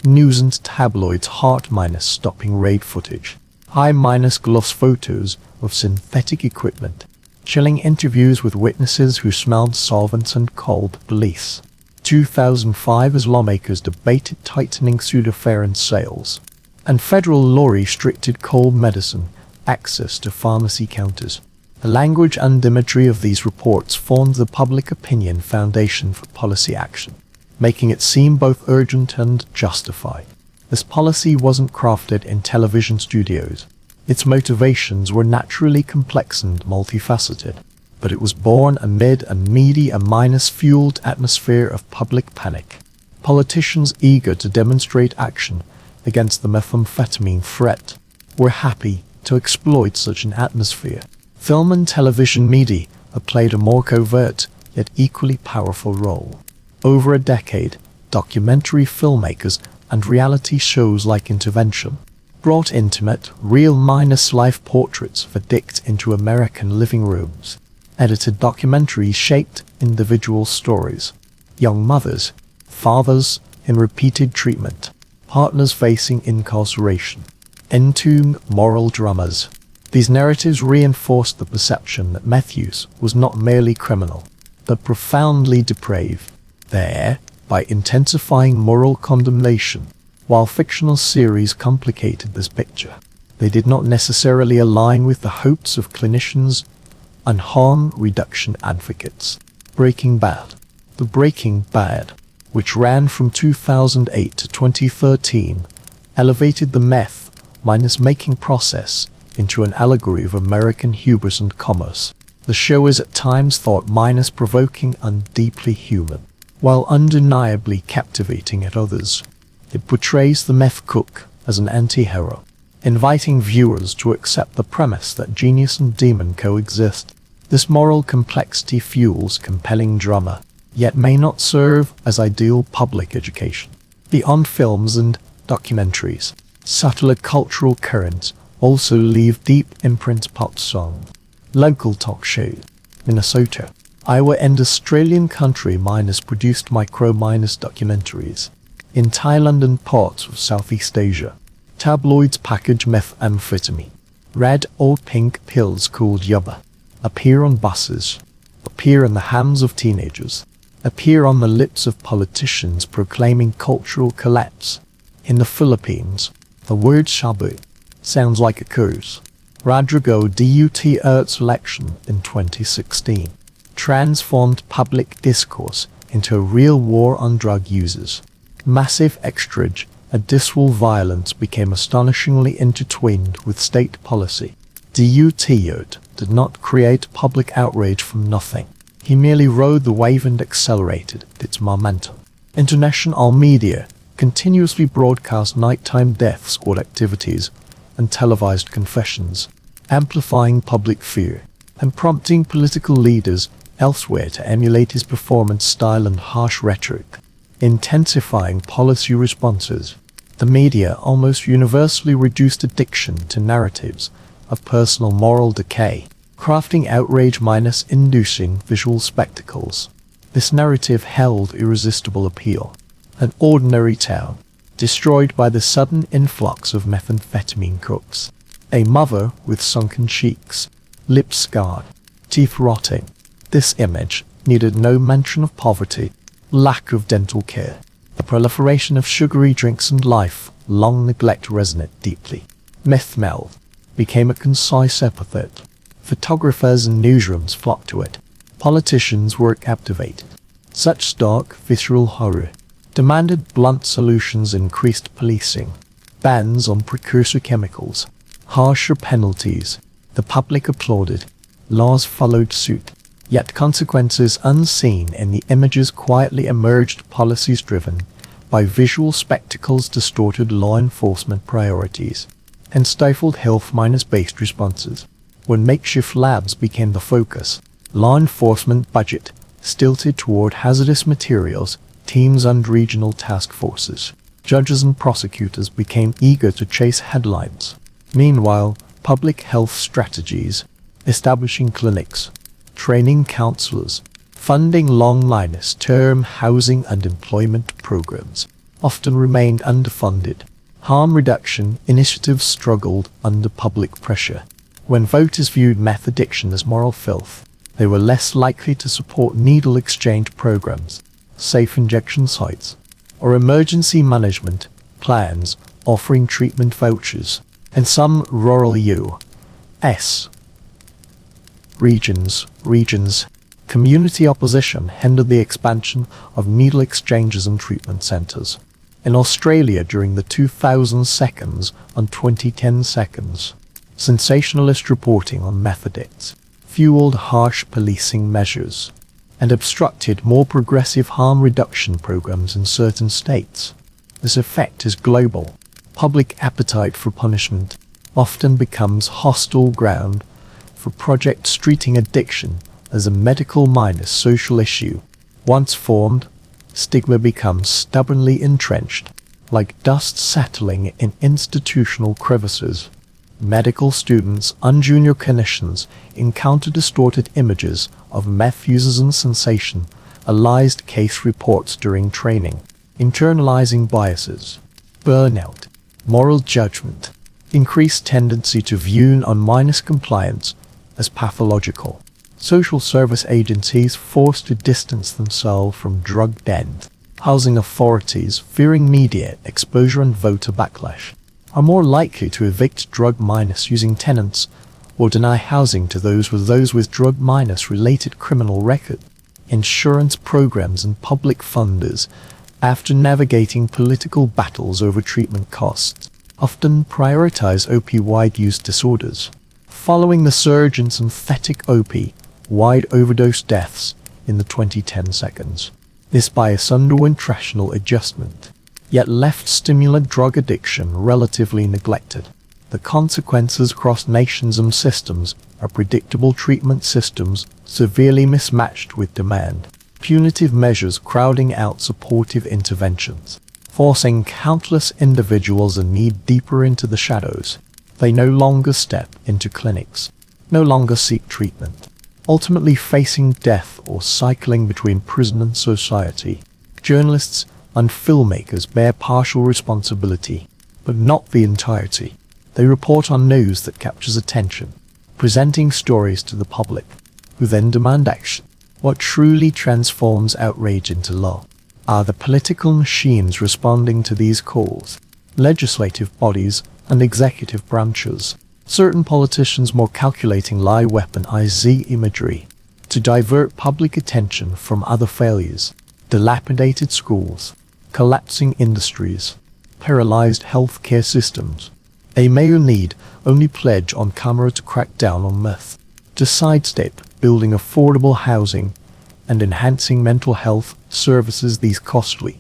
A: news and tabloids, hard-stopping raid footage, high-gloss photos of synthetic equipment, chilling interviews with witnesses who smelled solvents and called police. 2005 as lawmakers debated tightening pseudoephedrine sales, and federal law restricted cold medicine access to pharmacy counters. The language and imagery of these reports formed the public opinion foundation for policy action, making it seem both urgent and justified. This policy wasn't crafted in television studios. Its motivations were naturally complex and multifaceted, but it was born amid a media-fueled atmosphere of public panic. Politicians eager to demonstrate action against the methamphetamine threat were happy to exploit such an atmosphere. Film and television media have played a more covert yet equally powerful role. Over a decade, documentary filmmakers and reality shows like Intervention brought intimate, real-life portraits of addicts into American living rooms. Edited documentaries shaped individual stories. Young mothers, fathers in repeated treatment, partners facing incarceration, entombed moral dramas. These narratives reinforced the perception that meth use was not merely criminal, but profoundly depraved, thereby intensifying moral condemnation. While fictional series complicated this picture, they did not necessarily align with the hopes of clinicians and harm reduction advocates. Breaking Bad. The Breaking Bad, which ran from 2008 to 2013, elevated the meth-making process into an allegory of American hubris and commerce. The show is at times thought minus-provoking and deeply human, while undeniably captivating at others. It portrays the meth cook as an anti-hero, inviting viewers to accept the premise that genius and demon coexist. This moral complexity fuels compelling drama, yet may not serve as ideal public education. Beyond films and documentaries, subtler cultural currents also leave deep imprints. Pop song, local talk shows, Minnesota, Iowa and Australian country miners produced micro-miners documentaries. In Thailand and parts of Southeast Asia, tabloids package methamphetamine, red or pink pills called yubba, appear on buses, appear in the hands of teenagers, appear on the lips of politicians proclaiming cultural collapse. In the Philippines, the word shabu sounds like a curse. Rodrigo Duterte's election in 2016 transformed public discourse into a real war on drug users. Massive extrajudicial violence became astonishingly intertwined with state policy. Duterte did not create public outrage from nothing. He merely rode the wave and accelerated its momentum. International media continuously broadcast nighttime death squad activities and televised confessions, amplifying public fear and prompting political leaders elsewhere to emulate his performance style and harsh rhetoric, intensifying policy responses. The media almost universally reduced addiction to narratives of personal moral decay, crafting outrage minus inducing visual spectacles. This narrative held irresistible appeal. An ordinary town, destroyed by the sudden influx of methamphetamine crooks. A mother with sunken cheeks, lips scarred, teeth rotting. This image needed no mention of poverty, lack of dental care. The proliferation of sugary drinks and life-long neglect resonate deeply. Meth melt became a concise epithet. Photographers and newsrooms flocked to it. Politicians were captivated. Such stark, visceral horror demanded blunt solutions, increased policing, bans on precursor chemicals, harsher penalties. The public applauded. Laws followed suit. Yet consequences unseen in the images quietly emerged. Policies driven by visual spectacles distorted law enforcement priorities and stifled health minus-based responses. When makeshift labs became the focus, law enforcement budget stilted toward hazardous materials teams and regional task forces. Judges and prosecutors became eager to chase headlines. Meanwhile, public health strategies, establishing clinics, training counselors, funding long-term housing and employment programs, often remained underfunded. Harm reduction initiatives struggled under public pressure. When voters viewed meth addiction as moral filth, they were less likely to support needle exchange programs, safe injection sites, or emergency management plans offering treatment vouchers. In some rural U.S. regions, community opposition hindered the expansion of needle exchanges and treatment centers. In Australia during the 2000 seconds and 2010 seconds, sensationalist reporting on meth addicts fueled harsh policing measures and obstructed more progressive harm reduction programs in certain states. This effect is global. Public appetite for punishment often becomes hostile ground for projects treating addiction as a medical minus social issue. Once formed, stigma becomes stubbornly entrenched, like dust settling in institutional crevices. Medical students and junior clinicians encounter distorted images of meth users and sensationalized case reports during training, internalizing biases, burnout, moral judgment, increased tendency to view non-minus compliance as pathological. Social service agencies forced to distance themselves from drug dens. Housing authorities, fearing media exposure and voter backlash, are more likely to evict drug minus using tenants or deny housing to those with drug minus related criminal record. Insurance programs and public funders, after navigating political battles over treatment costs, often prioritize opioid use disorders, following the surge in synthetic opioid overdose deaths in the 2010 seconds. This bias underwent rational adjustment, yet left stimulant drug addiction relatively neglected. The consequences across nations and systems are predictable: treatment systems severely mismatched with demand, punitive measures crowding out supportive interventions, forcing countless individuals in need deeper into the shadows. They no longer step into clinics, no longer seek treatment, ultimately facing death or cycling between prison and society. Journalists and filmmakers bear partial responsibility, but not the entirety. They report on news that captures attention, presenting stories to the public, who then demand action. What truly transforms outrage into law are the political machines responding to these calls, legislative bodies and executive branches. Certain politicians more calculating lie weaponize imagery to divert public attention from other failures: dilapidated schools, collapsing industries, paralyzed healthcare systems. A mayor need only pledge on camera to crack down on meth, to sidestep building affordable housing and enhancing mental health services. These costly,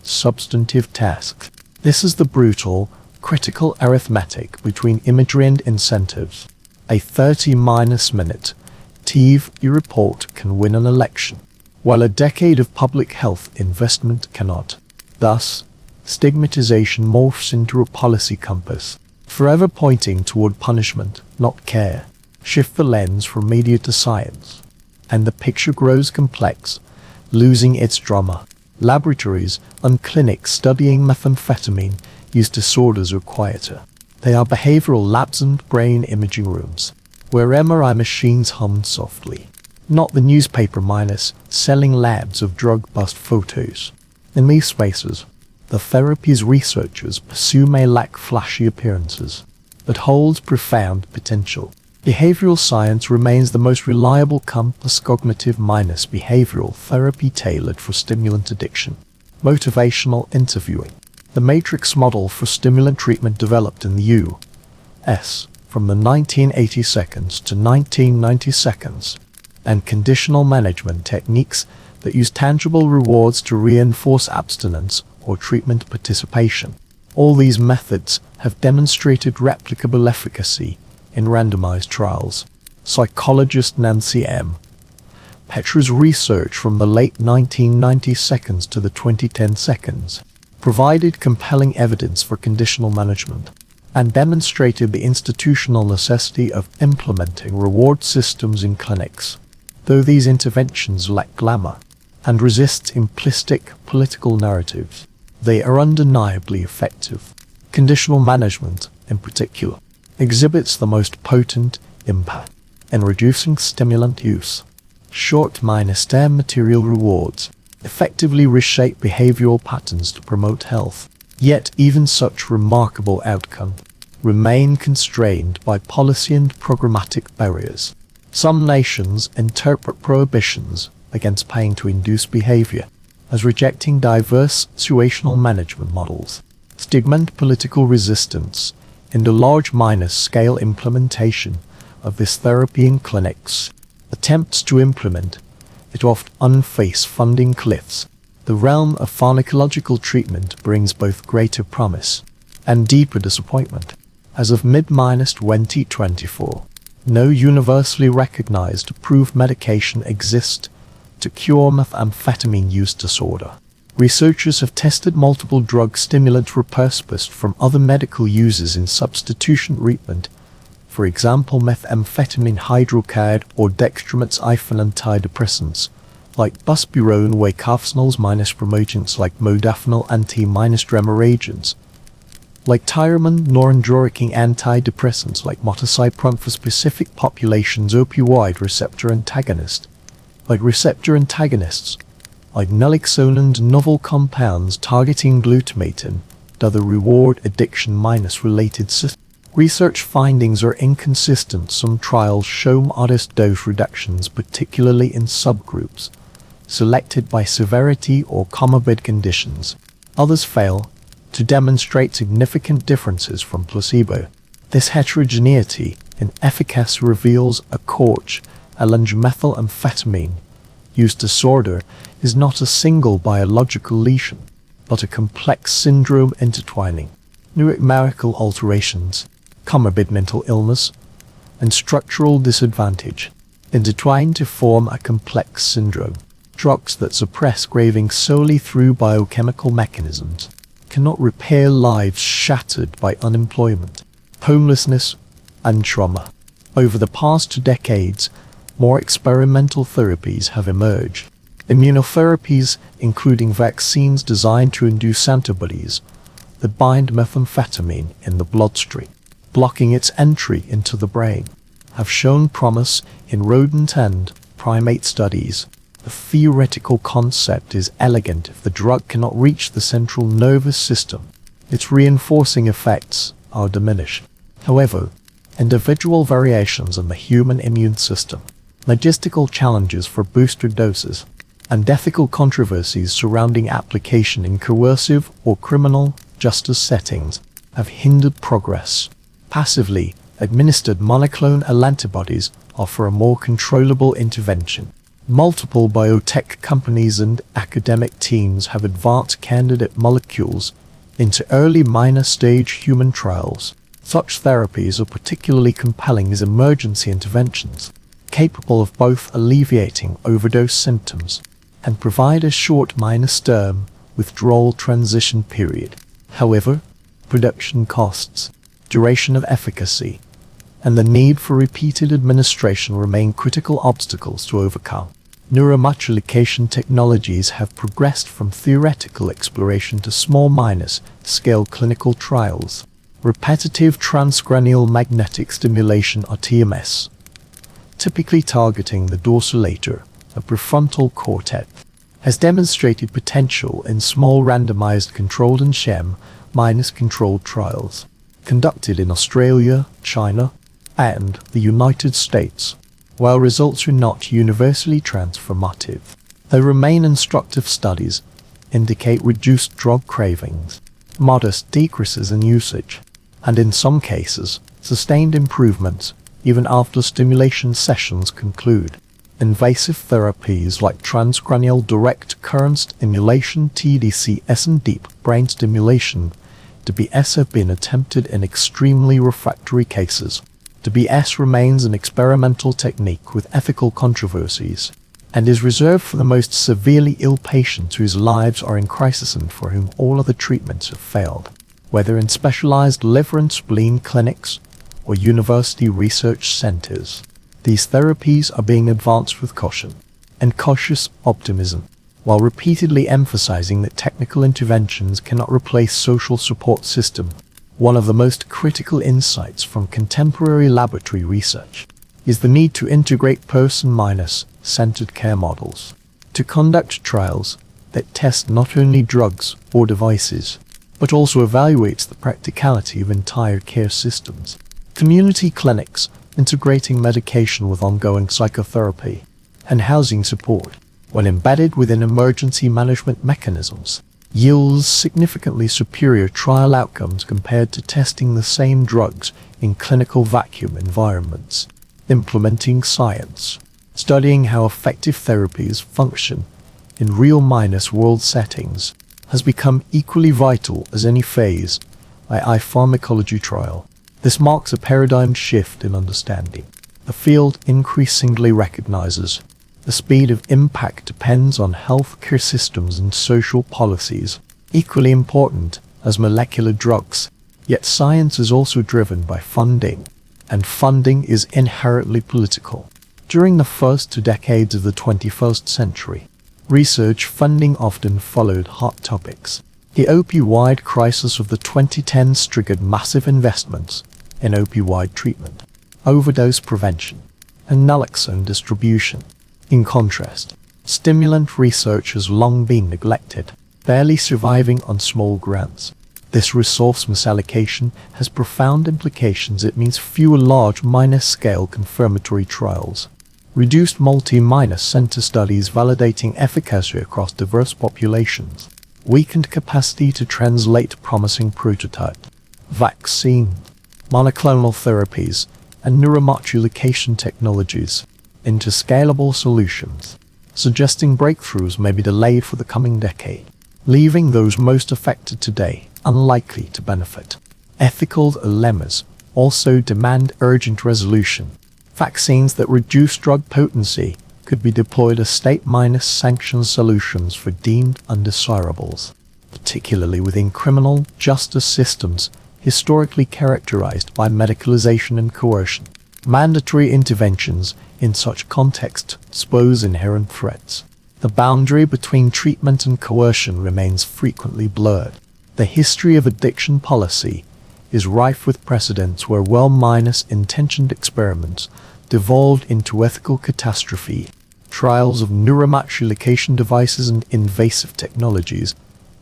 A: substantive tasks. This is the brutal, critical arithmetic between imagery and incentives. A 30-minute TV report can win an election, while a decade of public health investment cannot. Thus, stigmatization morphs into a policy compass, forever pointing toward punishment, not care. Shift the lens from media to science, and the picture grows complex, losing its drama. Laboratories and clinics studying methamphetamine use disorders are quieter. They are behavioral labs and brain imaging rooms, where MRI machines hum softly, not the newspaper minus selling labs of drug bust photos. In these spaces, the therapies researchers pursue may lack flashy appearances, but holds profound potential. Behavioral science remains the most reliable compass. Cognitive minus behavioral therapy tailored for stimulant addiction. Motivational interviewing. The matrix model for stimulant treatment developed in the U.S. from the 1980 seconds to 1990 seconds, and conditional management techniques that use tangible rewards to reinforce abstinence or treatment participation. All these methods have demonstrated replicable efficacy in randomized trials. Psychologist Nancy M. Petra's research from the late 1990 seconds to the 2010 seconds provided compelling evidence for conditional management and demonstrated the institutional necessity of implementing reward systems in clinics. Though these interventions lack glamour and resist simplistic political narratives, they are undeniably effective. Conditional management, in particular, exhibits the most potent impact in reducing stimulant use. Short-term material rewards effectively reshape behavioral patterns to promote health. Yet even such remarkable outcomes remain constrained by policy and programmatic barriers. Some nations interpret prohibitions against paying to induce behavior as rejecting diverse situational management models. Stigma and political resistance in the large scale implementation of this therapy in clinics. Attempts to implement it often face funding cliffs. The realm of pharmacological treatment brings both greater promise and deeper disappointment. As of mid-2024, no universally recognized approved medication exists to cure methamphetamine use disorder. Researchers have tested multiple drug stimulants repurposed from other medical uses in substitution treatment, for example methamphetamine hydrochloride or dextromethorphan antidepressants, like buspirone wacafsinols -promotants like modafinil anti-dremor agents, like tyramine norendroric antidepressants like motocypron for specific populations, opioid receptor antagonist, like receptor antagonists, like naloxone and novel compounds targeting glutamate and other reward addiction related systems. Research findings are inconsistent. Some trials show modest dose reductions, particularly in subgroups selected by severity or comorbid conditions. Others fail, to demonstrate significant differences from placebo. This heterogeneity in efficacy reveals a coach, a methamphetamine use disorder is not a single biological lesion, but a complex syndrome intertwining numerical alterations, comorbid mental illness, and structural disadvantage, intertwined to form a complex syndrome. Drugs that suppress craving solely through biochemical mechanisms cannot repair lives shattered by unemployment, homelessness, and trauma. Over the past 2 decades, more experimental therapies have emerged. Immunotherapies, including vaccines designed to induce antibodies that bind methamphetamine in the bloodstream, blocking its entry into the brain, have shown promise in rodent and primate studies. The theoretical concept is elegant if the drug cannot reach the central nervous system. Its reinforcing effects are diminished. However, individual variations in the human immune system, logistical challenges for booster doses, and ethical controversies surrounding application in coercive or criminal justice settings have hindered progress. Passively administered monoclonal antibodies offer a more controllable intervention. Multiple biotech companies and academic teams have advanced candidate molecules into early minor-stage human trials. Such therapies are particularly compelling as emergency interventions, capable of both alleviating overdose symptoms and provide a short minor-term withdrawal transition period. However, production costs, duration of efficacy, and the need for repeated administration remain critical obstacles to overcome. Neuromodulation technologies have progressed from theoretical exploration to small scale clinical trials. Repetitive transcranial magnetic stimulation or TMS, typically targeting the dorsolator of prefrontal cortex, has demonstrated potential in small randomized controlled and sham-controlled trials conducted in Australia, China, and the United States. While results are not universally transformative, they remain instructive. Studies indicate reduced drug cravings, modest decreases in usage, and in some cases, sustained improvements even after stimulation sessions conclude. Invasive therapies like transcranial direct current stimulation (TDCS) and deep brain stimulation (DBS) have been attempted in extremely refractory cases. DBS remains an experimental technique with ethical controversies and is reserved for the most severely ill patients whose lives are in crisis and for whom all other treatments have failed. Whether in specialized liver and spleen clinics or university research centers, these therapies are being advanced with caution and cautious optimism, while repeatedly emphasizing that technical interventions cannot replace social support system. One of the most critical insights from contemporary laboratory research is the need to integrate person-centered care models to conduct trials that test not only drugs or devices, but also evaluates the practicality of entire care systems. Community clinics integrating medication with ongoing psychotherapy and housing support, when embedded within emergency management mechanisms, yields significantly superior trial outcomes compared to testing the same drugs in clinical vacuum environments. Implementing science, studying how effective therapies function in real-world settings, has become equally vital as any phase of pharmacology trial. This marks a paradigm shift in understanding. The field increasingly recognizes the speed of impact depends on healthcare systems and social policies, equally important as molecular drugs. Yet science is also driven by funding, and funding is inherently political. During the first 2 decades of the 21st century, research funding often followed hot topics. The opioid crisis of the 2010s triggered massive investments in opioid treatment, overdose prevention, and naloxone distribution. In contrast, stimulant research has long been neglected, barely surviving on small grants. This resource misallocation has profound implications. It means fewer large scale confirmatory trials, reduced multi-center studies validating efficacy across diverse populations, weakened capacity to translate promising prototype, vaccine, monoclonal therapies, and neuromodulation technologies into scalable solutions, suggesting breakthroughs may be delayed for the coming decade, leaving those most affected today unlikely to benefit. Ethical dilemmas also demand urgent resolution. Vaccines that reduce drug potency could be deployed as state-sanction solutions for deemed undesirables, particularly within criminal justice systems historically characterized by medicalization and coercion. Mandatory interventions in such contexts expose inherent threats. The boundary between treatment and coercion remains frequently blurred. The history of addiction policy is rife with precedents where well-intentioned experiments devolved into ethical catastrophe. Trials of neuromodulation devices and invasive technologies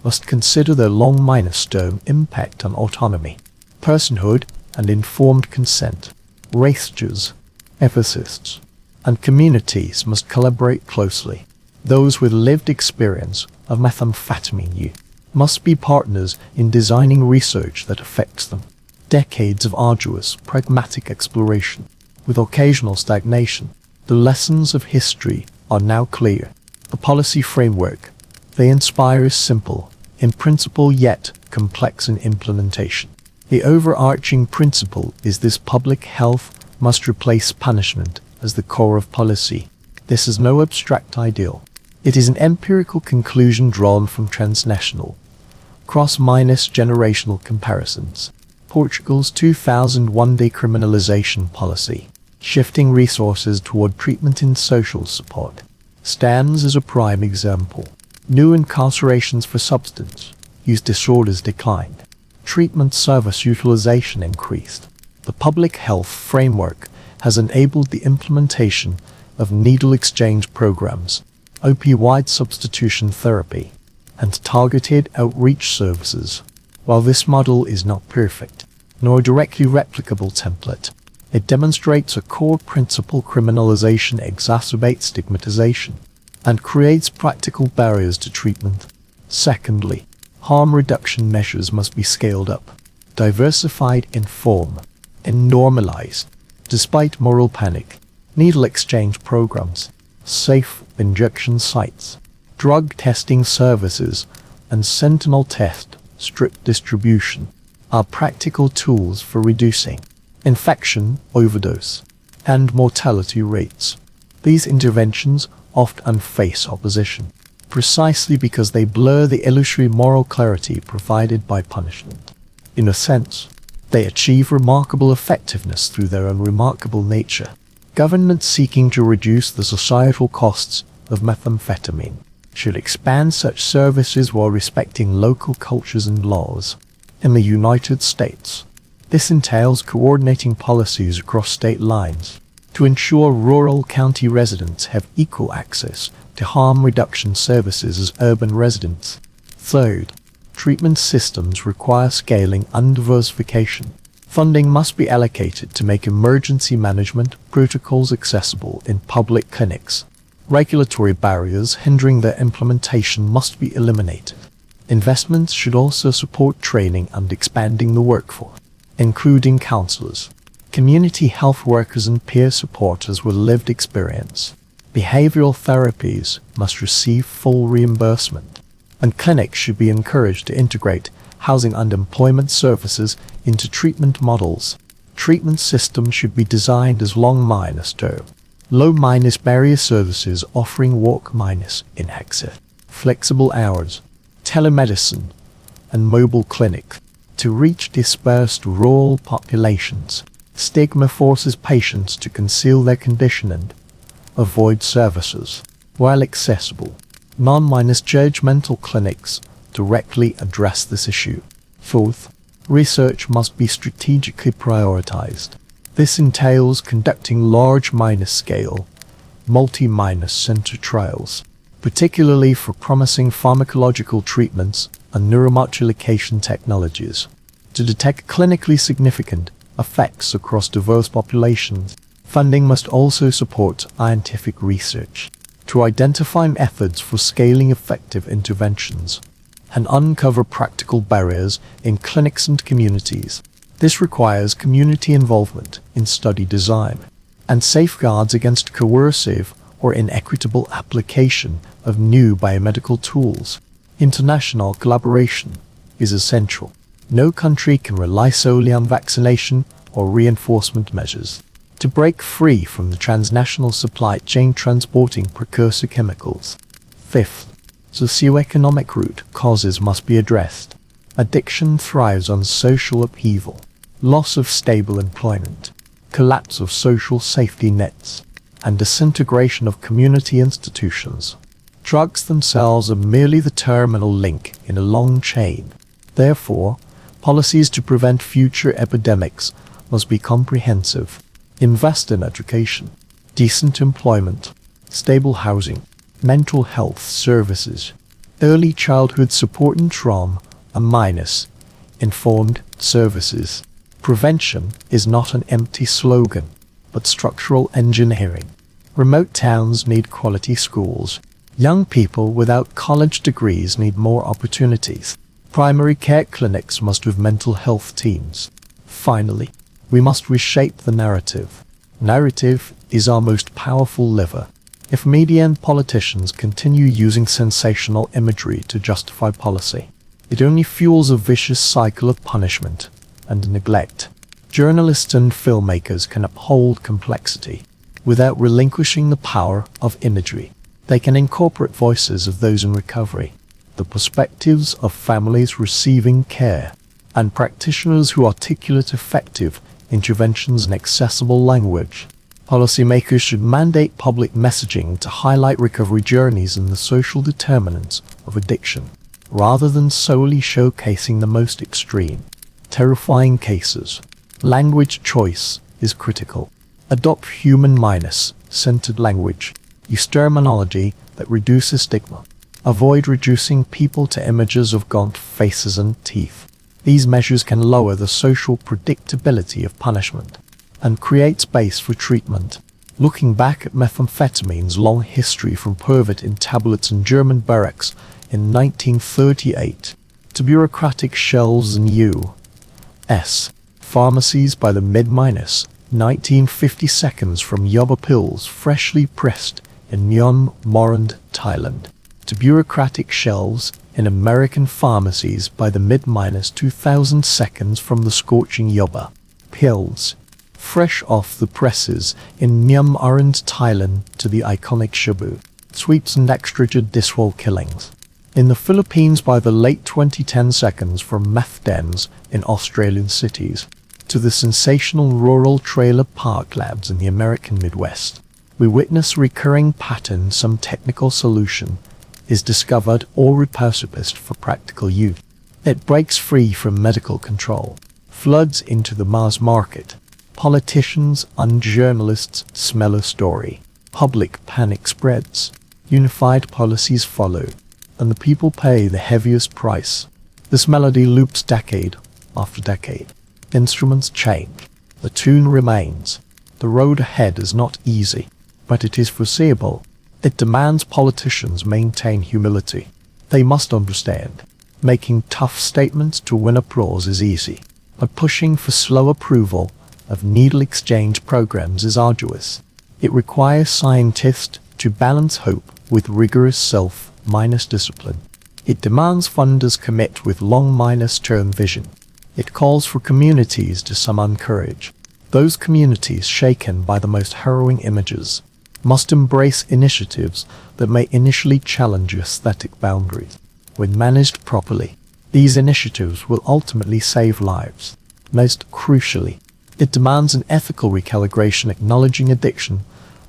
A: must consider their long-term impact on autonomy, personhood, and informed consent. Researchers, ethicists, and communities must collaborate closely. Those with lived experience of methamphetamine use must be partners in designing research that affects them. Decades of arduous, pragmatic exploration, with occasional stagnation. The lessons of history are now clear. The policy framework they inspire is simple, in principle yet complex in implementation. The overarching principle is this: public health must replace punishment as the core of policy. This is no abstract ideal. It is an empirical conclusion drawn from transnational, cross-generational comparisons. Portugal's 2001 decriminalization policy, shifting resources toward treatment and social support, stands as a prime example. New incarcerations for substance use disorders declined. Treatment service utilization increased. The public health framework has enabled the implementation of needle exchange programs, opioid substitution therapy, and targeted outreach services. While this model is not perfect, nor a directly replicable template, it demonstrates a core principle: criminalization exacerbates stigmatization and creates practical barriers to treatment. Secondly, harm reduction measures must be scaled up, diversified in form, and normalized. Despite moral panic, needle exchange programs, safe injection sites, drug testing services, and sentinel test strip distribution are practical tools for reducing infection, overdose, and mortality rates. These interventions often face opposition, precisely because they blur the illusory moral clarity provided by punishment. In a sense, they achieve remarkable effectiveness through their unremarkable nature. Governments seeking to reduce the societal costs of methamphetamine should expand such services while respecting local cultures and laws. In the United States, this entails coordinating policies across state lines to ensure rural county residents have equal access to harm reduction services as urban residents. Third, treatment systems require scaling and diversification. Funding must be allocated to make emergency management protocols accessible in public clinics. Regulatory barriers hindering their implementation must be eliminated. Investments should also support training and expanding the workforce, including counselors, community health workers, and peer supporters with lived experience. Behavioral therapies must receive full reimbursement, and clinics should be encouraged to integrate housing and employment services into treatment models. Treatment systems should be designed as long-term, low-barrier services offering walk-in access, flexible hours, telemedicine, and mobile clinic to reach dispersed rural populations. Stigma forces patients to conceal their condition and avoid services. While accessible, non-judgmental clinics directly address this issue. Fourth, research must be strategically prioritized. This entails conducting large-scale, multi-center trials, particularly for promising pharmacological treatments and neuromodulation technologies, to detect clinically significant effects across diverse populations. Funding must also support scientific research to identify methods for scaling effective interventions. and uncover practical barriers in clinics and communities. This requires community involvement in study design and safeguards against coercive or inequitable application of new biomedical tools. International collaboration is essential. No country can rely solely on vaccination or reinforcement measures to break free from the transnational supply chain transporting precursor chemicals. Fifth, socioeconomic root causes must be addressed. Addiction thrives on social upheaval, loss of stable employment, collapse of social safety nets, and disintegration of community institutions. Drugs themselves are merely the terminal link in a long chain. Therefore, policies to prevent future epidemics must be comprehensive. Invest in education, decent employment, stable housing, mental health services, early childhood support and trauma, and informed services. Prevention is not an empty slogan, but structural engineering. Remote towns need quality schools. Young people without college degrees need more opportunities. Primary care clinics must have mental health teams. Finally, we must reshape the narrative. Narrative is our most powerful lever. If media and politicians continue using sensational imagery to justify policy, it only fuels a vicious cycle of punishment and neglect. Journalists and filmmakers can uphold complexity without relinquishing the power of imagery. They can incorporate voices of those in recovery, the perspectives of families receiving care, and practitioners who articulate effective interventions in accessible language. Policymakers should mandate public messaging to highlight recovery journeys and the social determinants of addiction, rather than solely showcasing the most extreme, terrifying cases. Language choice is critical. Adopt human-centered language. Use terminology that reduces stigma. Avoid reducing people to images of gaunt faces and teeth. These measures can lower the social predictability of punishment and create space for treatment. Looking back at methamphetamine's long history from pervert in tablets in German barracks in 1938 to bureaucratic shelves in U.S. pharmacies by the mid-1950 seconds from yaba pills freshly pressed in Myanmar, Thailand, to bureaucratic shelves in American pharmacies by the mid-2000 seconds from the scorching yaba pills fresh off the presses in Myanmar and Thailand to the iconic shabu sweeps and extrajudicial killings in the Philippines by the late 2010 seconds from meth dens in Australian cities to the sensational rural trailer park labs in the American Midwest. We witness recurring pattern. Some technical solution is discovered or repurposed for practical use. It breaks free from medical control, floods into the mass market. Politicians and journalists smell a story. Public panic spreads. Unified policies follow, and the people pay the heaviest price. This melody loops decade after decade. Instruments change. The tune remains. The road ahead is not easy, but it is foreseeable. It demands politicians maintain humility. They must understand. Making tough statements to win applause is easy, but pushing for slow approval of needle exchange programs is arduous. It requires scientists to balance hope with rigorous self-discipline. It demands funders commit with long-term vision. It calls for communities to summon courage. Those communities shaken by the most harrowing images must embrace initiatives that may initially challenge aesthetic boundaries. When managed properly, these initiatives will ultimately save lives. Most crucially, it demands an ethical recalibration acknowledging addiction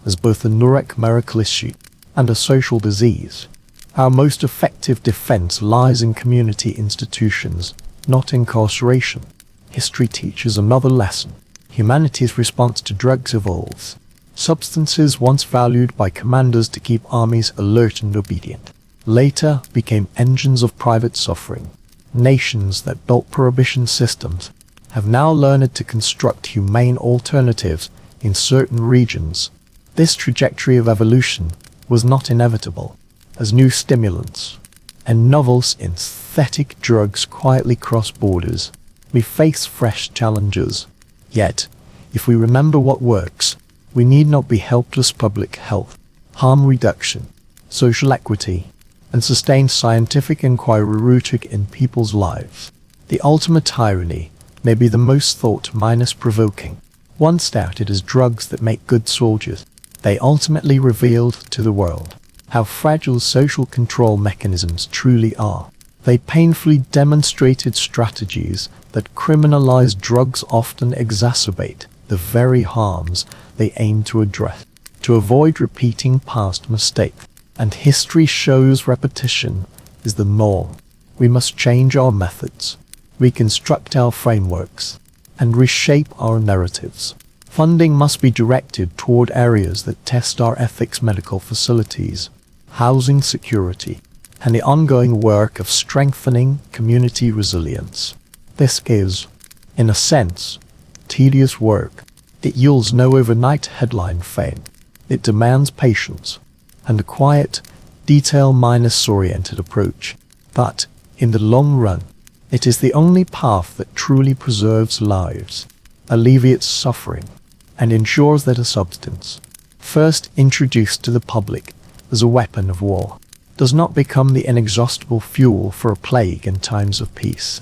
A: as both a numerical issue and a social disease. Our most effective defense lies in community institutions, not incarceration. History teaches another lesson. Humanity's response to drugs evolves. Substances once valued by commanders to keep armies alert and obedient, later became engines of private suffering. Nations that built prohibition systems have now learned to construct humane alternatives in certain regions. This trajectory of evolution was not inevitable, as new stimulants and novel synthetic synthetic drugs quietly cross borders. We face fresh challenges. Yet, if we remember what works, we need not be helpless. Public health, harm reduction, social equity, and sustained scientific inquiry rooted in people's lives. The ultimate irony may be the most thought-provoking. Once doubted as drugs that make good soldiers, they ultimately revealed to the world how fragile social control mechanisms truly are. They painfully demonstrated strategies that criminalize drugs often exacerbate the very harms they aim to address. To avoid repeating past mistakes, and history shows repetition is the norm, we must change our methods, reconstruct our frameworks, and reshape our narratives. Funding must be directed toward areas that test our ethics: medical facilities, housing security, and the ongoing work of strengthening community resilience. This is, in a sense, tedious work. It yields no overnight headline fame. It demands patience and a quiet, detail-oriented approach. But, in the long run, it is the only path that truly preserves lives, alleviates suffering, and ensures that a substance, first introduced to the public as a weapon of war, does not become the inexhaustible fuel for a plague in times of peace.